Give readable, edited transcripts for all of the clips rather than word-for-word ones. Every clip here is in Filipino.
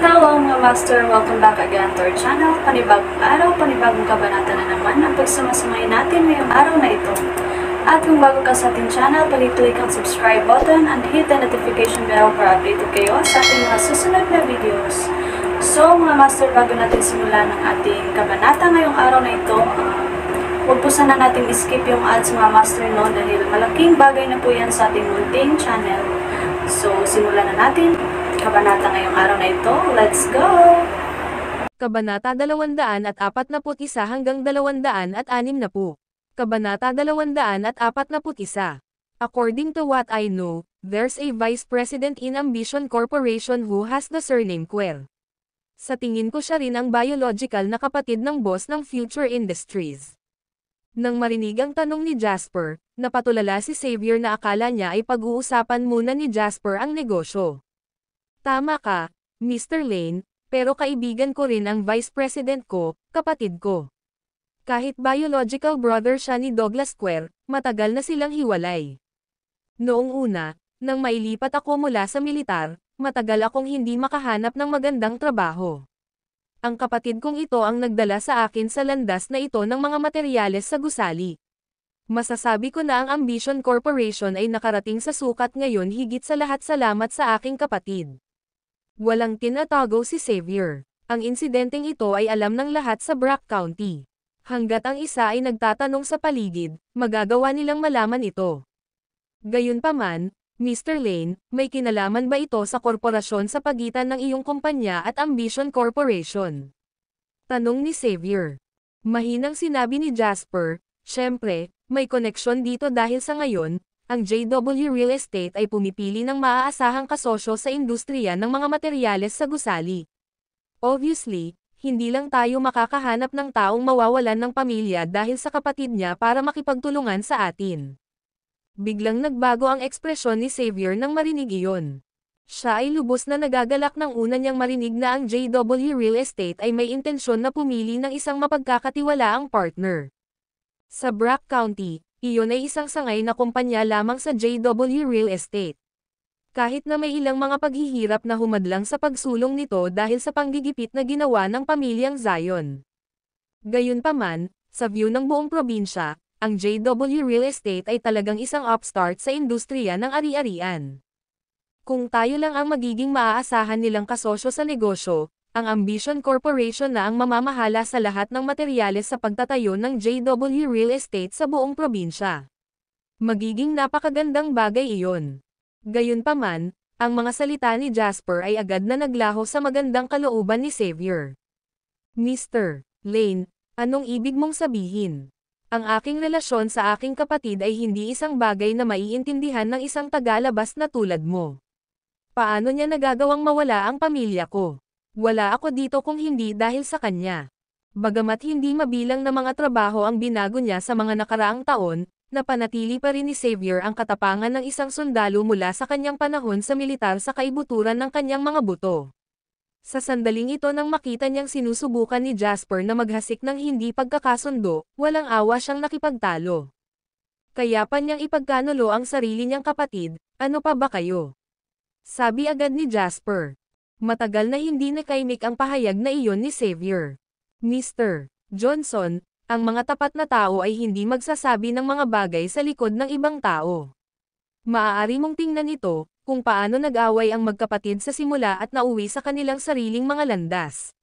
Hello mga master! Welcome back again to our channel. Panibagong araw, panibagong kabanata na naman ang pagsamasamayin natin ngayong araw na ito. At kung bago ka sa ating channel, pag-click ang subscribe button and hit the notification bell para updated kayo sa ating mga susunod na videos. So mga master, bago natin simulan ang ating kabanata ngayong araw na ito, huwag po sana natin skip yung ads mga master no, dahil malaking bagay na po yan sa ating munting channel. So simulan na natin kabanata ngayong araw na ito. Let's go! Kabanata 241 hanggang 260. Kabanata 241. According to what I know, there's a vice president in Ambition Corporation who has the surname Quer. Sa tingin ko siya rin ang biological na kapatid ng boss ng Future Industries. Nang marinig ang tanong ni Jasper, napatulala si Xavier na akala niya ay pag-uusapan muna ni Jasper ang negosyo. Tama ka, Mr. Lane, pero kaibigan ko rin ang vice president ko, kapatid ko. Kahit biological brother siya ni Douglas Quer, matagal na silang hiwalay. Noong una, nang mailipat ako mula sa militar, matagal akong hindi makahanap ng magandang trabaho. Ang kapatid kong ito ang nagdala sa akin sa landas na ito ng mga materyales sa gusali. Masasabi ko na ang Ambition Corporation ay nakarating sa sukat ngayon, higit sa lahat salamat sa aking kapatid. Walang tinatago si Xavier. Ang insidenteng ito ay alam ng lahat sa Brack County. Hanggat ang isa ay nagtatanong sa paligid, magagawa nilang malaman ito. Gayunpaman, Mr. Lane, may kinalaman ba ito sa korporasyon sa pagitan ng iyong kumpanya at Ambition Corporation? Tanong ni Xavier. Mahinang sinabi ni Jasper, syempre, may koneksyon dito dahil sa ngayon, ang JW Real Estate ay pumipili ng maaasahang kasosyo sa industriya ng mga materyales sa gusali. Obviously, hindi lang tayo makakahanap ng taong mawawalan ng pamilya dahil sa kapatid niya para makipagtulungan sa atin. Biglang nagbago ang ekspresyon ni Xavier nang marinig iyon. Siya ay lubos na nagagalak nang una niyang marinig na ang JW Real Estate ay may intensyon na pumili ng isang mapagkakatiwalaang partner. Sa Brack County, iyon ay isang sangay na kumpanya lamang sa JW Real Estate. Kahit na may ilang mga paghihirap na humadlang sa pagsulong nito dahil sa panggigipit na ginawa ng pamilyang Zion. Gayunpaman, sa view ng buong probinsya, ang JW Real Estate ay talagang isang upstart sa industriya ng ari-arian. Kung tayo lang ang magiging maaasahan nilang kasosyo sa negosyo, ang Ambition Corporation na ang mamamahala sa lahat ng materyales sa pagtatayo ng JW Real Estate sa buong probinsya. Magiging napakagandang bagay iyon. Gayunpaman, ang mga salita ni Jasper ay agad na naglaho sa magandang kalooban ni Xavier. Mr. Lane, anong ibig mong sabihin? Ang aking relasyon sa aking kapatid ay hindi isang bagay na maiintindihan ng isang tagalabas na tulad mo. Paano niya nagagawang mawala ang pamilya ko? Wala ako dito kung hindi dahil sa kanya. Bagamat hindi mabilang na mga trabaho ang binago niya sa mga nakaraang taon, napanatili pa rin ni Xavier ang katapangan ng isang sundalo mula sa kanyang panahon sa militar sa kaibuturan ng kanyang mga buto. Sa sandaling ito nang makita niyang sinusubukan ni Jasper na maghasik ng hindi pagkakasundo, walang awa siyang nakipagtalo. Kaya pa niyang ipagkanulo ang sarili niyang kapatid, ano pa ba kayo? Sabi agad ni Jasper. Matagal na hindi nakaimik ang pahayag na iyon ni Xavier. Mr. Johnson, ang mga tapat na tao ay hindi magsasabi ng mga bagay sa likod ng ibang tao. Maaari mong tingnan ito, kung paano nag-away ang magkapatid sa simula at nauwi sa kanilang sariling mga landas.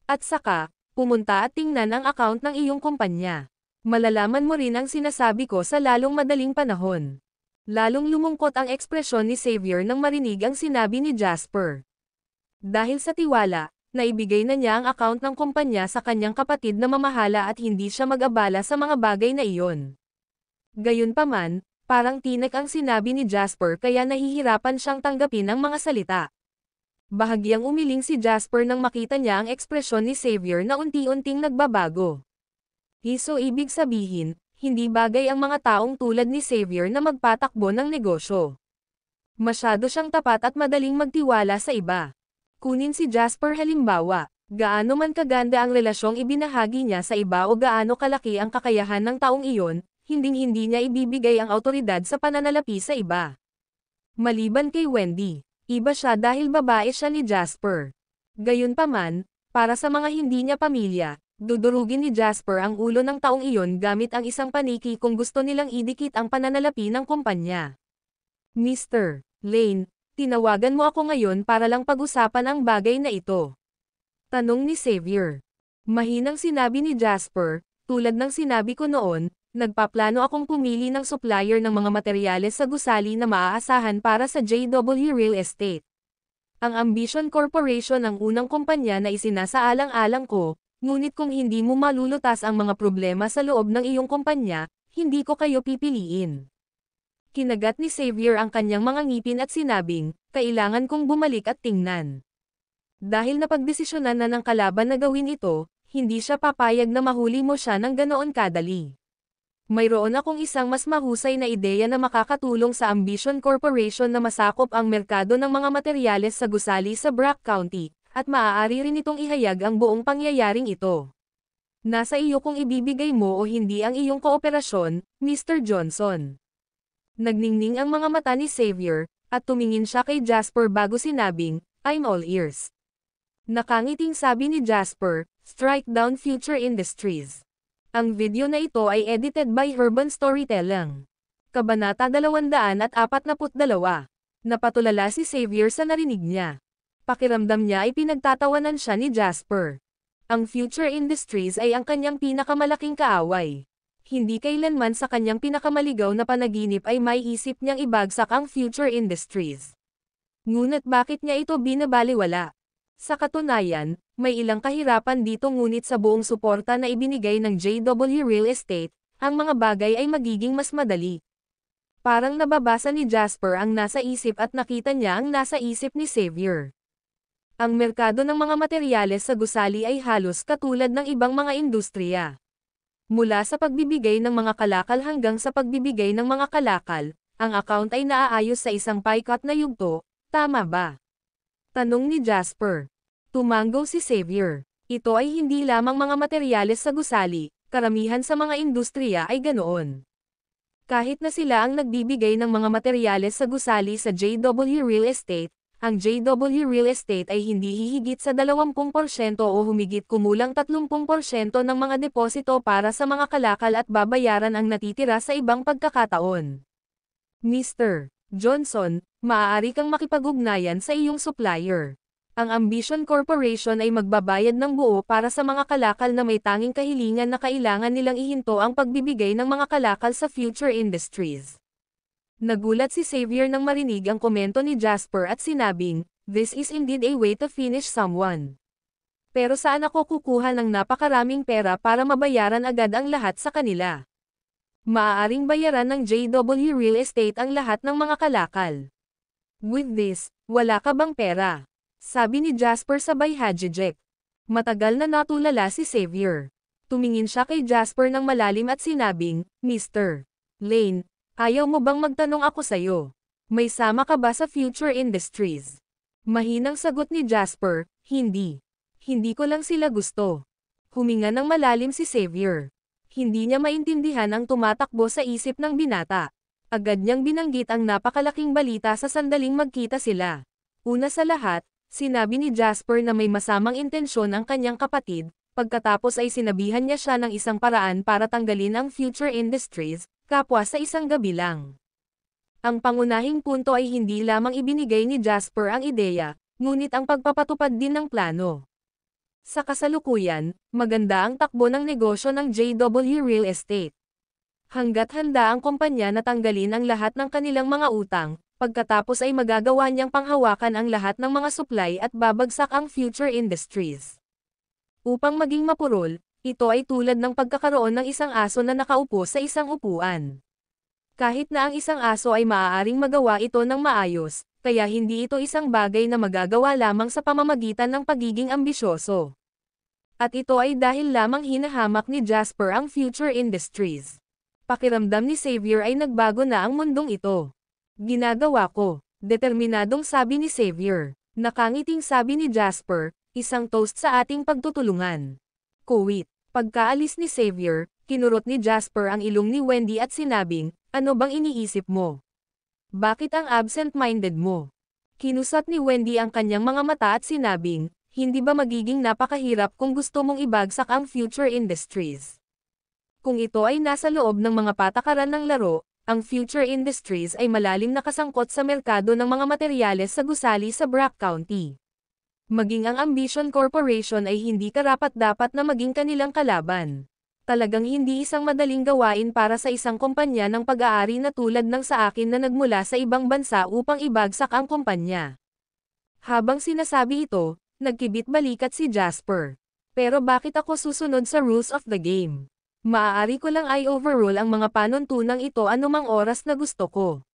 At saka, pumunta at tingnan ang account ng iyong kumpanya. Malalaman mo rin ang sinasabi ko sa lalong madaling panahon. Lalong lumungkot ang ekspresyon ni Xavier nang marinig ang sinabi ni Jasper. Dahil sa tiwala, naibigay na niya ang account ng kumpanya sa kanyang kapatid na mamahala at hindi siya mag-abala sa mga bagay na iyon. Gayunpaman, parang tinek ang sinabi ni Jasper kaya nahihirapan siyang tanggapin ang mga salita. Bahagyang umiling si Jasper nang makita niya ang ekspresyon ni Xavier na unti-unting nagbabago. So ibig sabihin, hindi bagay ang mga taong tulad ni Xavier na magpatakbo ng negosyo. Masyado siyang tapat at madaling magtiwala sa iba. Kunin si Jasper halimbawa, gaano man kaganda ang relasyong ibinahagi niya sa iba o gaano kalaki ang kakayahan ng taong iyon, hinding-hindi niya ibibigay ang awtoridad sa pananalapi sa iba. Maliban kay Wendy, iba siya dahil babae siya ni Jasper. Gayunpaman, para sa mga hindi niya pamilya, dudurugin ni Jasper ang ulo ng taong iyon gamit ang isang paniki kung gusto nilang idikit ang pananalapi ng kumpanya. Mr. Lane, tinawagan mo ako ngayon para lang pag-usapan ang bagay na ito. Tanong ni Xavier. Mahinang sinabi ni Jasper, tulad ng sinabi ko noon, nagpaplano akong pumili ng supplier ng mga materyales sa gusali na maaasahan para sa JW Real Estate. Ang Ambition Corporation ang unang kumpanya na isinasaalang-alang ko, ngunit kung hindi mo malulutas ang mga problema sa loob ng iyong kumpanya, hindi ko kayo pipiliin. Kinagat ni Xavier ang kanyang mga ngipin at sinabing, kailangan kong bumalik at tingnan. Dahil napagdesisyonan na ng kalaban na gawin ito, hindi siya papayag na mahuli mo siya ng ganoon kadali. Mayroon akong isang mas mahusay na ideya na makakatulong sa Ambition Corporation na masakop ang merkado ng mga materyales sa gusali sa Brack County, at maaari rin itong ihayag ang buong pangyayaring ito. Nasa iyo kung ibibigay mo o hindi ang iyong kooperasyon, Mr. Johnson. Nagningning ang mga mata ni Xavier, at tumingin siya kay Jasper bago sinabing, I'm all ears. Nakangiting sabi ni Jasper, Strike Down Future Industries. Ang video na ito ay edited by Urban Storytelling. Kabanata 242. Napatulala si Xavier sa narinig niya. Pakiramdam niya ay pinagtatawanan siya ni Jasper. Ang Future Industries ay ang kanyang pinakamalaking kaaway. Hindi kailanman sa kanyang pinakamaligaw na panaginip ay may isip niyang ibagsak ang Future Industries. Ngunit bakit niya ito binabaliwala? Sa katunayan, may ilang kahirapan dito ngunit sa buong suporta na ibinigay ng JW Real Estate, ang mga bagay ay magiging mas madali. Parang nababasa ni Jasper ang nasa isip at nakita niya ang nasa isip ni Xavier. Ang merkado ng mga materyales sa gusali ay halos katulad ng ibang mga industriya. Mula sa pagbibigay ng mga kalakal hanggang sa pagbibigay ng mga kalakal, ang account ay naaayos sa isang pie cut na yugto, tama ba? Tanong ni Jasper. Tumanggo si Xavier. Ito ay hindi lamang mga materyales sa gusali, karamihan sa mga industriya ay ganoon. Kahit na sila ang nagbibigay ng mga materyales sa gusali sa JW Real Estate, ang JW Real Estate ay hindi hihigit sa 20% o humigit kumulang 30% ng mga deposito para sa mga kalakal at babayaran ang natitira sa ibang pagkakataon. Mr. Johnson, maaari kang makipag-ugnayan sa iyong supplier. Ang Ambition Corporation ay magbabayad ng buo para sa mga kalakal na may tanging kahilingan na kailangan nilang ihinto ang pagbibigay ng mga kalakal sa Future Industries. Nagulat si Xavier nang marinig ang komento ni Jasper at sinabing, this is indeed a way to finish someone. Pero saan ako kukuha ng napakaraming pera para mabayaran agad ang lahat sa kanila? Maaaring bayaran ng JW Real Estate ang lahat ng mga kalakal. With this, wala ka bang pera? Sabi ni Jasper sabay hajijek. Matagal na natulala si Xavier. Tumingin siya kay Jasper ng malalim at sinabing, Mr. Lane, ayaw mo bang magtanong ako sa'yo? May sama ka ba sa Future Industries? Mahinang sagot ni Jasper, hindi. Hindi ko lang sila gusto. Huminga ng malalim si Xavier. Hindi niya maintindihan ang tumatakbo sa isip ng binata. Agad niyang binanggit ang napakalaking balita sa sandaling magkita sila. Una sa lahat, sinabi ni Jasper na may masamang intensyon ang kanyang kapatid, pagkatapos ay sinabihan niya siya ng isang paraan para tanggalin ang Future Industries, kapwa sa isang gabi lang. Ang pangunahing punto ay hindi lamang ibinigay ni Jasper ang ideya, ngunit ang pagpapatupad din ng plano. Sa kasalukuyan, maganda ang takbo ng negosyo ng JW Real Estate. Hanggat handa ang kumpanya na tanggalin ang lahat ng kanilang mga utang, pagkatapos ay magagawa niyang panghawakan ang lahat ng mga supply at babagsak ang Future Industries. Upang maging mapurol, ito ay tulad ng pagkakaroon ng isang aso na nakaupo sa isang upuan. Kahit na ang isang aso ay maaaring magawa ito ng maayos, kaya hindi ito isang bagay na magagawa lamang sa pamamagitan ng pagiging ambisyoso. At ito ay dahil lamang hinahamak ni Jasper ang Future Industries. Pakiramdam ni Xavier ay nagbago na ang mundong ito. Ginagawa ko, determinadong sabi ni Xavier. Nakangiting sabi ni Jasper, isang toast sa ating pagtutulungan. Kuwit. Pagkaalis ni Xavier, kinurot ni Jasper ang ilong ni Wendy at sinabing, ano bang iniisip mo? Bakit ang absent-minded mo? Kinusat ni Wendy ang kanyang mga mata at sinabing, hindi ba magiging napakahirap kung gusto mong ibagsak ang future industries? Kung ito ay nasa loob ng mga patakaran ng laro, ang future industries ay malalim na kasangkot sa merkado ng mga materyales sa gusali sa Brack County. Maging ang Ambition Corporation ay hindi karapat-dapat na maging kanilang kalaban. Talagang hindi isang madaling gawain para sa isang kumpanya ng pag-aari na tulad ng sa akin na nagmula sa ibang bansa upang ibagsak ang kumpanya. Habang sinasabi ito, nagkibit-balikat si Jasper. Pero bakit ako susunod sa rules of the game? Maaari ko lang ay overrule ang mga panuntunang ito anumang oras na gusto ko.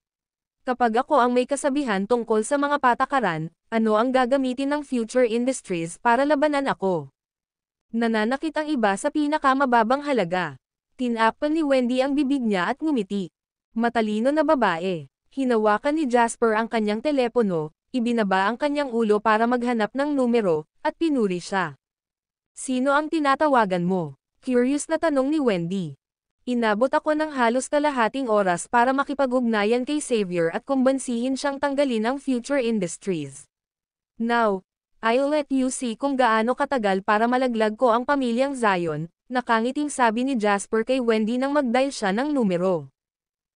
Kapag ako ang may kasabihan tungkol sa mga patakaran, ano ang gagamitin ng future industries para labanan ako? Nananakit ang iba sa pinakamababang halaga. Tinakpan ni Wendy ang bibig niya at ngumiti. Matalino na babae. Hinawakan ni Jasper ang kanyang telepono, ibinaba ang kanyang ulo para maghanap ng numero, at pinuri siya. Sino ang tinatawagan mo? Curious na tanong ni Wendy. Inabot ako ng halos kalahating oras para makipag-ugnayan kay Xavier at kumbansihin siyang tanggalin ang future industries. Now, I'll let you see kung gaano katagal para malaglag ko ang pamilyang Zion, nakangiting sabi ni Jasper kay Wendy nang mag-dial siya ng numero.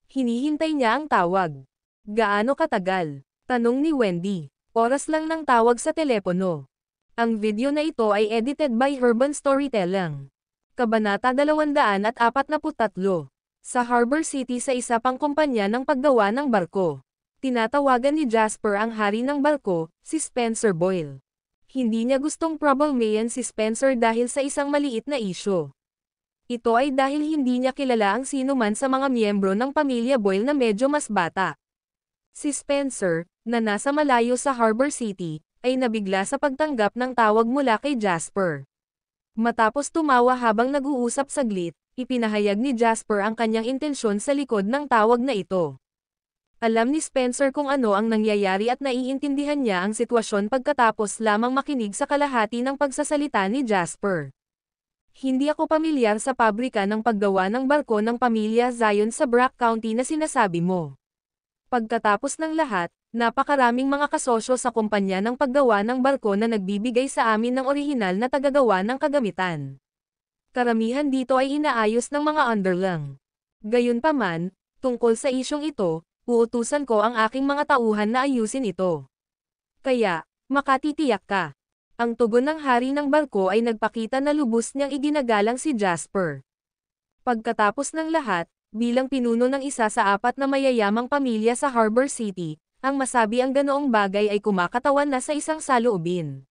Hinihintay niya ang tawag. Gaano katagal? Tanong ni Wendy. Oras lang ng tawag sa telepono. Ang video na ito ay edited by Urban Storytelling. Kabanata 243. Sa Harbor City sa isa pang kumpanya ng paggawa ng barko. Tinatawagan ni Jasper ang hari ng barko, si Spencer Boyle. Hindi niya gustong problemayan si Spencer dahil sa isang maliit na isyu. Ito ay dahil hindi niya kilala ang sino man sa mga miyembro ng pamilya Boyle na medyo mas bata. Si Spencer, na nasa malayo sa Harbor City, ay nabigla sa pagtanggap ng tawag mula kay Jasper. Matapos tumawa habang nag-uusap saglit, ipinahayag ni Jasper ang kanyang intensyon sa likod ng tawag na ito. Alam ni Spencer kung ano ang nangyayari at naiintindihan niya ang sitwasyon pagkatapos lamang makinig sa kalahati ng pagsasalita ni Jasper. Hindi ako pamilyar sa pabrika ng paggawa ng barko ng pamilya Zion sa Brack County na sinasabi mo. Pagkatapos ng lahat, napakaraming mga kasosyo sa kumpanya ng paggawa ng barko na nagbibigay sa amin ng orihinal na tagagawa ng kagamitan. Karamihan dito ay inaayos ng mga underlang. Gayunpaman, tungkol sa isyong ito, uutusan ko ang aking mga tauhan na ayusin ito. Kaya, makatitiyak ka. Ang tugon ng hari ng barko ay nagpakita na lubos niyang iginagalang si Jasper. Pagkatapos ng lahat, bilang pinuno ng isa sa 4 na mayayamang pamilya sa Harbor City, ang masabi ang ganoong bagay ay kumakatawan na sa isang saloobin.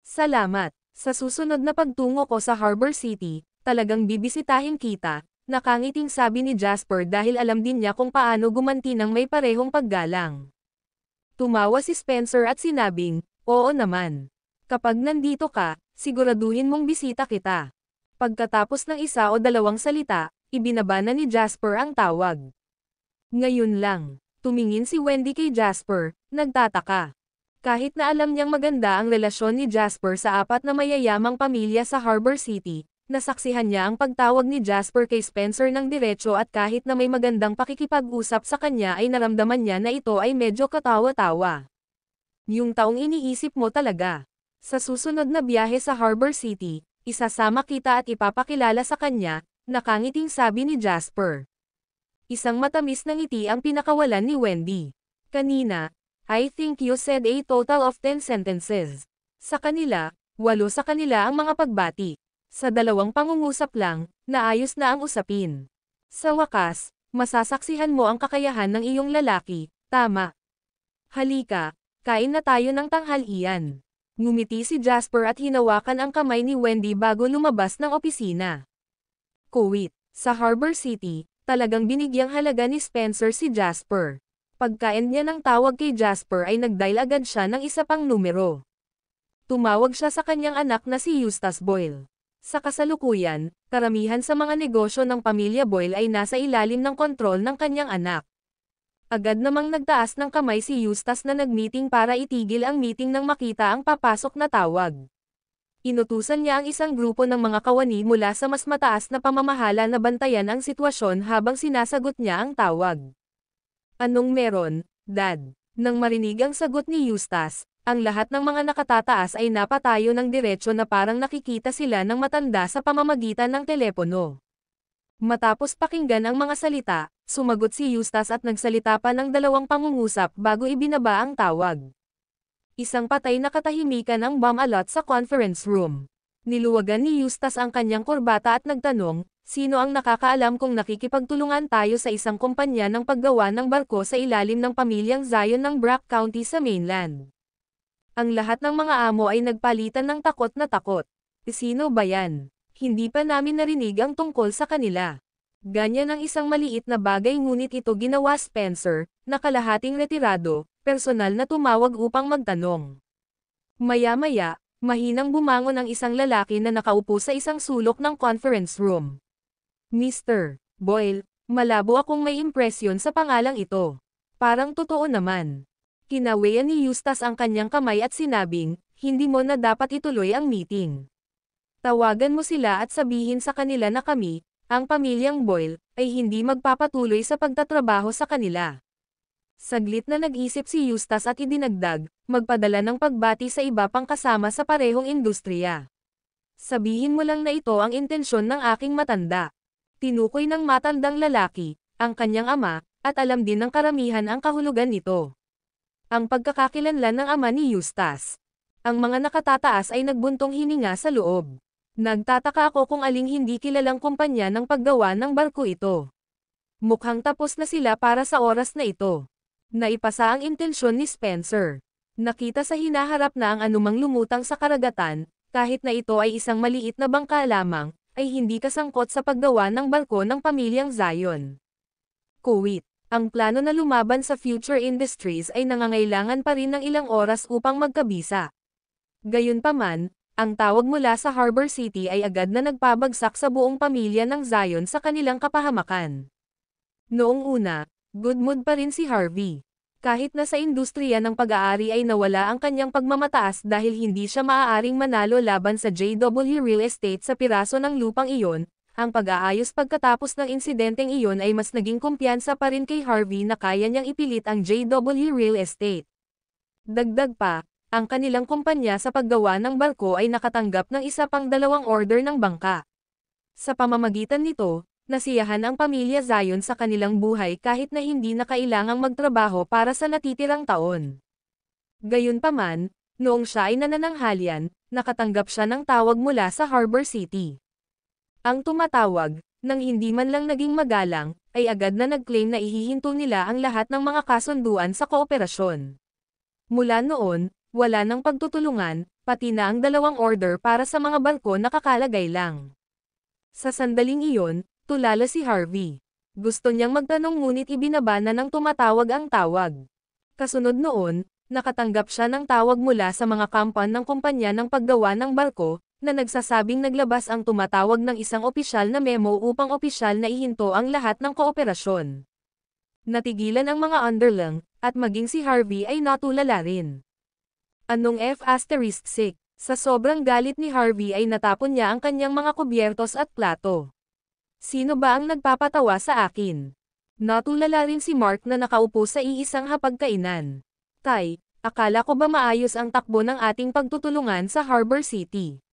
Salamat. Sa susunod na pagtungo ko sa Harbor City, talagang bibisitahin kita. Nakangiting sabi ni Jasper dahil alam din niya kung paano gumanti ng may parehong paggalang. Tumawa si Spencer at sinabing, oo naman. Kapag nandito ka, siguraduhin mong bisita kita. Pagkatapos ng 1 o 2 salita, ibinaba na ni Jasper ang tawag. Ngayon lang, tumingin si Wendy kay Jasper, nagtataka. Kahit na alam niyang maganda ang relasyon ni Jasper sa 4 na mayayamang pamilya sa Harbor City, nasaksihan niya ang pagtawag ni Jasper kay Spencer ng diretso at kahit na may magandang pakikipag-usap sa kanya ay naramdaman niya na ito ay medyo katawa-tawa. Yung taong iniisip mo talaga. Sa susunod na biyahe sa Harbor City, isasama kita at ipapakilala sa kanya, nakangiting sabi ni Jasper. Isang matamis na ngiti ang pinakawalan ni Wendy. Kanina, I think you said a total of 10 sentences. Sa kanila, 8 sa kanila ang mga pagbati. Sa 2 pangungusap lang, naayos na ang usapin. Sa wakas, masasaksihan mo ang kakayahan ng iyong lalaki, tama. Halika, kain na tayo ng tanghalian. Ngumiti si Jasper at hinawakan ang kamay ni Wendy bago lumabas ng opisina. Kuwait, sa Harbor City, talagang binigyang halaga ni Spencer si Jasper. Pagkain niya ng tawag kay Jasper ay nag-dial agad siya ng isa pang numero. Tumawag siya sa kanyang anak na si Eustace Boyle. Sa kasalukuyan, karamihan sa mga negosyo ng pamilya Boyle ay nasa ilalim ng kontrol ng kanyang anak. Agad namang nagtaas ng kamay si Eustace na nag-meeting para itigil ang meeting nang makita ang papasok na tawag. Inutusan niya ang isang grupo ng mga kawani mula sa mas mataas na pamamahala na bantayan ang sitwasyon habang sinasagot niya ang tawag. Anong meron, Dad? Nang marinig ang sagot ni Eustace, ang lahat ng mga nakatataas ay napatayo ng diretsyo na parang nakikita sila ng matanda sa pamamagitan ng telepono. Matapos pakinggan ang mga salita, sumagot si Eustace at nagsalita pa ng dalawang pangungusap bago ibinaba ang tawag. Isang patay na katahimikan ang bomb-alot sa conference room. Niluwagan ni Eustace ang kanyang kurbata at nagtanong, sino ang nakakaalam kung nakikipagtulungan tayo sa isang kumpanya ng paggawa ng barko sa ilalim ng pamilyang Zion ng Brack County sa mainland? Ang lahat ng mga amo ay nagpalitan ng takot na takot. Sino ba yan? Hindi pa namin narinig ang tungkol sa kanila. Ganyan ang isang maliit na bagay ngunit ito ginawa Spencer, na kalahating retirado, personal na tumawag upang magtanong. Maya-maya, mahinang bumangon ang isang lalaki na nakaupo sa isang sulok ng conference room. Mr. Boyle, malabo akong may impresyon sa pangalang ito. Parang totoo naman. Kinawayan ni Eustace ang kanyang kamay at sinabing, hindi mo na dapat ituloy ang meeting. Tawagan mo sila at sabihin sa kanila na kami, ang pamilyang Boyle, ay hindi magpapatuloy sa pagtatrabaho sa kanila. Saglit na nag-isip si Eustace at idinagdag, magpadala ng pagbati sa iba pang kasama sa parehong industriya. Sabihin mo lang na ito ang intensyon ng aking matanda. Tinukoy ng matandang lalaki, ang kanyang ama, at alam din ng karamihan ang kahulugan nito. Ang pagkakakilanlan ng ama ni Eustace. Ang mga nakatataas ay nagbuntong hininga sa loob. Nagtataka ako kung aling hindi kilalang kumpanya ng paggawa ng barko ito. Mukhang tapos na sila para sa oras na ito. Naipasa ang intensyon ni Spencer. Nakita sa hinaharap na ang anumang lumutang sa karagatan, kahit na ito ay isang maliit na bangka lamang, ay hindi kasangkot sa paggawa ng barko ng pamilyang Zion. Kuwit, ang plano na lumaban sa Future Industries ay nangangailangan pa rin ng ilang oras upang magkabisa. Gayunpaman, ang tawag mula sa Harbor City ay agad na nagpabagsak sa buong pamilya ng Zion sa kanilang kapahamakan. Noong una, good mood pa rin si Harvey. Kahit na sa industriya ng pag-aari ay nawala ang kanyang pagmamataas dahil hindi siya maaaring manalo laban sa JW Real Estate sa piraso ng lupang iyon, ang pag-aayos pagkatapos ng insidenteng iyon ay mas naging kumpiyansa pa rin kay Harvey na kaya niyang ipilit ang JW Real Estate. Dagdag pa, ang kanilang kumpanya sa paggawa ng barko ay nakatanggap ng isa pang 2 order ng bangka. Sa pamamagitan nito, nasiyahan ang pamilya Zion sa kanilang buhay kahit na hindi na kailangang magtrabaho para sa natitirang taon. Gayunpaman, noong siya ay nanananghalian, nakatanggap siya ng tawag mula sa Harbor City. Ang tumatawag, nang hindi man lang naging magalang, ay agad na nag-claim na ihihinto nila ang lahat ng mga kasunduan sa kooperasyon. Mula noon, wala nang pagtutulungan, pati na ang 2 order para sa mga barko na kakalagay lang. Sa sandaling iyon, tulala si Harvey. Gusto niyang magtanong ngunit ibinaba na ng tumatawag ang tawag. Kasunod noon, nakatanggap siya ng tawag mula sa mga kampan ng kumpanya ng paggawa ng barko, na nagsasabing naglabas ang tumatawag ng isang opisyal na memo upang opisyal na ihinto ang lahat ng kooperasyon. Natigilan ang mga underling, at maging si Harvey ay natulala rin. Anong F***? Sa sobrang galit ni Harvey ay natapon niya ang kanyang mga kubyertos at plato. Sino ba ang nagpapatawa sa akin? Natulala rin si Mark na nakaupo sa iisang hapagkainan. Tay, akala ko ba maayos ang takbo ng ating pagtutulungan sa Harbor City?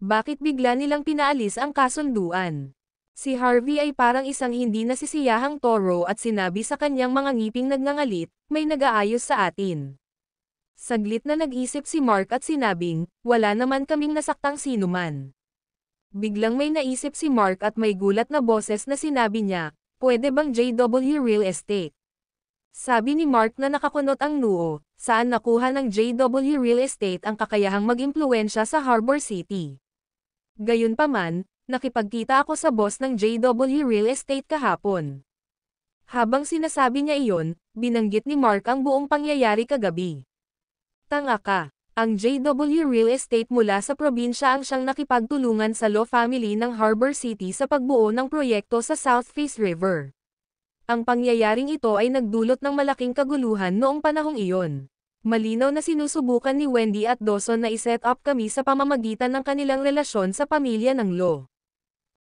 Bakit bigla nilang pinaalis ang kasunduan? Si Harvey ay parang isang hindi nasisiyahang toro at sinabi sa kanyang mga ngiping nagngangalit, may nag-aayos sa atin. Saglit na nag-isip si Mark at sinabing, wala naman kaming nasaktang sinuman. Biglang may naisip si Mark at may gulat na boses na sinabi niya, pwede bang JW Real Estate? Sabi ni Mark na nakakunot ang noo, saan nakuha ng JW Real Estate ang kakayahang mag-impluwensya sa Harbor City? Gayunpaman, nakipagkita ako sa boss ng JW Real Estate kahapon. Habang sinasabi niya iyon, binanggit ni Mark ang buong pangyayari kagabi. Tanga ka. Ang JW Real Estate mula sa probinsya ang siyang nakipagtulungan sa Law family ng Harbor City sa pagbuo ng proyekto sa South Face River. Ang pangyayaring ito ay nagdulot ng malaking kaguluhan noong panahong iyon. Malinaw na sinusubukan ni Wendy at Dawson na iset up kami sa pamamagitan ng kanilang relasyon sa pamilya ng Law.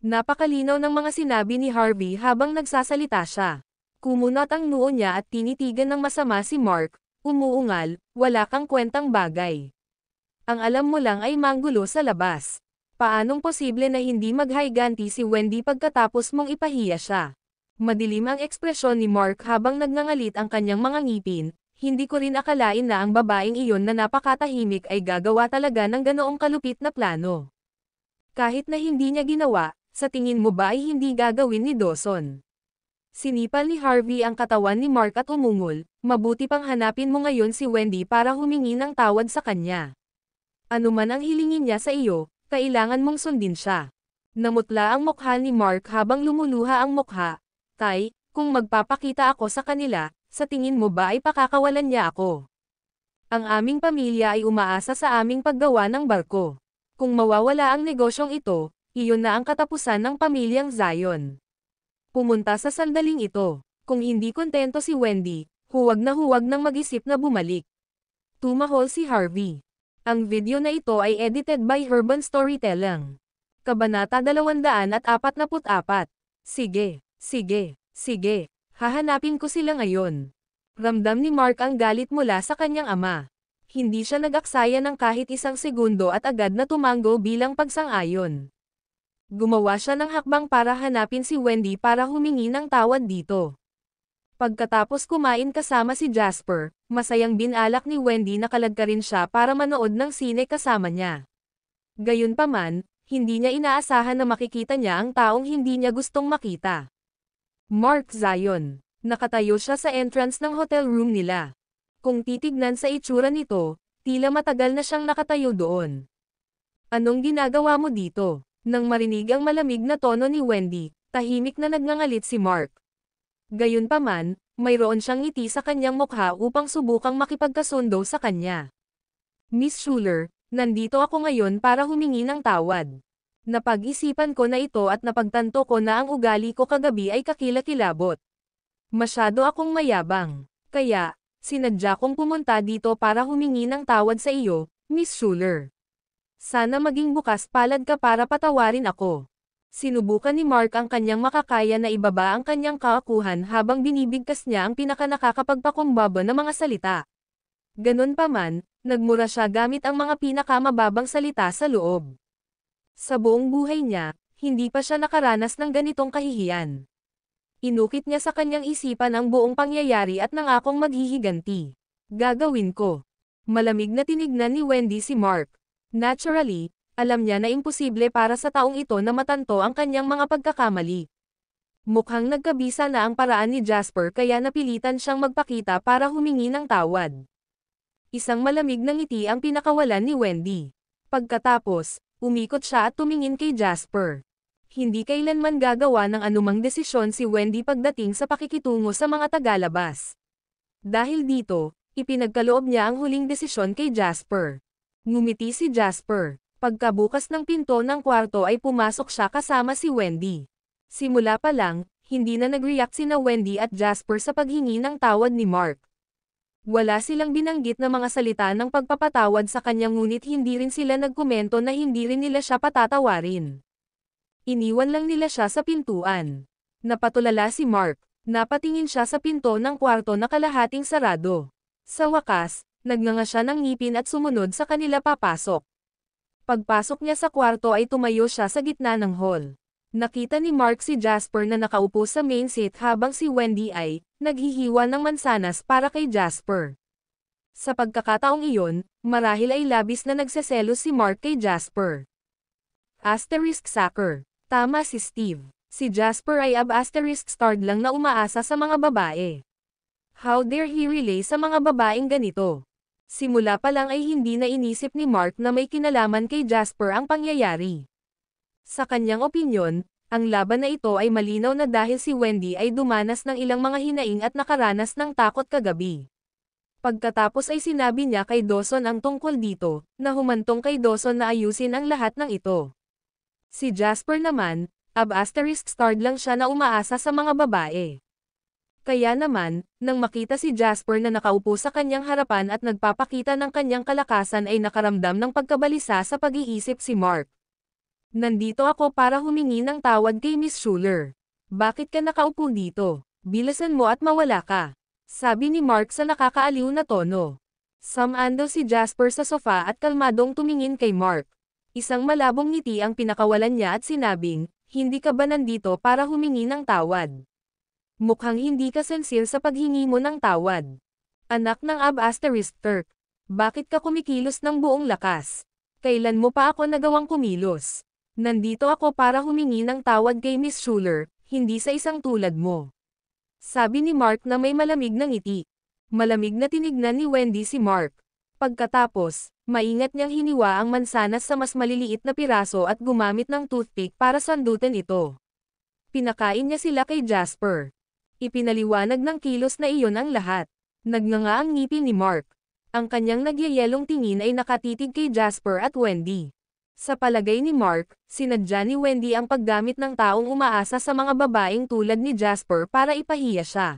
Napakalinaw ng mga sinabi ni Harvey habang nagsasalita siya. Kumunot ang noo niya at tinitigan ng masama si Mark, umuungal, wala kang kwentang bagay. Ang alam mo lang ay manggulo sa labas. Paanong posible na hindi maghiganti si Wendy pagkatapos mong ipahiya siya? Madilim ang ekspresyon ni Mark habang nagngangalit ang kanyang mga ngipin, hindi ko rin akalain na ang babaeng iyon na napakatahimik ay gagawa talaga ng ganoong kalupit na plano. Kahit na hindi niya ginawa, sa tingin mo ba ay hindi gagawin ni Dawson? Sinipal ni Harvey ang katawan ni Mark at umungol, mabuti pang hanapin mo ngayon si Wendy para humingi ng tawad sa kanya. Ano man ang hilingin niya sa iyo, kailangan mong sundin siya. Namutla ang mukha ni Mark habang lumuluha ang mukha. Tay, kung magpapakita ako sa kanila, sa tingin mo ba ay pakakawalan niya ako? Ang aming pamilya ay umaasa sa aming paggawa ng barko. Kung mawawala ang negosyong ito, iyon na ang katapusan ng pamilyang Zion. Pumunta sa sandaling ito. Kung hindi kontento si Wendy, huwag nang mag-isip na bumalik. Tumahol si Harvey. Ang video na ito ay edited by Urban Storytelling. Kabanata 244. Sige, sige, sige. Hahanapin ko sila ngayon. Ramdam ni Mark ang galit mula sa kanyang ama. Hindi siya nag-aksaya ng kahit isang segundo at agad na tumango bilang pagsang-ayon. Gumawa siya ng hakbang para hanapin si Wendy para humingi ng tawad dito. Pagkatapos kumain kasama si Jasper, masayang binalak ni Wendy na kaladkarin siya para manood ng sine kasama niya. Gayunpaman, hindi niya inaasahan na makikita niya ang taong hindi niya gustong makita. Mark Zion. Nakatayo siya sa entrance ng hotel room nila. Kung titignan sa itsura nito, tila matagal na siyang nakatayo doon. Anong ginagawa mo dito? Nang marinig ang malamig na tono ni Wendy, tahimik na nagngangalit si Mark. Gayunpaman, mayroon siyang ngiti sa kanyang mukha upang subukang makipagkasundo sa kanya. Miss Schuler, nandito ako ngayon para humingi ng tawad. Napag-isipan ko na ito at napagtanto ko na ang ugali ko kagabi ay kakilakilabot. Masyado akong mayabang. Kaya, sinadya kong pumunta dito para humingi ng tawad sa iyo, Miss Schuler. Sana maging bukas palad ka para patawarin ako. Sinubukan ni Mark ang kanyang makakaya na ibaba ang kanyang kaakuhan habang binibigkas niya ang pinakanakakapagpakumbaba na mga salita. Ganun pa man, nagmura siya gamit ang mga pinakamababang salita sa loob. Sa buong buhay niya, hindi pa siya nakaranas ng ganitong kahihiyan. Inukit niya sa kanyang isipan ang buong pangyayari at nangakong maghihiganti. Gagawin ko. Malamig na tinignan ni Wendy si Mark. Naturally, alam niya na imposible para sa taong ito na matanto ang kanyang mga pagkakamali. Mukhang nagkabisa na ang paraan ni Jasper kaya napilitan siyang magpakita para humingi ng tawad. Isang malamig na ngiti ang pinakawalan ni Wendy. Pagkatapos, umikot siya at tumingin kay Jasper. Hindi kailanman gagawa ng anumang desisyon si Wendy pagdating sa pakikitungo sa mga tagalabas. Dahil dito, ipinagkaloob niya ang huling desisyon kay Jasper. Ngumiti si Jasper. Pagkabukas ng pinto ng kwarto ay pumasok siya kasama si Wendy. Simula pa lang, hindi na nag-react sina Wendy at Jasper sa paghingi ng tawad ni Mark. Wala silang binanggit na mga salita ng pagpapatawad sa kanya ngunit hindi rin sila nagkomento na hindi rin nila siya patatawarin. Iniwan lang nila siya sa pintuan. Napatulala si Mark. Napatingin siya sa pinto ng kwarto na kalahating sarado. Sa wakas, nagnanga siya ng ngipin at sumunod sa kanila papasok. Pagpasok niya sa kwarto ay tumayo siya sa gitna ng hall. Nakita ni Mark si Jasper na nakaupo sa main seat habang si Wendy ay naghihiwa ng mansanas para kay Jasper. Sa pagkakataong iyon, marahil ay labis na nagseselos si Mark kay Jasper. *Sucker. Tama si Steve. Si Jasper ay *starred lang na umaasa sa mga babae. How dare he relay sa mga babaeng ganito? Simula pa lang ay hindi na inisip ni Mark na may kinalaman kay Jasper ang pangyayari. Sa kanyang opinyon, ang laban na ito ay malinaw na dahil si Wendy ay dumanas ng ilang mga hinaing at nakaranas ng takot kagabi. Pagkatapos ay sinabi niya kay Dawson ang tungkol dito, na humantong kay Dawson na ayusin ang lahat ng ito. Si Jasper naman, *starred lang siya na umaasa sa mga babae. Kaya naman, nang makita si Jasper na nakaupo sa kanyang harapan at nagpapakita ng kanyang kalakasan ay nakaramdam ng pagkabalisa sa pag-iisip si Mark. Nandito ako para humingi ng tawad kay Miss Schuler. Bakit ka nakaupo dito? Bilasan mo at mawala ka. Sabi ni Mark sa nakakaaliw na tono. Sumando si Jasper sa sofa at kalmadong tumingin kay Mark. Isang malabong ngiti ang pinakawalan niya at sinabing, hindi ka ba nandito para humingi ng tawad? Mukhang hindi ka sincere sa paghingi mo ng tawad. Anak ng Turk. Bakit ka kumikilos ng buong lakas? Kailan mo pa ako nagawang kumilos? Nandito ako para humingi ng tawad kay Miss Schuler, hindi sa isang tulad mo. Sabi ni Mark na may malamig na ngiti. Malamig na tinignan ni Wendy si Mark. Pagkatapos, maingat niyang hiniwa ang mansanas sa mas maliliit na piraso at gumamit ng toothpick para sandutin ito. Pinakain niya sila kay Jasper. Ipinaliwanag ng kilos na iyon ang lahat. Nagnganga ang ngipin ni Mark. Ang kanyang nagyayelong tingin ay nakatitig kay Jasper at Wendy. Sa palagay ni Mark, sinadya ni Wendy ang paggamit ng taong umaasa sa mga babaeng tulad ni Jasper para ipahiya siya.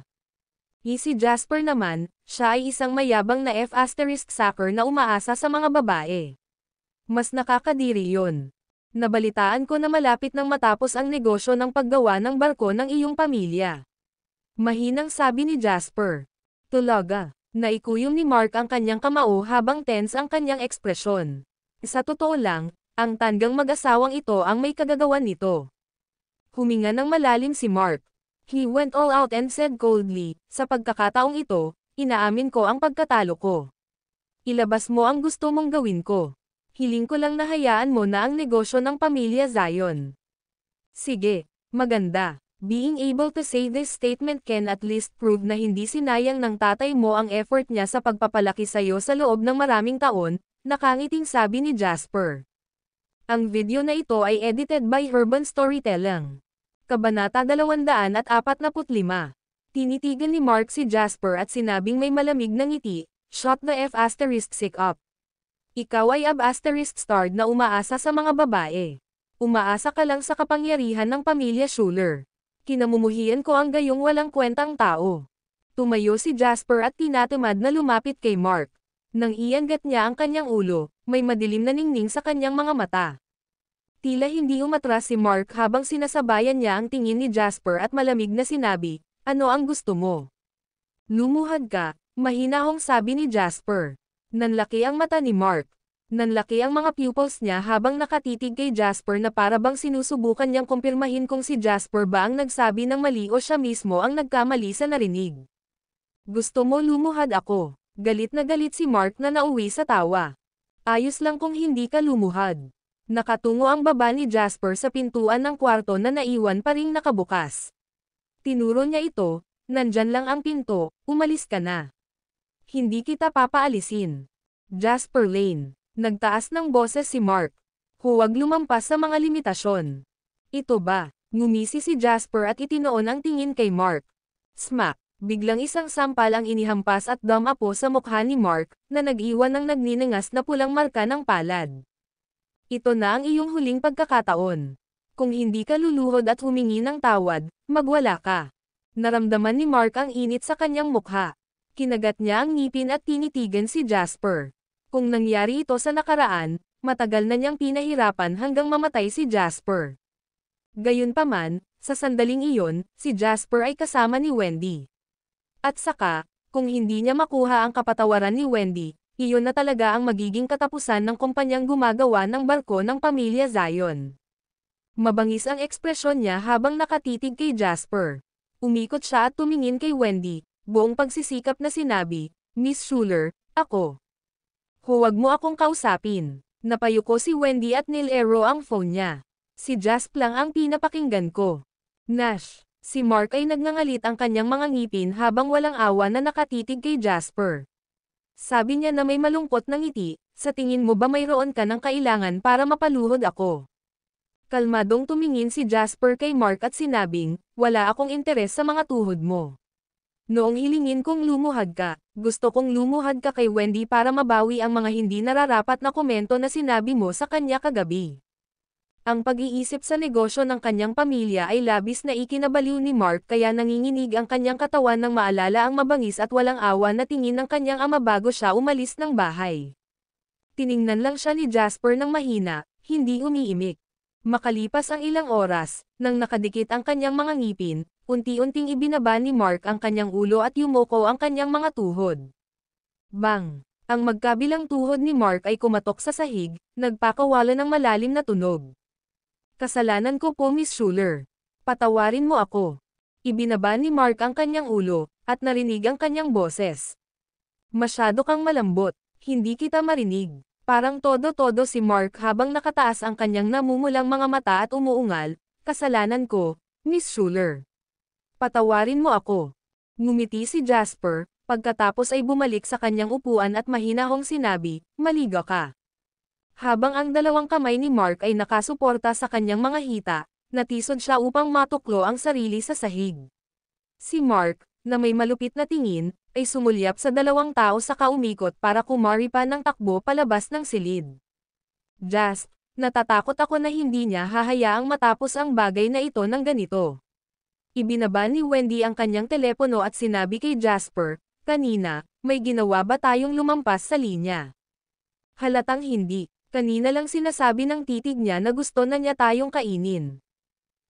Si Jasper naman, siya ay isang mayabang na F***sucker na umaasa sa mga babae. Mas nakakadiri yon. Nabalitaan ko na malapit nang matapos ang negosyo ng paggawa ng barko ng iyong pamilya. Mahinang sabi ni Jasper. Tulaga. Naikuyom ni Mark ang kanyang kamao habang tense ang kanyang ekspresyon. Sa totoo lang, ang tandang mag-asawang ito ang may kagagawan nito. Huminga ng malalim si Mark. He went all out and said coldly, sa pagkakataong ito, inaamin ko ang pagkatalo ko. Ilabas mo ang gusto mong gawin ko. Hiling ko lang na hayaan mo na ang negosyo ng pamilya Zion. Sige, maganda. Being able to say this statement can at least prove na hindi sinayang ng tatay mo ang effort niya sa pagpapalaki sa'yo sa loob ng maraming taon, nakangiting sabi ni Jasper. Ang video na ito ay edited by Urban Storytelling. Kabanata 245. Tinitigan ni Mark si Jasper at sinabing may malamig na ngiti, shut the F*** up. Ikaw ay ***starred na umaasa sa mga babae. Umaasa ka lang sa kapangyarihan ng pamilya Schuler. Kinamumuhian ko ang gayong walang kwentang tao. Tumayo si Jasper at tinatamad na lumapit kay Mark. Nang iangat niya ang kanyang ulo, may madilim na ningning sa kanyang mga mata. Tila hindi umatras si Mark habang sinasabayan niya ang tingin ni Jasper at malamig na sinabi, ano ang gusto mo? Lumuhad ka, mahinahong sabi ni Jasper. Nanlaki ang mata ni Mark. Nanlaki ang mga pupils niya habang nakatitig kay Jasper na para bang sinusubukan niyang kumpirmahin kung si Jasper ba ang nagsabi ng mali o siya mismo ang nagkamali sa narinig. Gusto mo lumuhad ako? Galit na galit si Mark na nauwi sa tawa. Ayos lang kung hindi ka lumuhad. Nakatungo ang baba ni Jasper sa pintuan ng kwarto na naiwan pa ring nakabukas. Tinuro niya ito, nandyan lang ang pinto, umalis ka na. Hindi kita papaalisin. Jasper Lane. Nagtaas ng boses si Mark. Huwag lumampas sa mga limitasyon. Ito ba? Ngumisi si Jasper at itinoon ang tingin kay Mark. Smack! Biglang isang sampal ang inihampas at dumapo sa mukha ni Mark, na nag-iwan ng nagniningas na pulang marka ng palad. Ito na ang iyong huling pagkakataon. Kung hindi ka luluhod at humingi ng tawad, magwala ka. Naramdaman ni Mark ang init sa kanyang mukha. Kinagat niya ang ngipin at tinitigan si Jasper. Kung nangyari ito sa nakaraan, matagal na niyang pinahirapan hanggang mamatay si Jasper. Gayunpaman, sa sandaling iyon, si Jasper ay kasama ni Wendy. At saka, kung hindi niya makuha ang kapatawaran ni Wendy, iyon na talaga ang magiging katapusan ng kumpanyang gumagawa ng barko ng pamilya Zion. Mabangis ang ekspresyon niya habang nakatitig kay Jasper. Umikot siya at tumingin kay Wendy, buong pagsisikap na sinabi, Miss Schuler, ako. Huwag mo akong kausapin. Napayuko si Wendy at nilero ang phone niya. Si Jasp lang ang pinapakinggan ko. Nash. Si Mark ay nagngangalit ang kanyang mga ngipin habang walang awa na nakatitig kay Jasper. Sabi niya na may malungkot na ngiti, sa tingin mo ba mayroon ka ng kailangan para mapaluhod ako? Kalmadong tumingin si Jasper kay Mark at sinabing, wala akong interes sa mga tuhod mo. Noong hilingin kong lumuhad ka, gusto kong lumuhad ka kay Wendy para mabawi ang mga hindi nararapat na komento na sinabi mo sa kanya kagabi. Ang pag-iisip sa negosyo ng kanyang pamilya ay labis na ikinabaliw ni Mark kaya nanginginig ang kanyang katawan nang maalala ang mabangis at walang awa na tingin ng kanyang ama bago siya umalis ng bahay. Tiningnan lang siya ni Jasper ng mahina, hindi umiimik. Makalipas ang ilang oras, nang nakadikit ang kanyang mga ngipin, Unti-unting ibinaba ni Mark ang kanyang ulo at yumuko ang kanyang mga tuhod. Bang! Ang magkabilang tuhod ni Mark ay kumatok sa sahig, nagpakawala ng malalim na tunog. Kasalanan ko po, Miss Schuler. Patawarin mo ako. Ibinaba ni Mark ang kanyang ulo, at narinig ang kanyang boses. Masyado kang malambot, hindi kita marinig. Parang todo-todo si Mark habang nakataas ang kanyang namumulang mga mata at umuungal. Kasalanan ko, Miss Schuler. Patawarin mo ako. Ngumiti si Jasper, pagkatapos ay bumalik sa kanyang upuan at mahinahong sinabi, maliga ka. Habang ang dalawang kamay ni Mark ay nakasuporta sa kanyang mga hita, natisod siya upang matuklo ang sarili sa sahig. Si Mark, na may malupit na tingin, ay sumulyap sa dalawang tao sa kaumikot para kumari pa ng takbo palabas ng silid. Just, natatakot ako na hindi niya hahayaang matapos ang bagay na ito ng ganito. Ibinaba ni Wendy ang kanyang telepono at sinabi kay Jasper, kanina, may ginawa ba tayong lumampas sa linya? Halatang hindi, kanina lang sinasabi ng titig niya na gusto na niya tayong kainin.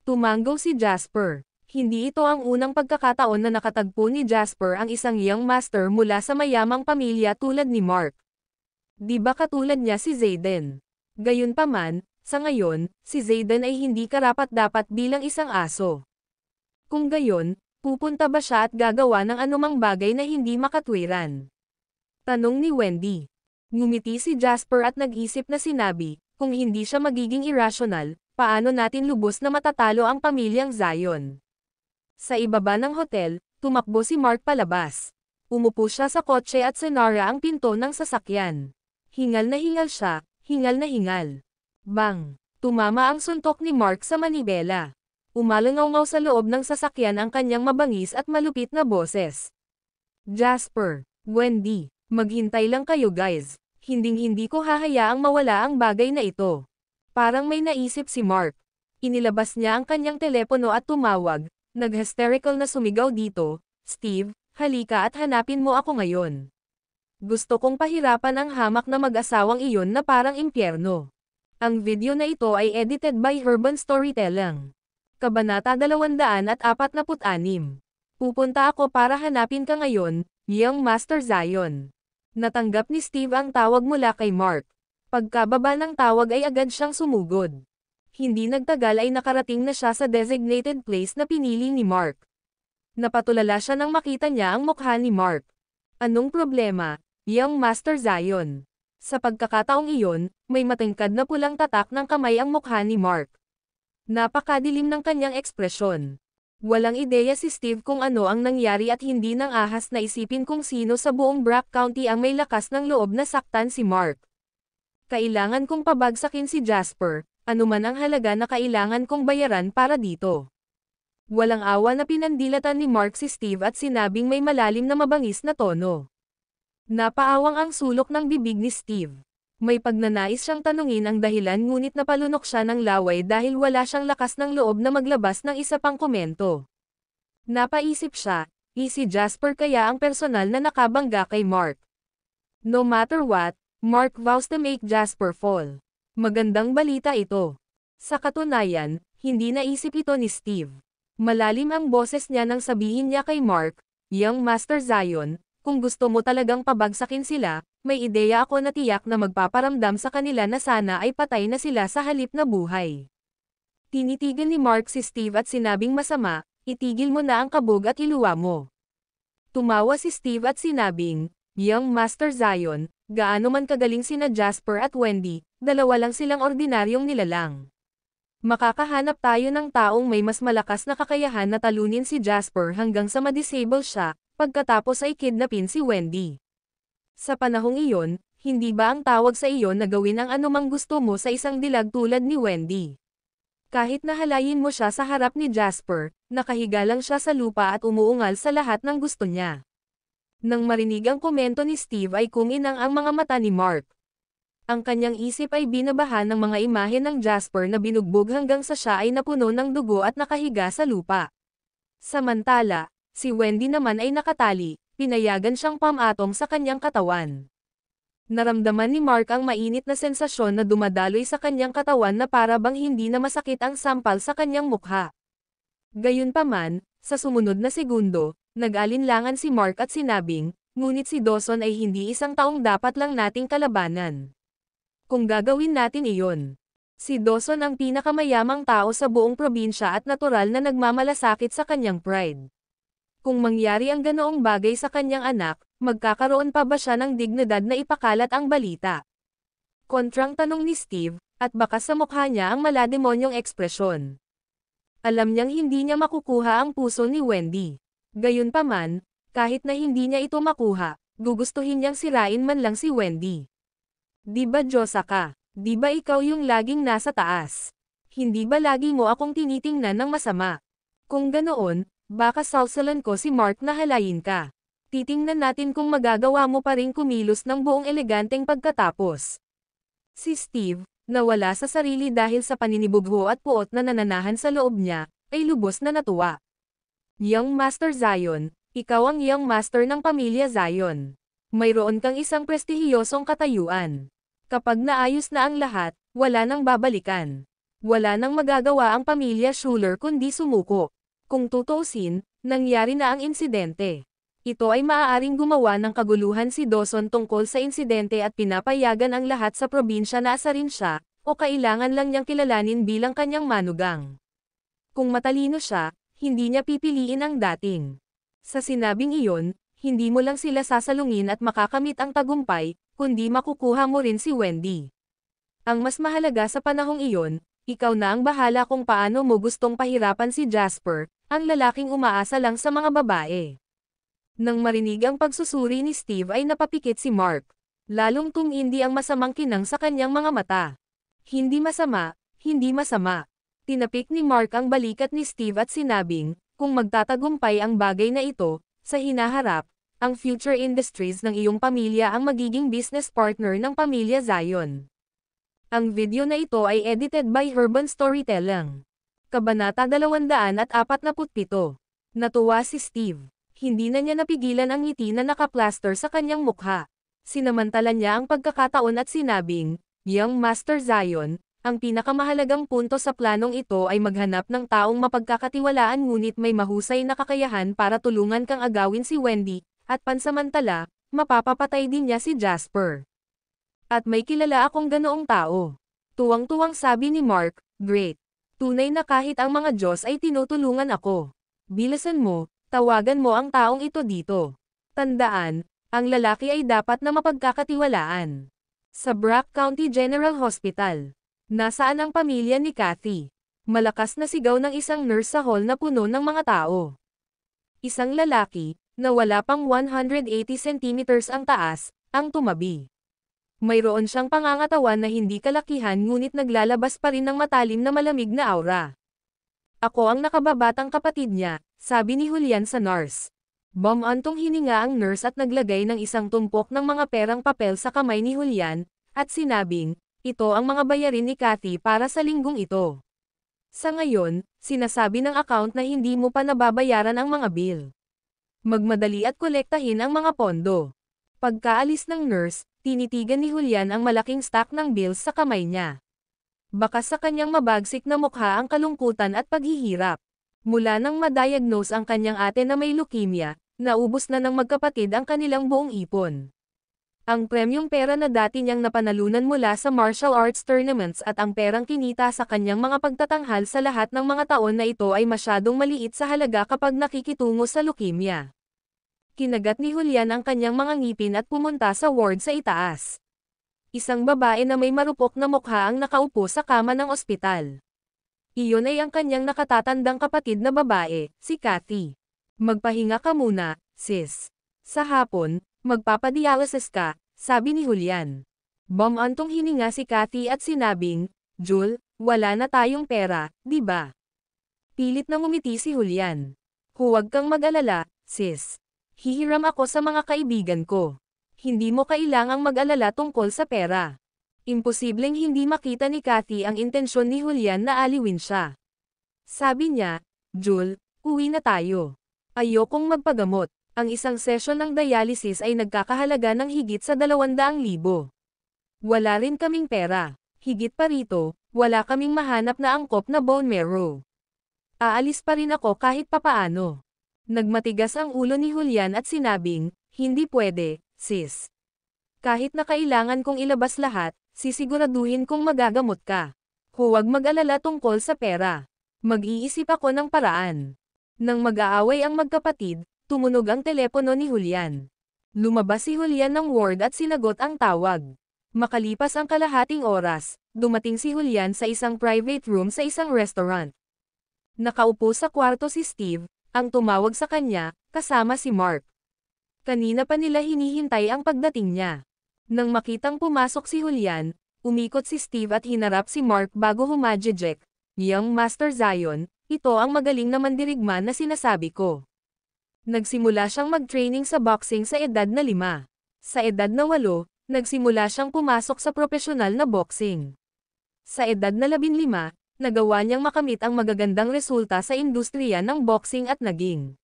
Tumanggaw si Jasper. Hindi ito ang unang pagkakataon na nakatagpo ni Jasper ang isang young master mula sa mayamang pamilya tulad ni Mark. Di ba katulad niya si Zayden? Gayunpaman, sa ngayon, si Zayden ay hindi karapat-dapat bilang isang aso. Kung gayon, pupunta ba siya at gagawa ng anumang bagay na hindi makatwiran? Tanong ni Wendy. Ngumiti si Jasper at nag-isip na sinabi, kung hindi siya magiging irrational, paano natin lubos na matatalo ang pamilyang Zion? Sa ibaba ng hotel, tumakbo si Mark palabas. Umupo siya sa kotse at sinara ang pinto ng sasakyan. Hingal na hingal siya, hingal na hingal. Bang! Tumama ang suntok ni Mark sa manibela. Umalangaw-ngaw sa loob ng sasakyan ang kanyang mabangis at malupit na boses. Jasper, Wendy, maghintay lang kayo guys. Hinding-hindi ko hahayaang mawala ang bagay na ito. Parang may naisip si Mark. Inilabas niya ang kanyang telepono at tumawag. Nag-hysterical na sumigaw dito, Steve, halika at hanapin mo ako ngayon. Gusto kong pahirapan ang hamak na mag-asawang iyon na parang impyerno. Ang video na ito ay edited by Urban Storytelling. Kabanata 246. Pupunta ako para hanapin ka ngayon, young Master Zion. Natanggap ni Steve ang tawag mula kay Mark. Pagkababa ng tawag ay agad siyang sumugod. Hindi nagtagal ay nakarating na siya sa designated place na pinili ni Mark. Napatulala siya nang makita niya ang mukha ni Mark. Anong problema, young Master Zion? Sa pagkakataong iyon, may matingkad na pulang tatak ng kamay ang mukha ni Mark. Napakadilim ng kanyang ekspresyon. Walang ideya si Steve kung ano ang nangyari at hindi nang ahas na isipin kung sino sa buong Brack County ang may lakas ng loob na saktan si Mark. Kailangan kong pabagsakin si Jasper, anuman ang halaga na kailangan kong bayaran para dito. Walang awa na pinandilatan ni Mark si Steve at sinabing may malalim na mabangis na tono. Napaawang ang sulok ng bibig ni Steve. May pagnanais siyang tanungin ang dahilan ngunit napalunok siya ng laway dahil wala siyang lakas ng loob na maglabas ng isa pang komento. Napaisip siya, si Jasper kaya ang personal na nakabangga kay Mark. No matter what, Mark vows to make Jasper fall. Magandang balita ito. Sa katunayan, hindi naisip ito ni Steve. Malalim ang boses niya nang sabihin niya kay Mark, young Master Zion, kung gusto mo talagang pabagsakin sila, may ideya ako na tiyak na magpaparamdam sa kanila na sana ay patay na sila sa halip na buhay. Tinitigan ni Mark si Steve at sinabing masama, itigil mo na ang kabog at iluwa mo. Tumawa si Steve at sinabing, young Master Zion, gaano man kagaling sina Jasper at Wendy, dalawa lang silang ordinaryong nilalang. Makakahanap tayo ng taong may mas malakas na kakayahan na talunin si Jasper hanggang sa ma-disable siya, pagkatapos ay kidnapin si Wendy. Sa panahong iyon, hindi ba ang tawag sa iyo na gawin ang anumang gusto mo sa isang dilag tulad ni Wendy? Kahit nahalayin mo siya sa harap ni Jasper, nakahiga lang siya sa lupa at umuungal sa lahat ng gusto niya. Nang marinig ang komento ni Steve ay kuminang ang mga mata ni Mark. Ang kanyang isip ay binabahan ng mga imahe ng Jasper na binugbog hanggang sa siya ay napuno ng dugo at nakahiga sa lupa. Samantala, si Wendy naman ay nakatali, pinayagan siyang pamatong sa kanyang katawan. Naramdaman ni Mark ang mainit na sensasyon na dumadaloy sa kanyang katawan na para bang hindi na masakit ang sampal sa kanyang mukha. Gayunpaman, Sa sumunod na segundo, nag-alinlangan si Mark at sinabing, ngunit si Dawson ay hindi isang taong dapat lang nating kalabanan. Kung gagawin natin iyon. Si Dawson ang pinakamayamang tao sa buong probinsya at natural na nagmamalasakit sa kanyang pride. Kung mangyari ang ganoong bagay sa kanyang anak, magkakaroon pa ba siya ng dignidad na ipakalat ang balita? Kontrang tanong ni Steve, at baka sa mukha niya ang malademonyong ekspresyon. Alam niyang hindi niya makukuha ang puso ni Wendy. Gayunpaman, kahit na hindi niya ito makuha, gugustuhin niyang sirain man lang si Wendy. Di ba Diyosa ka? Di ba ikaw yung laging nasa taas? Hindi ba lagi mo akong tinitingnan ng masama? Kung ganoon, baka salsalan ko si Mark na halayin ka. Titingnan natin kung magagawa mo pa ring kumilos ng buong eleganteng pagkatapos. Si Steve, nawala sa sarili dahil sa paninibugho at puot na nananahan sa loob niya, ay lubos na natuwa. Young Master Zion, ikaw ang Young Master ng pamilya Zion. Mayroon kang isang prestihiyosong katayuan. Kapag naayos na ang lahat, wala nang babalikan. Wala nang magagawa ang pamilya Schuler kundi sumuko. Kung tutuusin, nangyari na ang insidente. Ito ay maaaring gumawa ng kaguluhan si Dawson tungkol sa insidente at pinapayagan ang lahat sa probinsya na asarin siya, o kailangan lang niyang kilalanin bilang kanyang manugang. Kung matalino siya, hindi niya pipiliin ang dating. Sa sinabing iyon, hindi mo lang sila sasalungin at makakamit ang tagumpay, kundi makukuha mo rin si Wendy. Ang mas mahalaga sa panahong iyon, ikaw na ang bahala kung paano mo gustong pahirapan si Jasper, ang lalaking umaasa lang sa mga babae. Nang marinig ang pagsusuri ni Steve ay napapikit si Mark. Lalong tumindi ang masamang kinang sa kanyang mga mata. Hindi masama, hindi masama. Tinapik ni Mark ang balikat ni Steve at sinabing, kung magtatagumpay ang bagay na ito, sa hinaharap, ang future industries ng iyong pamilya ang magiging business partner ng pamilya Zion. Ang video na ito ay edited by Urban Storytelling. Kabanata 247. Natuwa si Steve. Hindi na niya napigilan ang ngiti na nakaplaster sa kanyang mukha. Sinamantala niya ang pagkakataon at sinabing, Young Master Zion, ang pinakamahalagang punto sa planong ito ay maghanap ng taong mapagkakatiwalaan ngunit may mahusay na kakayahan para tulungan kang agawin si Wendy, at pansamantala, mapapapatay din niya si Jasper. At may kilala akong ganoong tao. Tuwang-tuwang sabi ni Mark, great. Tunay na kahit ang mga Diyos ay tinutulungan ako. Bilisan mo, tawagan mo ang taong ito dito. Tandaan, ang lalaki ay dapat na mapagkakatiwalaan. Sa Brack County General Hospital. Nasaan ang pamilya ni Kathy? Malakas na sigaw ng isang nurse sa hall na puno ng mga tao. Isang lalaki, na wala pang 180 centimeters ang taas, ang tumabi. Mayroon siyang pangangatawan na hindi kalakihan ngunit naglalabas pa rin ng matalim na malamig na aura. Ako ang nakababatang kapatid niya, sabi ni Julian sa nurse. Bumantong hininga ang nurse at naglagay ng isang tumpok ng mga perang papel sa kamay ni Julian, at sinabing, ito ang mga bayarin ni Kathy para sa linggong ito. Sa ngayon, sinasabi ng account na hindi mo pa nababayaran ang mga bill. Magmadali at kolektahin ang mga pondo. Pagkaalis ng nurse, tinitigan ni Julian ang malaking stack ng bills sa kamay niya. Baka sa kanyang mabagsik na mukha ang kalungkutan at paghihirap. Mula nang ma-diagnose ang kanyang ate na may leukemia, naubos na ng magkapatid ang kanilang buong ipon. Ang premyong pera na dati niyang napanalunan mula sa martial arts tournaments at ang perang kinita sa kanyang mga pagtatanghal sa lahat ng mga taon na ito ay masyadong maliit sa halaga kapag nakikitungo sa leukemia. Kinagat ni Julian ang kanyang mga ngipin at pumunta sa ward sa itaas. Isang babae na may marupok na mukha ang nakaupo sa kama ng ospital. Iyon ay ang kanyang nakatatandang kapatid na babae, si Kathy. Magpahinga ka muna, sis. Sa hapon, magpapadialysis ka, sabi ni Julian. Bumantong hininga si Kathy at sinabing, Jul, wala na tayong pera, di ba? Pilit na ngumiti si Julian. Huwag kang mag-alala, sis. Hihiram ako sa mga kaibigan ko. Hindi mo kailangang mag-alala tungkol sa pera. Imposibleng hindi makita ni Kathy ang intensyon ni Julian na aliwin siya. Sabi niya, Jul, uwi na tayo. Ayokong magpagamot. Ang isang sesyon ng dialysis ay nagkakahalaga ng higit sa 200,000. Wala rin kaming pera. Higit pa rito, wala kaming mahanap na angkop na bone marrow. Aalis pa rin ako kahit papaano. Nagmatigas ang ulo ni Julian at sinabing, hindi pwede, sis. Kahit na kailangan kong ilabas lahat, sisiguraduhin kong magagamot ka. Huwag mag-alala tungkol sa pera. Mag-iisip ako ng paraan. Nang mag-aaway ang magkapatid, tumunog ang telepono ni Julian. Lumabas si Julian ng ward at sinagot ang tawag. Makalipas ang kalahating oras, dumating si Julian sa isang private room sa isang restaurant. Nakaupo sa kwarto si Steve, ang tumawag sa kanya, kasama si Mark. Kanina pa nila hinihintay ang pagdating niya. Nang makitang pumasok si Julian, umikot si Steve at hinarap si Mark bago humajejek. Young Master Zion, ito ang magaling na mandirigma na sinasabi ko. Nagsimula siyang mag-training sa boxing sa edad na 5. Sa edad na 8, nagsimula siyang pumasok sa profesional na boxing. Sa edad na 15, nagawa niyang makamit ang magagandang resulta sa industriya ng boxing at naging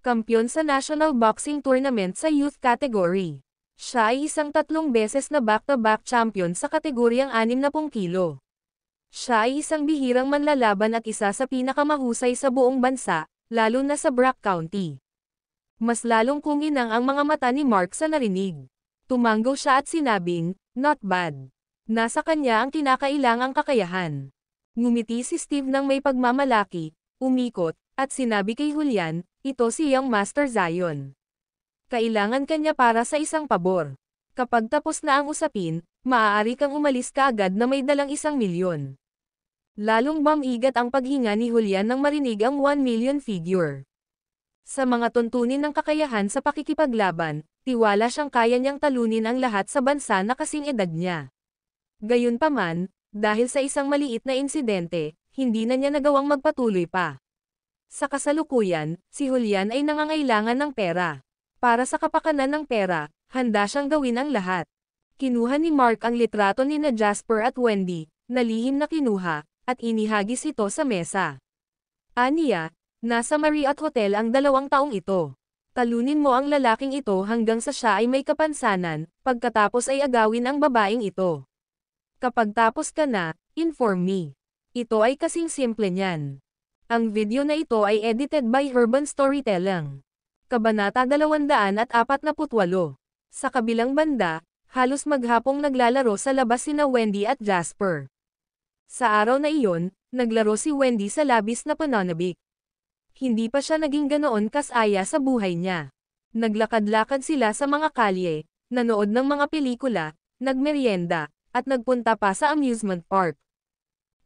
kampiyon sa National Boxing Tournament sa youth category. Siya ay isang 3 beses na back-to-back champion sa kategoryang 60 kilo. Siya ay isang bihirang manlalaban at isa sa pinakamahusay sa buong bansa, lalo na sa Brock County. Mas lalong kuminang ang mga mata ni Mark sa narinig. Tumanggo siya at sinabing, not bad. Nasa kanya ang kinakailangang kakayahan. Ngumiti si Steve nang may pagmamalaki, umikot, at sinabi kay Julian, ito si Young Master Zion. Kailangan kanya para sa isang pabor. Kapag tapos na ang usapin, maaari kang umalis kaagad na may dalang 1 milyon. Lalong bumigat ang paghinga ni Julian nang marinig ang 1 million figure. Sa mga tuntunin ng kakayahan sa pakikipaglaban, tiwala siyang kaya niyang talunin ang lahat sa bansa na kasing edad niya. Gayunpaman, dahil sa isang maliit na insidente, hindi na niya nagawang magpatuloy pa. Sa kasalukuyan, si Julian ay nangangailangan ng pera. Para sa kapakanan ng pera, handa siyang gawin ang lahat. Kinuha ni Mark ang litrato ni Jasper at Wendy, na lihim na kinuha, at inihagis ito sa mesa. Aniya, nasa Marriott Hotel ang 2 taong ito. Talunin mo ang lalaking ito hanggang sa siya ay may kapansanan, pagkatapos ay agawin ang babaeng ito. Kapag tapos ka na, inform me. Ito ay kasing simple niyan. Ang video na ito ay edited by Urban Storytelling. Kabanata 248. Sa kabilang banda, halos maghapong naglalaro sa labas sina Wendy at Jasper. Sa araw na iyon, naglaro si Wendy sa labis na pananabik. Hindi pa siya naging ganoon kasaya sa buhay niya. Naglakad-lakad sila sa mga kalye, nanood ng mga pelikula, nagmeryenda, at nagpunta pa sa amusement park.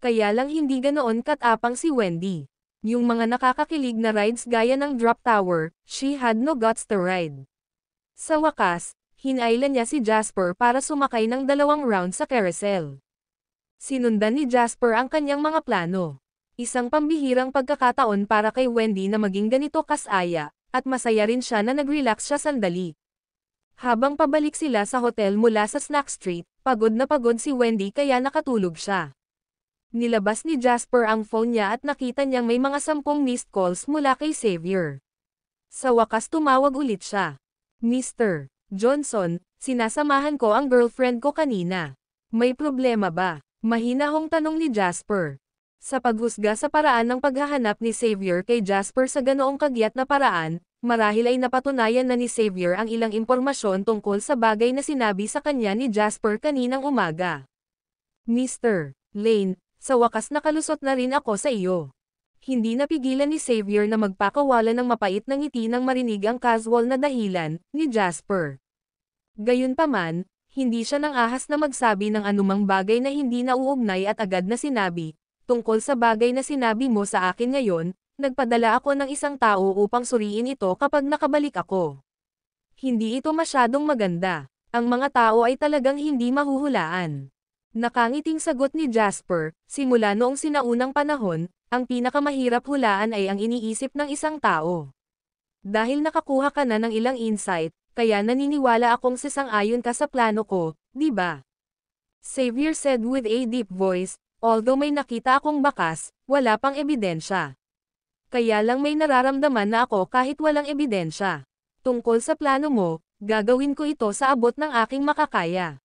Kaya lang hindi ganoon katapang si Wendy. Yung mga nakakakilig na rides gaya ng drop tower, she had no guts to ride. Sa wakas, hinailan niya si Jasper para sumakay ng 2 round sa carousel. Sinundan ni Jasper ang kanyang mga plano. Isang pambihirang pagkakataon para kay Wendy na maging ganito kasaya, at masaya rin siya na nag-relax siya sandali. Habang pabalik sila sa hotel mula sa Snack Street, pagod na pagod si Wendy kaya nakatulog siya. Nilabas ni Jasper ang phone niya at nakita niyang may mga 10 missed calls mula kay Xavier. Sa wakas tumawag ulit siya. Mr. Johnson, sinasamahan ko ang girlfriend ko kanina. May problema ba? Mahinahong tanong ni Jasper. Sa paghusga sa paraan ng paghahanap ni Xavier kay Jasper sa ganoong kagyat na paraan, marahil ay napatunayan na ni Xavier ang ilang impormasyon tungkol sa bagay na sinabi sa kanya ni Jasper kaninang umaga. Mr. Lane, sa wakas nakalusot na rin ako sa iyo. Hindi napigilan ni Xavier na magpakawala ng mapait na ngiti nang marinig ang casual na dahilan ni Jasper. Gayunpaman, hindi siya nang ahas na magsabi ng anumang bagay na hindi nauugnay at agad na sinabi, tungkol sa bagay na sinabi mo sa akin ngayon, nagpadala ako ng isang tao upang suriin ito kapag nakabalik ako. Hindi ito masyadong maganda. Ang mga tao ay talagang hindi mahuhulaan. Nakangiting sagot ni Jasper, simula noong sinaunang panahon, ang pinakamahirap hulaan ay ang iniisip ng isang tao. Dahil nakakuha ka na ng ilang insight, kaya naniniwala akong sasang-ayon ka sa plano ko, di ba? Xavier said with a deep voice, although may nakita akong bakas, wala pang ebidensya. Kaya lang may nararamdaman na ako kahit walang ebidensya. Tungkol sa plano mo, gagawin ko ito sa abot ng aking makakaya.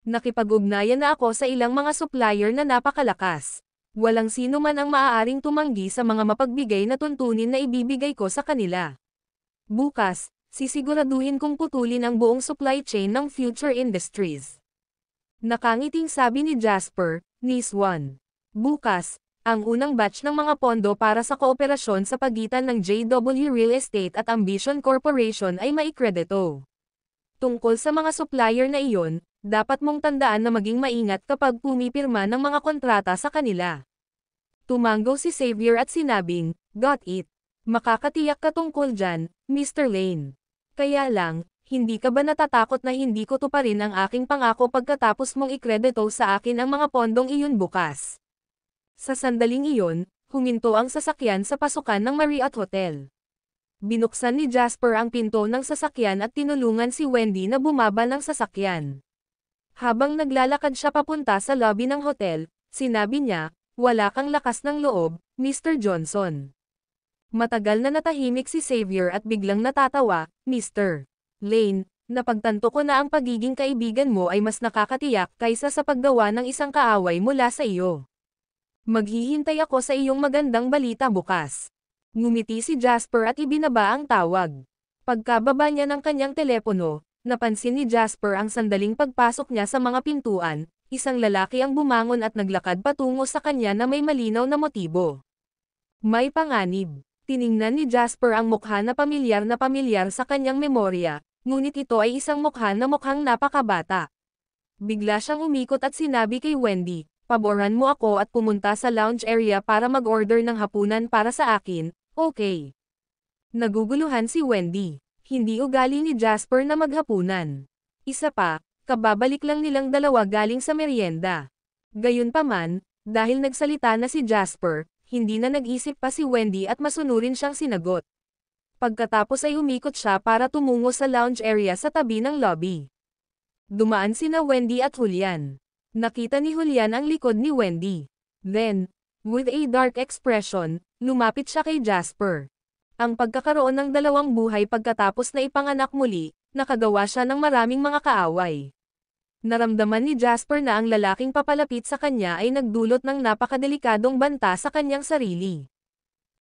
Nakipag-ugnayan na ako sa ilang mga supplier na napakalakas. Walang sino man ang maaaring tumanggi sa mga mapagbigay na tuntunin na ibibigay ko sa kanila. Bukas, sisiguraduhin kong putulin ang buong supply chain ng Future Industries. Nakangiting sabi ni Jasper, Nis 1. Bukas, ang unang batch ng mga pondo para sa kooperasyon sa pagitan ng JW Real Estate at Ambition Corporation ay maikredito. Tungkol sa mga supplier na iyon, dapat mong tandaan na maging maingat kapag pumipirma ng mga kontrata sa kanila. Tumango si Xavier at sinabing, "Got it. Makakatiyak ka tungkol dyan, Mr. Lane. Kaya lang, hindi ka ba natatakot na hindi ko tuparin ang aking pangako pagkatapos mong ikredito sa akin ang mga pondong iyon bukas?" Sa sandaling iyon, huminto ang sasakyan sa pasukan ng Marriott Hotel. Binuksan ni Jasper ang pinto ng sasakyan at tinulungan si Wendy na bumaba ng sasakyan. Habang naglalakad siya papunta sa lobby ng hotel, sinabi niya, "Wala kang lakas ng loob, Mr. Johnson." Matagal na natahimik si Xavier at biglang natatawa, "Mr. Lane, napagtanto ko na ang pagiging kaibigan mo ay mas nakakatiyak kaysa sa paggawa ng isang kaaway mula sa iyo. Maghihintay ako sa iyong magandang balita bukas." Ngumiti si Jasper at ibinaba ang tawag. Pagkababa niya ng kanyang telepono, napansin ni Jasper ang sandaling pagpasok niya sa mga pintuan, isang lalaki ang bumangon at naglakad patungo sa kanya na may malinaw na motibo. May panganib. Tiningnan ni Jasper ang mukha na pamilyar sa kanyang memorya, ngunit ito ay isang mukha na mukhang napakabata. Bigla siyang umikot at sinabi kay Wendy, "Paboran mo ako at pumunta sa lounge area para mag-order ng hapunan para sa akin, okay?" Naguguluhan si Wendy. Hindi ugali ni Jasper na maghapunan. Isa pa, kababalik lang nilang dalawa galing sa merienda. Gayunpaman, dahil nagsalita na si Jasper, hindi na nag-isip pa si Wendy at masunurin siyang sinagot. Pagkatapos ay umikot siya para tumungo sa lounge area sa tabi ng lobby. Dumaan sina Wendy at Julian. Nakita ni Julian ang likod ni Wendy. Then, with a dark expression, lumapit siya kay Jasper. Ang pagkakaroon ng dalawang buhay pagkatapos na ipanganak muli, nakagawa siya ng maraming mga kaaway. Naramdaman ni Jasper na ang lalaking papalapit sa kanya ay nagdulot ng napakadelikadong banta sa kanyang sarili.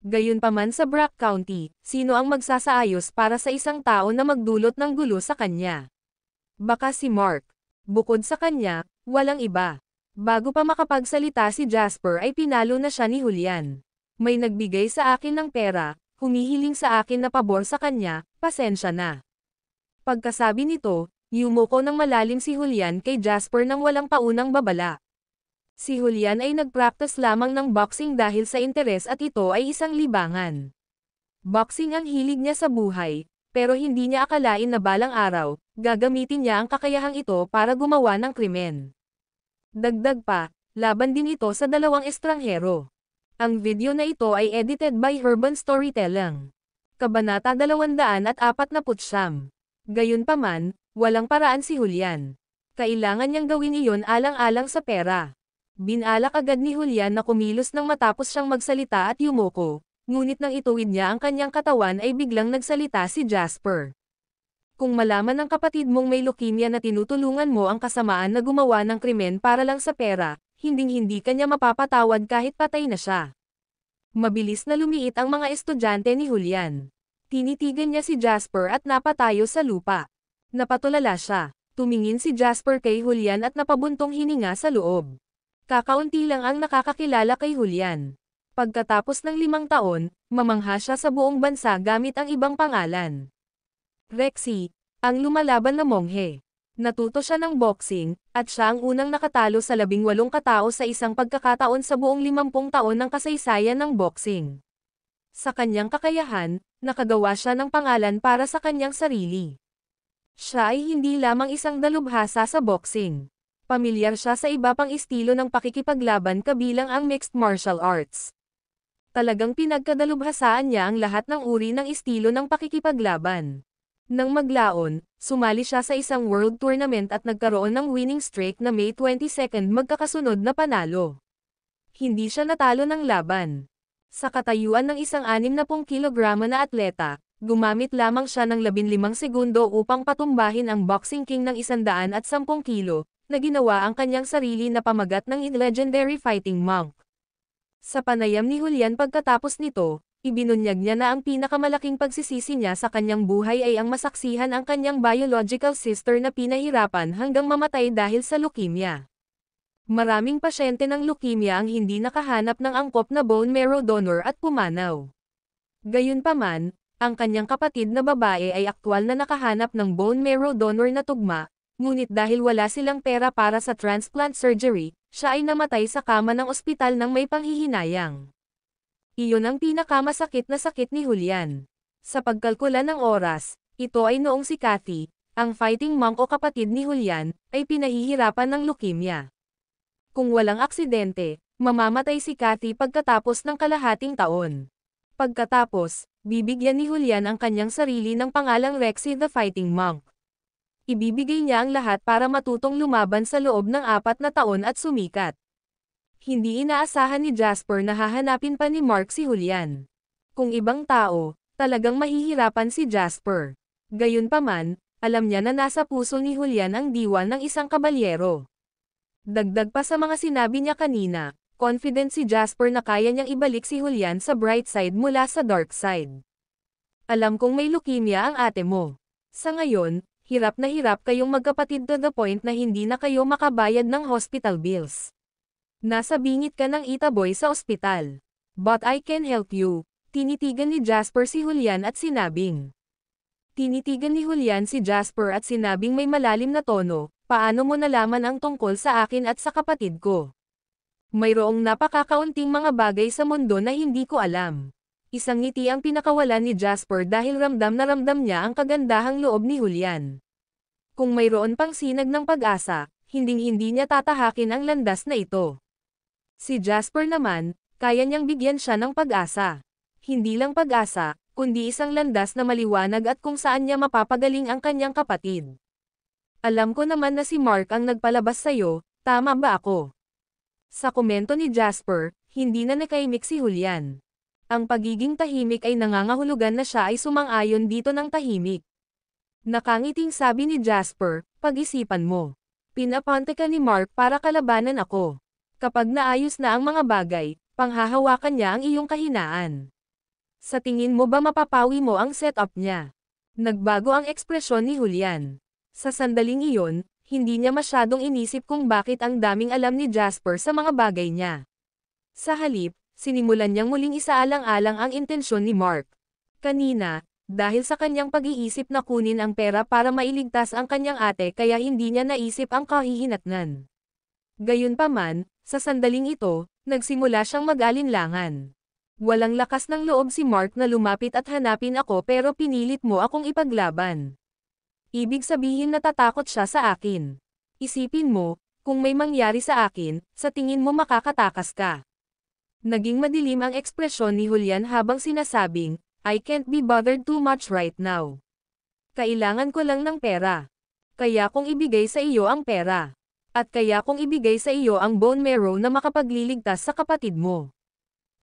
Gayunpaman sa Brack County, sino ang magsasaayos para sa isang tao na magdulot ng gulo sa kanya? Baka si Mark. Bukod sa kanya, walang iba. Bago pa makapagsalita si Jasper ay pinalo na siya ni Julian. "May nagbigay sa akin ng pera, humihiling sa akin na pabor sa kanya, pasensya na." Pagkasabi nito, yumuko ng malalim si Julian kay Jasper nang walang paunang babala. Si Julian ay nagpractice lamang ng boxing dahil sa interes at ito ay isang libangan. Boxing ang hilig niya sa buhay, pero hindi niya akalain na balang araw, gagamitin niya ang kakayahang ito para gumawa ng krimen. Dagdag pa, laban din ito sa dalawang estranghero. Ang video na ito ay edited by Urban Storytelling. Kabanata 249. Gayunpaman, walang paraan si Julian. Kailangan niyang gawin iyon alang-alang sa pera. Binalak agad ni Julian na kumilos nang matapos siyang magsalita at yumuko, ngunit nang ituwid niya ang kanyang katawan ay biglang nagsalita si Jasper. "Kung malaman ng kapatid mong may leukemia na tinutulungan mo ang kasamaan na gumawa ng krimen para lang sa pera, hinding-hindi ka niya mapapatawad kahit patay na siya." Mabilis na lumiit ang mga estudyante ni Julian. Tinitigan niya si Jasper at napatayo sa lupa. Napatulala siya. Tumingin si Jasper kay Julian at napabuntong hininga sa loob. Kakaunti lang ang nakakakilala kay Julian. Pagkatapos ng 5 taon, mamangha siya sa buong bansa gamit ang ibang pangalan. Rexy, ang lumalaban na monghe. Natuto siya ng boxing, at siya ang unang nakatalo sa 18 katao sa isang pagkakataon sa buong 50 taon ng kasaysayan ng boxing. Sa kanyang kakayahan, nakagawa siya ng pangalan para sa kanyang sarili. Siya ay hindi lamang isang dalubhasa sa boxing. Pamilyar siya sa iba pang estilo ng pakikipaglaban kabilang ang mixed martial arts. Talagang pinagkadalubhasaan niya ang lahat ng uri ng estilo ng pakikipaglaban. Nang maglaon, sumali siya sa isang world tournament at nagkaroon ng winning streak na May 22 magkakasunod na panalo. Hindi siya natalo ng laban. Sa katayuan ng isang 60 kilogramo na atleta, gumamit lamang siya ng 15 segundo upang patumbahin ang boxing king ng 110 kilo, na ginawa ang kanyang sarili na pamagat ng legendary fighting monk. Sa panayam ni Julian pagkatapos nito, ibinunyag niya na ang pinakamalaking pagsisisi niya sa kanyang buhay ay ang masaksihan ang kanyang biological sister na pinahirapan hanggang mamatay dahil sa leukemia. Maraming pasyente ng leukemia ang hindi nakahanap ng angkop na bone marrow donor at pumanaw. Gayunpaman, ang kanyang kapatid na babae ay aktwal na nakahanap ng bone marrow donor na tugma, ngunit dahil wala silang pera para sa transplant surgery, siya ay namatay sa kama ng ospital ng may panghihinayang. Iyon ang pinakamasakit na sakit ni Julian. Sa pagkalkula ng oras, ito ay noong si Kathy, ang fighting monk o kapatid ni Julian, ay pinahihirapan ng leukemia. Kung walang aksidente, mamamatay si Kathy pagkatapos ng kalahating taon. Pagkatapos, bibigyan ni Julian ang kanyang sarili ng pangalang Rexy the Fighting Monk. Ibibigay niya ang lahat para matutong lumaban sa loob ng 4 na taon at sumikat. Hindi inaasahan ni Jasper na hahanapin pa ni Mark si Julian. Kung ibang tao, talagang mahihirapan si Jasper. Gayunpaman, alam niya na nasa puso ni Julian ang diwa ng isang kabalyero. Dagdag pa sa mga sinabi niya kanina, confident si Jasper na kaya niyang ibalik si Julian sa bright side mula sa dark side. Alam kong may leukemia ang ate mo. Sa ngayon, hirap na hirap kayong magkapatid to the point na hindi na kayo makabayad ng hospital bills. Nasa bingit ka ng itaboy sa ospital. But I can help you. Tinitigan ni Jasper si Julian at sinabing. Tinitigan ni Julian si Jasper at sinabing may malalim na tono, paano mo nalaman ang tungkol sa akin at sa kapatid ko? Mayroong napakakaunting mga bagay sa mundo na hindi ko alam. Isang ngiti ang pinakawalan ni Jasper dahil ramdam na ramdam niya ang kagandahang loob ni Julian. Kung mayroon pang sinag ng pag-asa, hinding-hindi niya tatahakin ang landas na ito. Si Jasper naman, kaya niyang bigyan siya ng pag-asa. Hindi lang pag-asa, kundi isang landas na maliwanag at kung saan niya mapapagaling ang kanyang kapatid. Alam ko naman na si Mark ang nagpalabas sa'yo, tama ba ako? Sa komento ni Jasper, hindi na nakaimik si Julian. Ang pagiging tahimik ay nangangahulugan na siya ay sumang-ayon dito ng tahimik. Nakangiting sabi ni Jasper, pag-isipan mo. Pinapante ka ni Mark para kalabanan ako. Kapag naayos na ang mga bagay, panghahawakan niya ang iyong kahinaan. Sa tingin mo ba mapapawi mo ang setup niya? Nagbago ang ekspresyon ni Julian. Sa sandaling iyon, hindi niya masyadong inisip kung bakit ang daming alam ni Jasper sa mga bagay niya. Sa halip, sinimulan niyang muling isaalang-alang ang intensyon ni Mark. Kanina, dahil sa kanyang pag-iisip na kunin ang pera para mailigtas ang kanyang ate kaya hindi niya naisip ang kahihinatnan. Gayunpaman, sa sandaling ito, nagsimula siyang mag-alinlangan. Walang lakas ng loob si Mark na lumapit at hanapin ako pero pinilit mo akong ipaglaban. Ibig sabihin natatakot siya sa akin. Isipin mo, kung may mangyari sa akin, sa tingin mo makakatakas ka. Naging madilim ang ekspresyon ni Julian habang sinasabing, I can't be bothered too much right now. Kailangan ko lang ng pera. Kaya kong ibigay sa iyo ang pera. At kaya kong ibigay sa iyo ang bone marrow na makapagliligtas sa kapatid mo.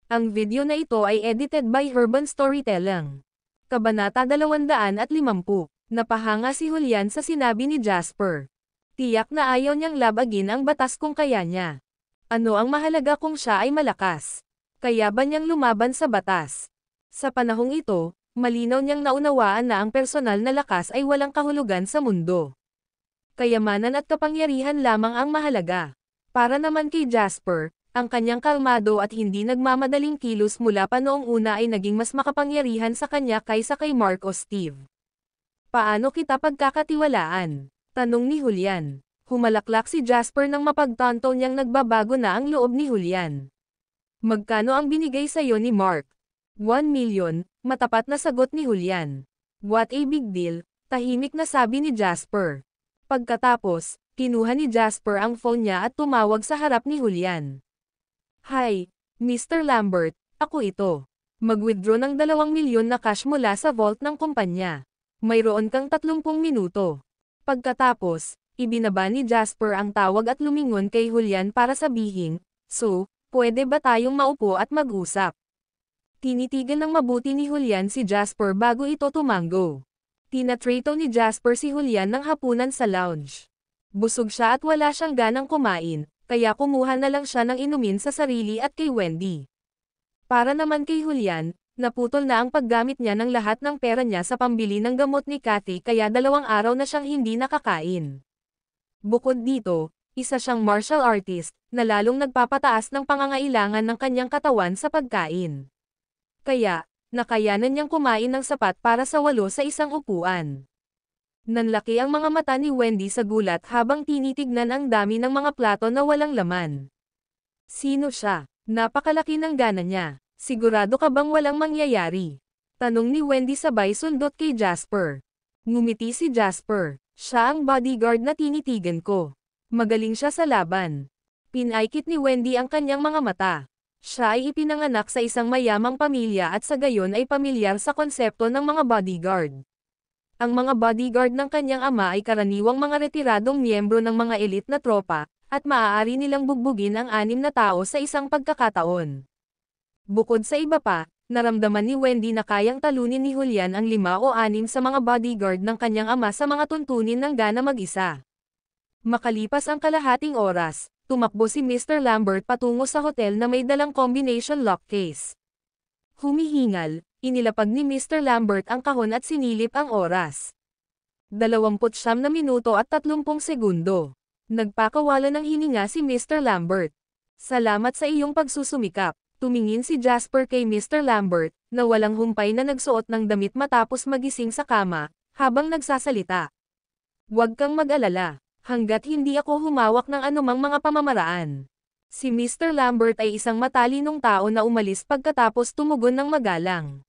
Ang video na ito ay edited by Urban Storytelling. Kabanata 250. Napahanga si Julian sa sinabi ni Jasper. Tiyak na ayaw niyang labagin ang batas kung kaya niya. Ano ang mahalaga kung siya ay malakas? Kaya ba niyang lumaban sa batas? Sa panahong ito, malinaw niyang naunawaan na ang personal na lakas ay walang kahulugan sa mundo. Kayamanan at kapangyarihan lamang ang mahalaga. Para naman kay Jasper, ang kanyang kalmado at hindi nagmamadaling kilos mula pa noong una ay naging mas makapangyarihan sa kanya kaysa kay Mark o Steve. Paano kita pagkakatiwalaan? Tanong ni Julian. Humalaklak si Jasper nang mapagtanto niyang nagbabago na ang loob ni Julian. Magkano ang binigay sa'yo ni Mark? 1 million, matapat na sagot ni Julian. What a big deal, tahimik na sabi ni Jasper. Pagkatapos, kinuha ni Jasper ang phone niya at tumawag sa harap ni Julian. Hi, Mr. Lambert, ako ito. Mag-withdraw ng 2 milyon na cash mula sa vault ng kumpanya. Mayroon kang 30 minuto. Pagkatapos, ibinaba ni Jasper ang tawag at lumingon kay Julian para sabihin, so, pwede ba tayong maupo at mag-usap? Tinitigan ng mabuti ni Julian si Jasper bago ito tumango. Tinatrato ni Jasper si Julian ng hapunan sa lounge. Busog siya at wala siyang ganang kumain, kaya kumuha na lang siya ng inumin sa sarili at kay Wendy. Para naman kay Julian, naputol na ang paggamit niya ng lahat ng pera niya sa pambili ng gamot ni Kathy kaya 2 araw na siyang hindi nakakain. Bukod dito, isa siyang martial artist, na lalong nagpapataas ng pangangailangan ng kanyang katawan sa pagkain. Kaya, nakayanan niyang kumain ng sapat para sa 8 sa isang upuan. Nanlaki ang mga mata ni Wendy sa gulat habang tinitignan ang dami ng mga plato na walang laman. Sino siya? Napakalaki ng gana niya. Sigurado ka bang walang mangyayari? Tanong ni Wendy sabay sundot kay Jasper. Ngumiti si Jasper. Siya ang bodyguard na tinitigan ko. Magaling siya sa laban. Pinaikit ni Wendy ang kanyang mga mata. Siya ay ipinanganak sa isang mayamang pamilya at sa gayon ay pamilyar sa konsepto ng mga bodyguard. Ang mga bodyguard ng kanyang ama ay karaniwang mga retiradong miyembro ng mga elite na tropa, at maaari nilang bugbugin ang 6 na tao sa isang pagkakataon. Bukod sa iba pa, naramdaman ni Wendy na kayang talunin ni Julian ang 5 o 6 sa mga bodyguard ng kanyang ama sa mga tuntunin ng gana mag-isa. Makalipas ang kalahating oras, tumakbo si Mr. Lambert patungo sa hotel na may dalang combination lock case. Humihingal, inilapag ni Mr. Lambert ang kahon at sinilip ang oras. 29 na minuto at 30 segundo. Nagpakawala ng hininga si Mr. Lambert. Salamat sa iyong pagsusumikap. Tumingin si Jasper kay Mr. Lambert, na walang humpay na nagsuot ng damit matapos magising sa kama, habang nagsasalita. Huwag kang mag-alala, hanggat hindi ako humawak ng anumang mga pamamaraan. Si Mr. Lambert ay isang matalinong tao na umalis pagkatapos tumugon ng magalang.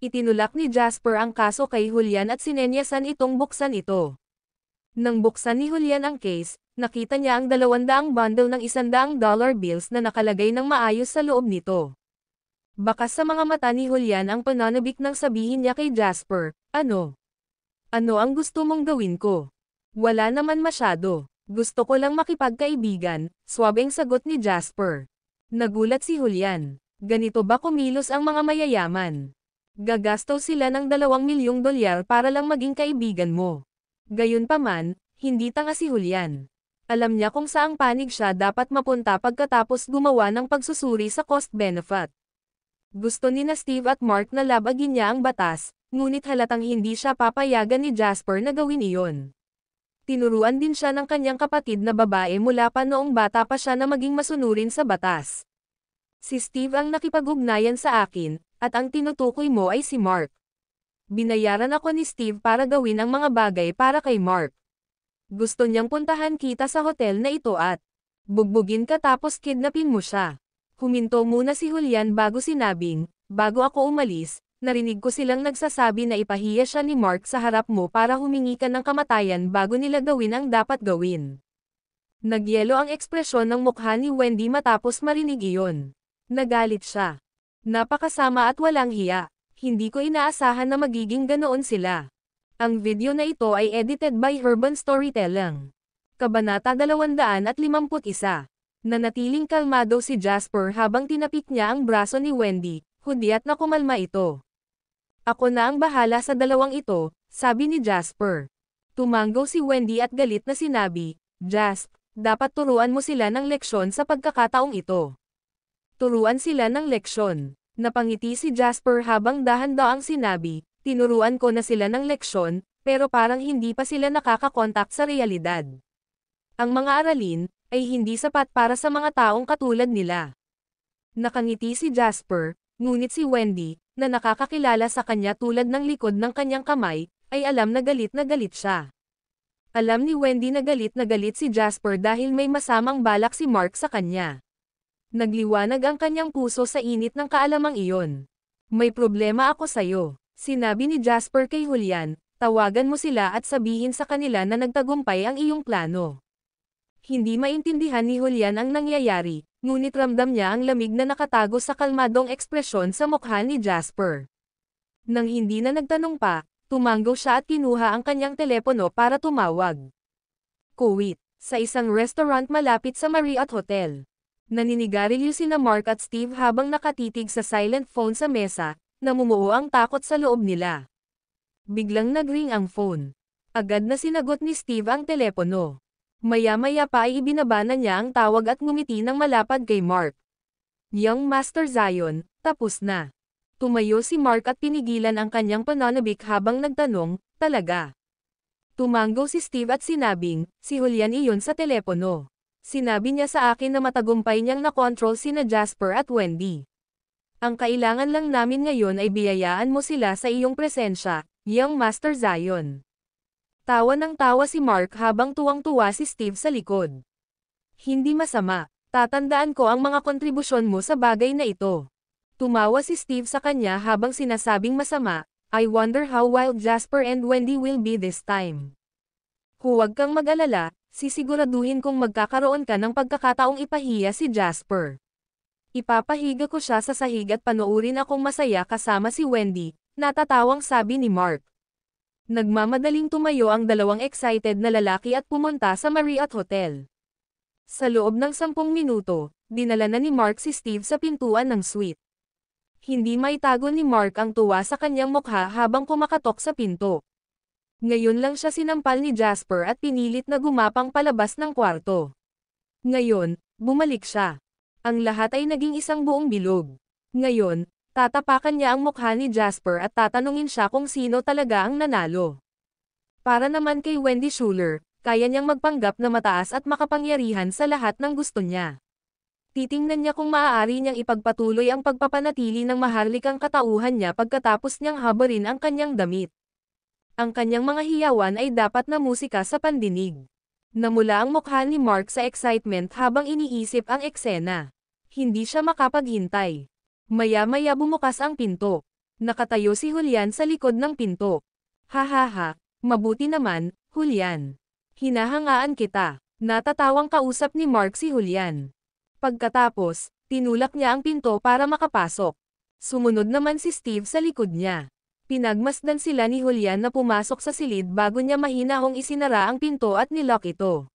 Itinulak ni Jasper ang kaso kay Julian at sinenyasan itong buksan ito. Nang buksan ni Julian ang case, nakita niya ang 200 bundle ng $100 bills na nakalagay ng maayos sa loob nito. Bakas sa mga mata ni Julian ang pananabik nang sabihin niya kay Jasper, "Ano? Ano ang gusto mong gawin ko? Wala naman masyado. Gusto ko lang makipagkaibigan," swabeng sagot ni Jasper. Nagulat si Julian. Ganito ba kumilos ang mga mayayaman? Gagasto sila ng $2 milyong para lang maging kaibigan mo. Gayunpaman, hindi tanga si Julian. Alam niya kung saang panig siya dapat mapunta pagkatapos gumawa ng pagsusuri sa cost-benefit. Gusto ni Steve at Mark na labagin niya ang batas, ngunit halatang hindi siya papayagan ni Jasper na gawin iyon. Tinuruan din siya ng kanyang kapatid na babae mula pa noong bata pa siya na maging masunurin sa batas. Si Steve ang nakipag-ugnayan sa akin, at ang tinutukoy mo ay si Mark. Binayaran ako ni Steve para gawin ang mga bagay para kay Mark. Gusto niyang puntahan kita sa hotel na ito at bugbugin ka tapos kidnapin mo siya. Huminto muna si Julian bago sinabing, "Bago ako umalis, narinig ko silang nagsasabi na ipahiya siya ni Mark sa harap mo para humingi ka ng kamatayan bago nila gawin ang dapat gawin." Nagyelo ang ekspresyon ng mukha ni Wendy matapos marinig iyon. Nagalit siya. Napakasama at walang hiya. Hindi ko inaasahan na magiging ganoon sila. Ang video na ito ay edited by Urban Storytelling. Kabanata 251. Nanatiling kalmado si Jasper habang tinapik niya ang braso ni Wendy, hudyat na kumalma ito. "Ako na ang bahala sa dalawang ito," sabi ni Jasper. Tumanggaw si Wendy at galit na sinabi, "Jasp, dapat turuan mo sila ng leksyon sa pagkakataong ito." Turuan sila ng leksyon. Napangiti si Jasper habang dahan-daang sinabi, "Tinuruan ko na sila ng leksyon, pero parang hindi pa sila nakakakontak sa realidad. Ang mga aralin ay hindi sapat para sa mga taong katulad nila." Nakangiti si Jasper, ngunit si Wendy, na nakakakilala sa kanya tulad ng likod ng kanyang kamay, ay alam na galit siya. Alam ni Wendy na galit si Jasper dahil may masamang balak si Mark sa kanya. Nagliwanag ang kanyang puso sa init ng kaalamang iyon. "May problema ako sayo," sinabi ni Jasper kay Julian, "tawagan mo sila at sabihin sa kanila na nagtagumpay ang iyong plano." Hindi maintindihan ni Julian ang nangyayari, ngunit ramdam niya ang lamig na nakatago sa kalmadong ekspresyon sa mukha ni Jasper. Nang hindi na nagtanong pa, tumanggaw siya at kinuha ang kanyang telepono para tumawag. Kuwait, sa isang restaurant malapit sa Marriott Hotel. Naninigarilyo sina Mark at Steve habang nakatitig sa silent phone sa mesa, namumuo ang takot sa loob nila. Biglang nagring ang phone. Agad na sinagot ni Steve ang telepono. Maya-maya pa ay ibinaba na niya ang tawag at ngumiti ng malapad kay Mark. Young Master Zion, tapos na. Tumayo si Mark at pinigilan ang kanyang pananabik habang nagtanong, talaga. Tumango si Steve at sinabing, si Julian iyon sa telepono. Sinabi niya sa akin na matagumpay niyang nakontrol sina Jasper at Wendy. Ang kailangan lang namin ngayon ay biyayaan mo sila sa iyong presensya, Young Master Zion. Tawa ng tawa si Mark habang tuwang-tuwa si Steve sa likod. Hindi masama, tatandaan ko ang mga kontribusyon mo sa bagay na ito. Tumawa si Steve sa kanya habang sinasabing masama, I wonder how wild Jasper and Wendy will be this time. Huwag kang mag-alala, sisiguraduhin kong magkakaroon ka ng pagkakataong ipahiya si Jasper. Ipapahiga ko siya sa sahig at panoorin akong masaya kasama si Wendy, natatawang sabi ni Mark. Nagmamadaling tumayo ang dalawang excited na lalaki at pumunta sa Marriott Hotel. Sa loob ng 10 minuto, dinala na ni Mark si Steve sa pintuan ng suite. Hindi maitago ni Mark ang tuwa sa kanyang mukha habang kumakatok sa pinto. Ngayon lang siya sinampal ni Jasper at pinilit na gumapang palabas ng kwarto. Ngayon, bumalik siya. Ang lahat ay naging isang buong bilog. Ngayon, tatapakan niya ang mukha ni Jasper at tatanungin siya kung sino talaga ang nanalo. Para naman kay Wendy Schuler, kaya niyang magpanggap na mataas at makapangyarihan sa lahat ng gusto niya. Titingnan niya kung maaari niyang ipagpatuloy ang pagpapanatili ng maharlikang katauhan niya pagkatapos niyang habarin ang kanyang damit. Ang kanyang mga hiyawan ay dapat na musika sa pandinig. Namula ang mukha ni Mark sa excitement habang iniisip ang eksena. Hindi siya makapaghintay. Maya-maya bumukas ang pinto. Nakatayo si Julian sa likod ng pinto. Hahaha, mabuti naman, Julian. Hinahangaan kita. Natatawang kausap ni Mark si Julian. Pagkatapos, tinulak niya ang pinto para makapasok. Sumunod naman si Steve sa likod niya. Pinagmasdan sila ni Julian na pumasok sa silid bago niya mahinahong isinara ang pinto at nilock ito.